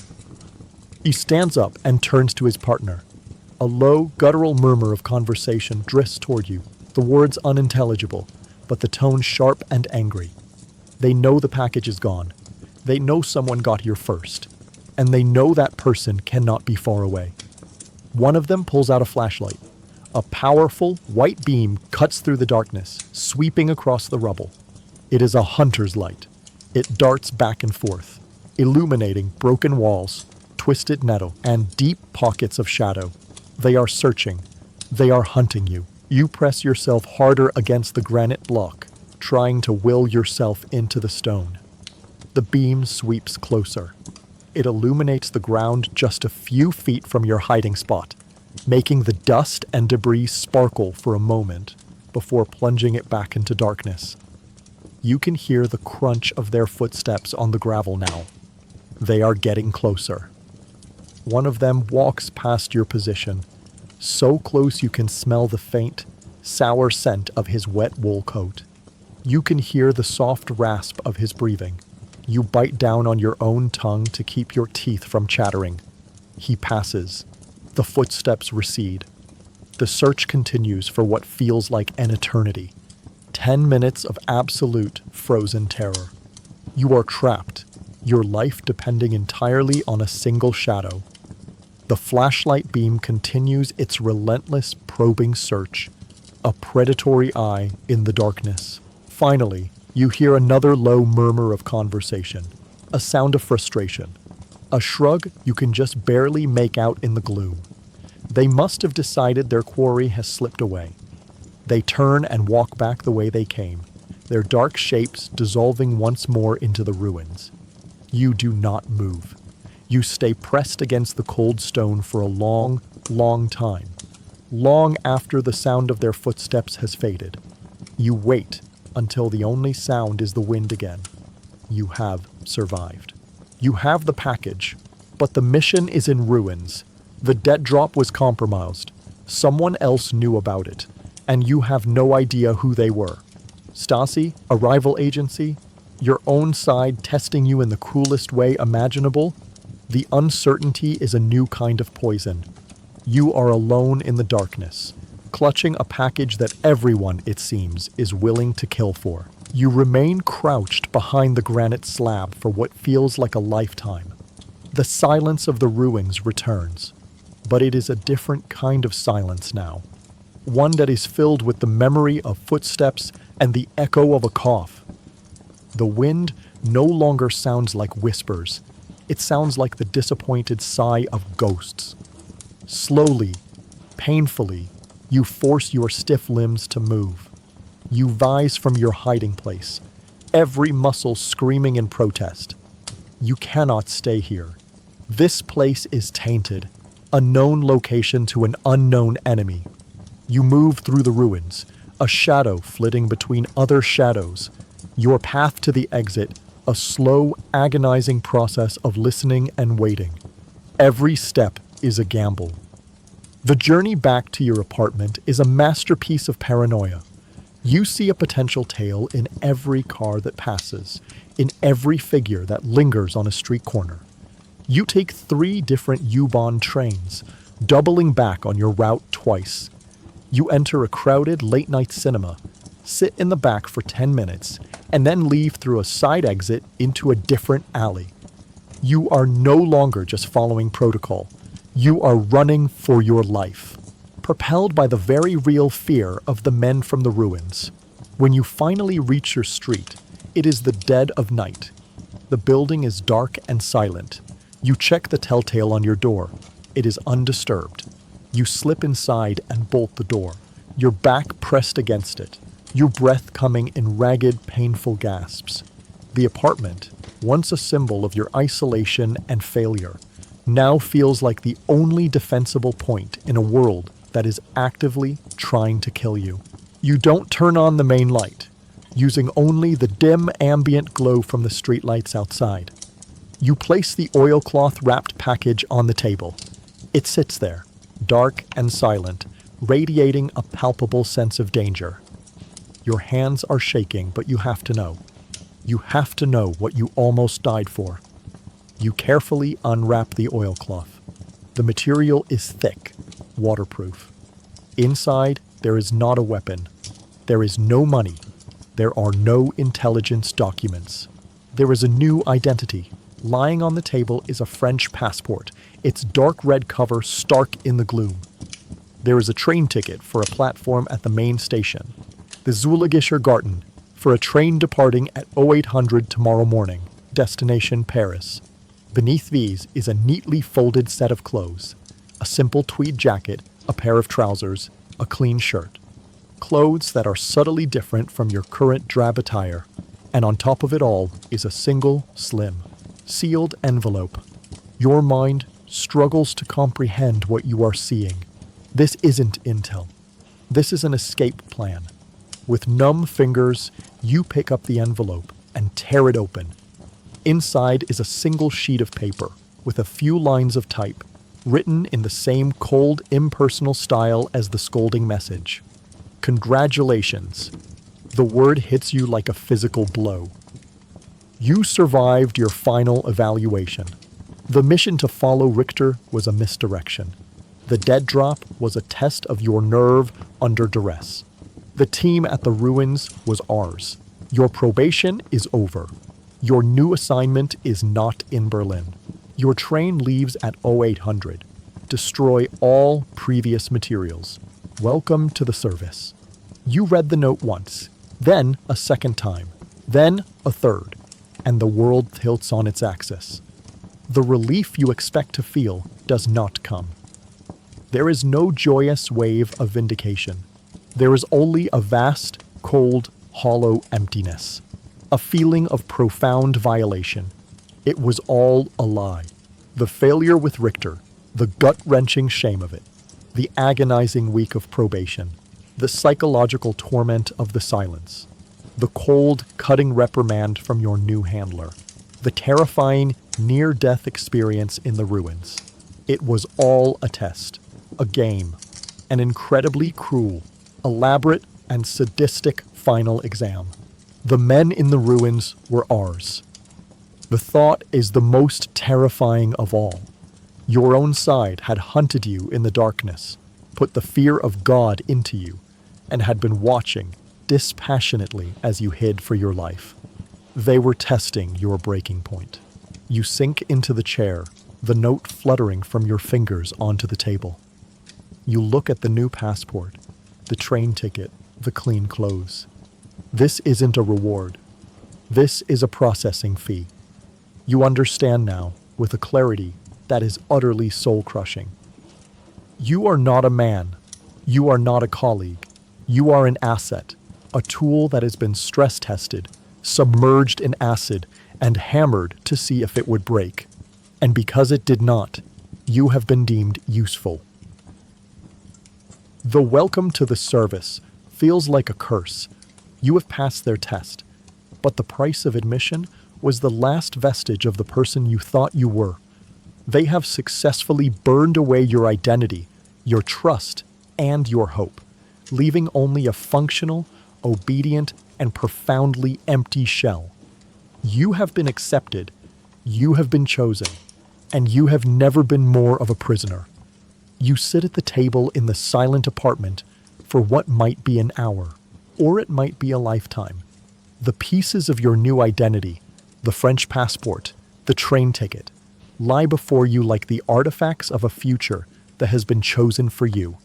[SPEAKER 1] He stands up and turns to his partner. A low, guttural murmur of conversation drifts toward you, the words unintelligible, but the tone sharp and angry. They know the package is gone. They know someone got here first. And they know that person cannot be far away. One of them pulls out a flashlight. A powerful, white beam cuts through the darkness, sweeping across the rubble. It is a hunter's light. It darts back and forth, illuminating broken walls, twisted nettle, and deep pockets of shadow. They are searching. They are hunting you. You press yourself harder against the granite block, trying to will yourself into the stone. The beam sweeps closer. It illuminates the ground just a few feet from your hiding spot, making the dust and debris sparkle for a moment before plunging it back into darkness. You can hear the crunch of their footsteps on the gravel now. They are getting closer. One of them walks past your position, so close you can smell the faint, sour scent of his wet wool coat. You can hear the soft rasp of his breathing. You bite down on your own tongue to keep your teeth from chattering. He passes. The footsteps recede. The search continues for what feels like an eternity. 10 minutes of absolute frozen terror. You are trapped, your life depending entirely on a single shadow. The flashlight beam continues its relentless, probing search, a predatory eye in the darkness. Finally, you hear another low murmur of conversation, a sound of frustration, a shrug you can just barely make out in the gloom. They must have decided their quarry has slipped away. They turn and walk back the way they came, their dark shapes dissolving once more into the ruins. You do not move. You stay pressed against the cold stone for a long, long time, long after the sound of their footsteps has faded. You wait until the only sound is the wind again. You have survived. You have the package, but the mission is in ruins. The debt drop was compromised. Someone else knew about it, and you have no idea who they were. Stasi, a rival agency, your own side testing you in the cruelest way imaginable. The uncertainty is a new kind of poison. You are alone in the darkness, clutching a package that everyone, it seems, is willing to kill for. You remain crouched behind the granite slab for what feels like a lifetime. The silence of the ruins returns, but it is a different kind of silence now. One that is filled with the memory of footsteps and the echo of a cough. The wind no longer sounds like whispers. It sounds like the disappointed sigh of ghosts. Slowly, painfully, you force your stiff limbs to move. You rise from your hiding place, every muscle screaming in protest. You cannot stay here. This place is tainted, a known location to an unknown enemy. You move through the ruins, a shadow flitting between other shadows. Your path to the exit, a slow, agonizing process of listening and waiting. Every step is a gamble. The journey back to your apartment is a masterpiece of paranoia. You see a potential tail in every car that passes, in every figure that lingers on a street corner. You take 3 different U-Bahn trains, doubling back on your route twice. You enter a crowded late-night cinema, sit in the back for 10 minutes, and then leave through a side exit into a different alley. You are no longer just following protocol. You are running for your life, propelled by the very real fear of the men from the ruins. When you finally reach your street, it is the dead of night. The building is dark and silent. You check the telltale on your door. It is undisturbed. You slip inside and bolt the door, your back pressed against it, your breath coming in ragged, painful gasps. The apartment, once a symbol of your isolation and failure, now feels like the only defensible point in a world that is actively trying to kill you. You don't turn on the main light, using only the dim ambient glow from the streetlights outside. You place the oilcloth-wrapped package on the table. It sits there, dark and silent, radiating a palpable sense of danger. Your hands are shaking, but you have to know. You have to know what you almost died for. You carefully unwrap the oilcloth. The material is thick, waterproof. Inside, there is not a weapon. There is no money. There are no intelligence documents. There is a new identity. Lying on the table is a French passport, its dark red cover stark in the gloom. There is a train ticket for a platform at the main station, the Zuligischer Garten, for a train departing at 0800 tomorrow morning, destination Paris. Beneath these is a neatly folded set of clothes, a simple tweed jacket, a pair of trousers, a clean shirt. Clothes that are subtly different from your current drab attire, and on top of it all is a single, slim, sealed envelope. Your mind struggles to comprehend what you are seeing. This isn't intel. This is an escape plan. With numb fingers, you pick up the envelope and tear it open. Inside is a single sheet of paper with a few lines of type, written in the same cold, impersonal style as the scolding message. Congratulations. The word hits you like a physical blow. You survived your final evaluation. The mission to follow Richter was a misdirection. The dead drop was a test of your nerve under duress. The team at the ruins was ours. Your probation is over. Your new assignment is not in Berlin. Your train leaves at 0800. Destroy all previous materials. Welcome to the service. You read the note once, then a second time, then a third, and the world tilts on its axis. The relief you expect to feel does not come. There is no joyous wave of vindication. There is only a vast, cold, hollow emptiness. A feeling of profound violation. It was all a lie. The failure with Richter, the gut-wrenching shame of it, the agonizing week of probation, the psychological torment of the silence, the cold, cutting reprimand from your new handler, the terrifying, near-death experience in the ruins. It was all a test, a game, an incredibly cruel, elaborate, and sadistic final exam. The men in the ruins were ours. The thought is the most terrifying of all. Your own side had hunted you in the darkness, put the fear of God into you, and had been watching dispassionately as you hid for your life. They were testing your breaking point. You sink into the chair, the note fluttering from your fingers onto the table. You look at the new passport, the train ticket, the clean clothes. This isn't a reward. This is a processing fee. You understand now, with a clarity that is utterly soul-crushing. You are not a man. You are not a colleague. You are an asset, a tool that has been stress-tested, submerged in acid, and hammered to see if it would break. And because it did not, you have been deemed useful. The welcome to the service feels like a curse. You have passed their test, but the price of admission was the last vestige of the person you thought you were. They have successfully burned away your identity, your trust, and your hope, leaving only a functional, obedient, and profoundly empty shell. You have been accepted, you have been chosen, and you have never been more of a prisoner. You sit at the table in the silent apartment for what might be an hour, or it might be a lifetime. The pieces of your new identity, the French passport, the train ticket, lie before you like the artifacts of a future that has been chosen for you.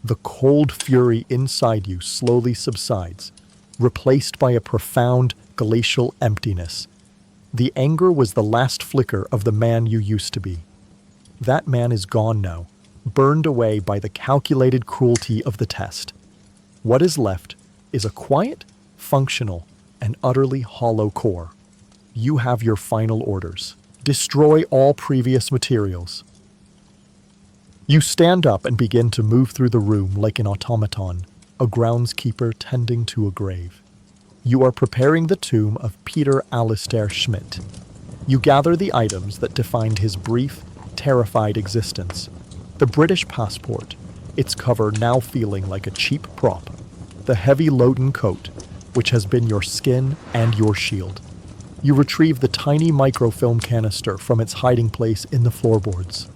[SPEAKER 1] The cold fury inside you slowly subsides, replaced by a profound glacial emptiness. The anger was the last flicker of the man you used to be. That man is gone now, burned away by the calculated cruelty of the test. What is left is a quiet, functional, and utterly hollow core. You have your final orders. Destroy all previous materials. You stand up and begin to move through the room like an automaton, a groundskeeper tending to a grave. You are preparing the tomb of Peter Alistair Schmidt. You gather the items that defined his brief, terrified existence. The British passport, its cover now feeling like a cheap prop. The heavy Loden coat, which has been your skin and your shield. You retrieve the tiny microfilm canister from its hiding place in the floorboards.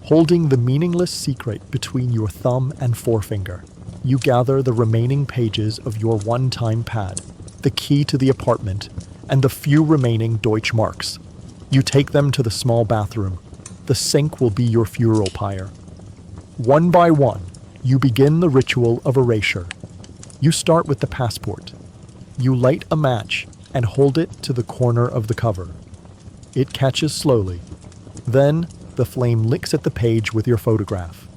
[SPEAKER 1] Holding the meaningless secret between your thumb and forefinger, you gather the remaining pages of your one-time pad, the key to the apartment, and the few remaining Deutschmarks. You take them to the small bathroom. The sink will be your funeral pyre. One by one, you begin the ritual of erasure. You start with the passport. You light a match and hold it to the corner of the cover. It catches slowly. Then, the flame licks at the page with your photograph.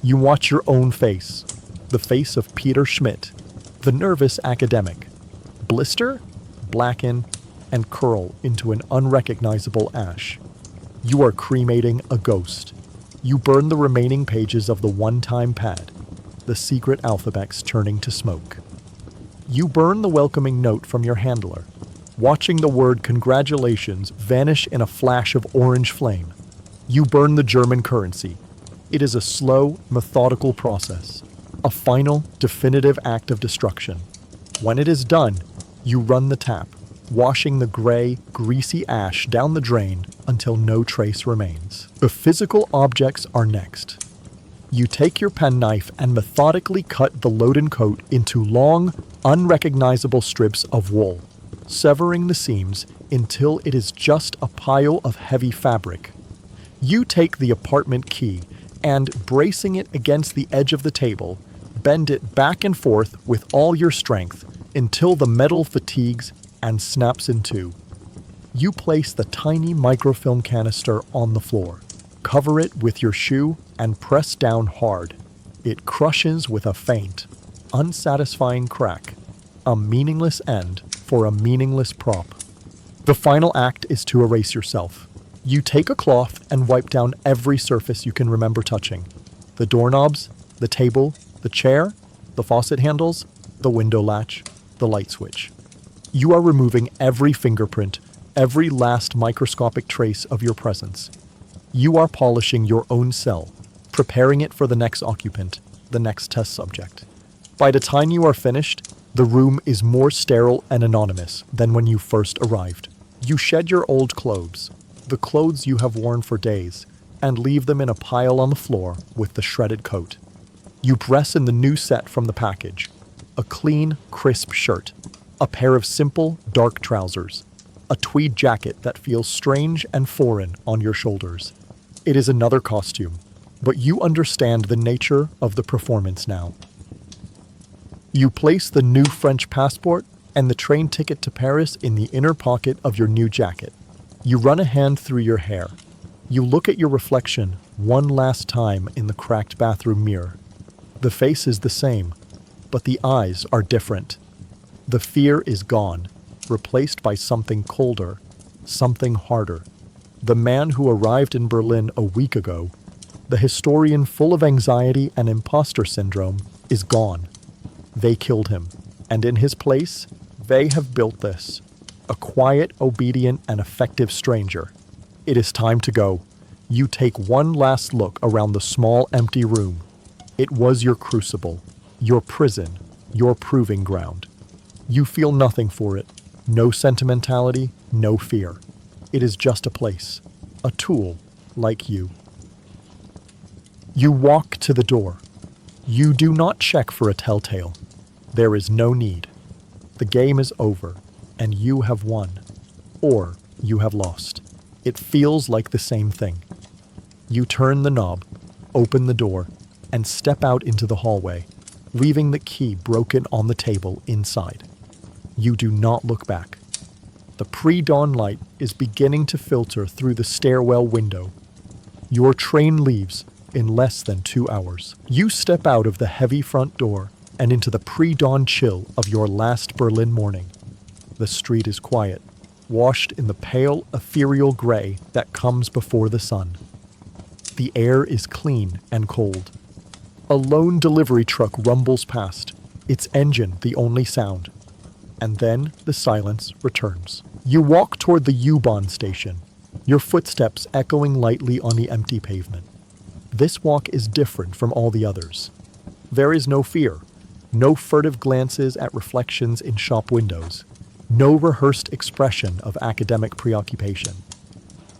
[SPEAKER 1] You watch your own face, the face of Peter Schmidt, the nervous academic. Blister, blacken, and curl into an unrecognizable ash. You are cremating a ghost. You burn the remaining pages of the one-time pad, the secret alphabets turning to smoke. You burn the welcoming note from your handler, watching the word congratulations vanish in a flash of orange flame. You burn the German currency. It is a slow, methodical process, a final, definitive act of destruction. When it is done, you run the tap, washing the gray, greasy ash down the drain until no trace remains. The physical objects are next. You take your penknife and methodically cut the loden coat into long, unrecognizable strips of wool, severing the seams until it is just a pile of heavy fabric. You take the apartment key and, bracing it against the edge of the table, bend it back and forth with all your strength until the metal fatigues and snaps in two. You place the tiny microfilm canister on the floor, cover it with your shoe, and press down hard. It crushes with a faint, unsatisfying crack, a meaningless end for a meaningless prop. The final act is to erase yourself. You take a cloth and wipe down every surface you can remember touching. The doorknobs, the table, the chair, the faucet handles, the window latch, the light switch. You are removing every fingerprint, every last microscopic trace of your presence. You are polishing your own cell, preparing it for the next occupant, the next test subject. By the time you are finished, the room is more sterile and anonymous than when you first arrived. You shed your old clothes, the clothes you have worn for days, and leave them in a pile on the floor with the shredded coat. You press in the new set from the package, a clean, crisp shirt, a pair of simple, dark trousers, a tweed jacket that feels strange and foreign on your shoulders. It is another costume, but you understand the nature of the performance now. You place the new French passport and the train ticket to Paris in the inner pocket of your new jacket. You run a hand through your hair. You look at your reflection one last time in the cracked bathroom mirror. The face is the same, but the eyes are different. The fear is gone, replaced by something colder, something harder. The man who arrived in Berlin a week ago, the historian full of anxiety and imposter syndrome, is gone. They killed him, and in his place, they have built this, a quiet, obedient, and effective stranger. It is time to go. You take one last look around the small, empty room. It was your crucible, your prison, your proving ground. You feel nothing for it, no sentimentality, no fear. It is just a place, a tool, like you. You walk to the door. You do not check for a telltale. There is no need. The game is over, and you have won. Or you have lost. It feels like the same thing. You turn the knob, open the door, and step out into the hallway, leaving the key broken on the table inside. You do not look back. The pre-dawn light is beginning to filter through the stairwell window. Your train leaves in less than 2 hours. You step out of the heavy front door and into the pre-dawn chill of your last Berlin morning. The street is quiet, washed in the pale, ethereal gray that comes before the sun. The air is clean and cold. A lone delivery truck rumbles past, its engine the only sound. And then the silence returns. You walk toward the U-Bahn station, your footsteps echoing lightly on the empty pavement. This walk is different from all the others. There is no fear, no furtive glances at reflections in shop windows, no rehearsed expression of academic preoccupation.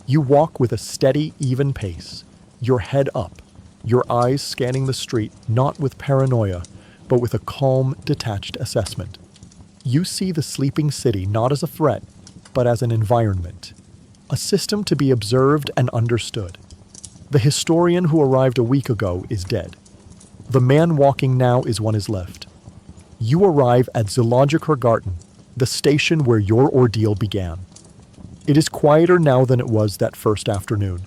[SPEAKER 1] You walk with a steady, even pace, your head up, your eyes scanning the street not with paranoia, but with a calm, detached assessment. You see the sleeping city not as a threat, but as an environment, a system to be observed and understood. The historian who arrived a week ago is dead. The man walking now is one is left. You arrive at Zoologischer Garten, the station where your ordeal began. It is quieter now than it was that first afternoon,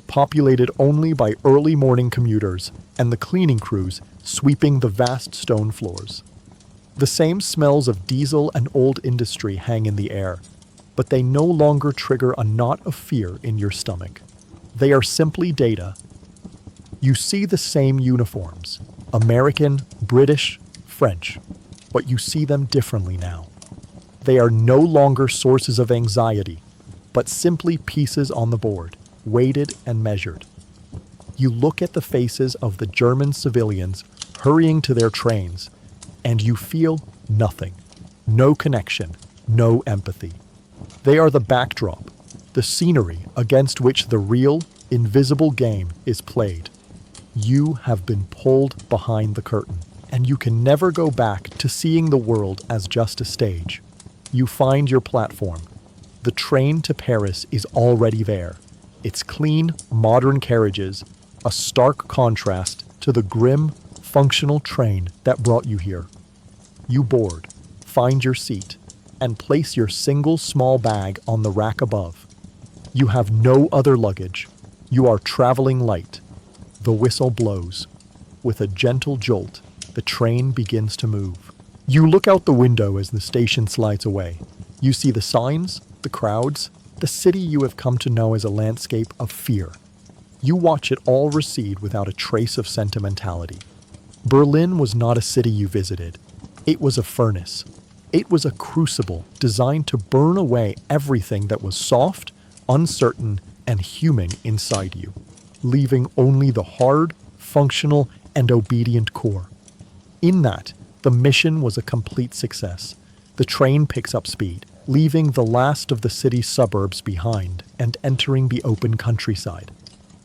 [SPEAKER 1] populated only by early morning commuters and the cleaning crews sweeping the vast stone floors. The same smells of diesel and old industry hang in the air, but they no longer trigger a knot of fear in your stomach. They are simply data. You see the same uniforms, American, British, French, but you see them differently now. They are no longer sources of anxiety, but simply pieces on the board, weighted and measured. You look at the faces of the German civilians hurrying to their trains, and you feel nothing, no connection, no empathy. They are the backdrop, the scenery against which the real, invisible game is played. You have been pulled behind the curtain, and you can never go back to seeing the world as just a stage. You find your platform. The train to Paris is already there. Its clean, modern carriages, a stark contrast to the grim, functional train that brought you here. You board, find your seat, and place your single small bag on the rack above. You have no other luggage. You are traveling light. The whistle blows. With a gentle jolt, the train begins to move. You look out the window as the station slides away. You see the signs, the crowds, the city you have come to know as a landscape of fear. You watch it all recede without a trace of sentimentality. Berlin was not a city you visited. It was a furnace. It was a crucible designed to burn away everything that was soft, uncertain, and human inside you, leaving only the hard, functional, and obedient core. In that, the mission was a complete success. The train picks up speed, leaving the last of the city's suburbs behind and entering the open countryside.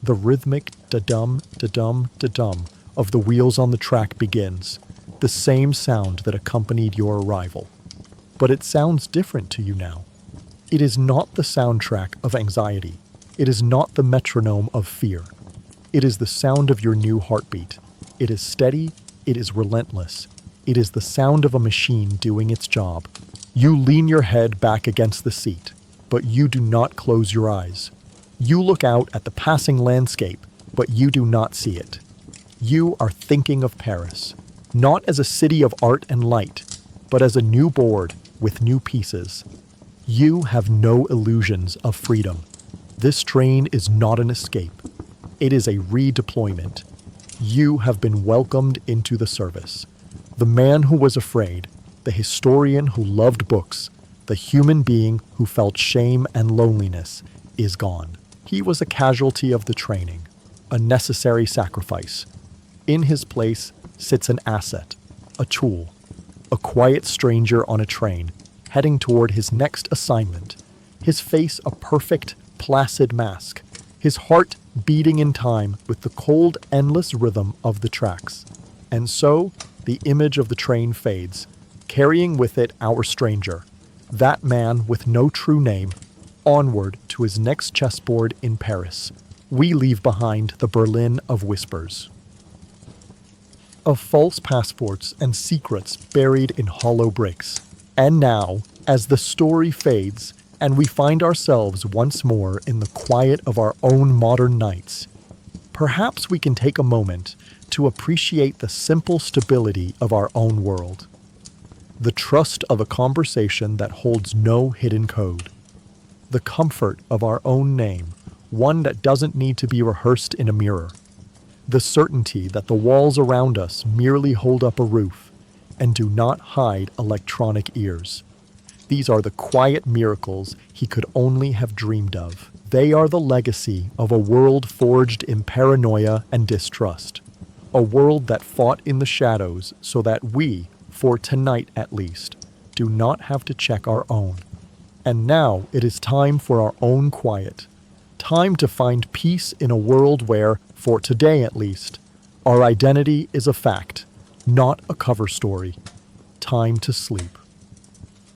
[SPEAKER 1] The rhythmic da-dum, da-dum, da-dum of the wheels on the track begins, the same sound that accompanied your arrival. But it sounds different to you now. It is not the soundtrack of anxiety. It is not the metronome of fear. It is the sound of your new heartbeat. It is steady. It is relentless. It is the sound of a machine doing its job. You lean your head back against the seat, but you do not close your eyes. You look out at the passing landscape, but you do not see it. You are thinking of Paris, not as a city of art and light, but as a new board with new pieces. You have no illusions of freedom. This train is not an escape. It is a redeployment. You have been welcomed into the service. The man who was afraid, the historian who loved books, the human being who felt shame and loneliness, is gone. He was a casualty of the training, a necessary sacrifice. In his place sits an asset, a tool, a quiet stranger on a train, heading toward his next assignment, his face a perfect, placid mask, his heart beating in time with the cold, endless rhythm of the tracks. And so, the image of the train fades, carrying with it our stranger, that man with no true name, onward to his next chessboard in Paris. We leave behind the Berlin of whispers, of false passports and secrets buried in hollow bricks. And now, as the story fades, and we find ourselves once more in the quiet of our own modern nights, perhaps we can take a moment to appreciate the simple stability of our own world, the trust of a conversation that holds no hidden code, the comfort of our own name, one that doesn't need to be rehearsed in a mirror, the certainty that the walls around us merely hold up a roof and do not hide electronic ears. These are the quiet miracles he could only have dreamed of. They are the legacy of a world forged in paranoia and distrust. A world that fought in the shadows so that we, for tonight at least, do not have to check our own. And now it is time for our own quiet. Time to find peace in a world where, for today at least, our identity is a fact, not a cover story. Time to sleep.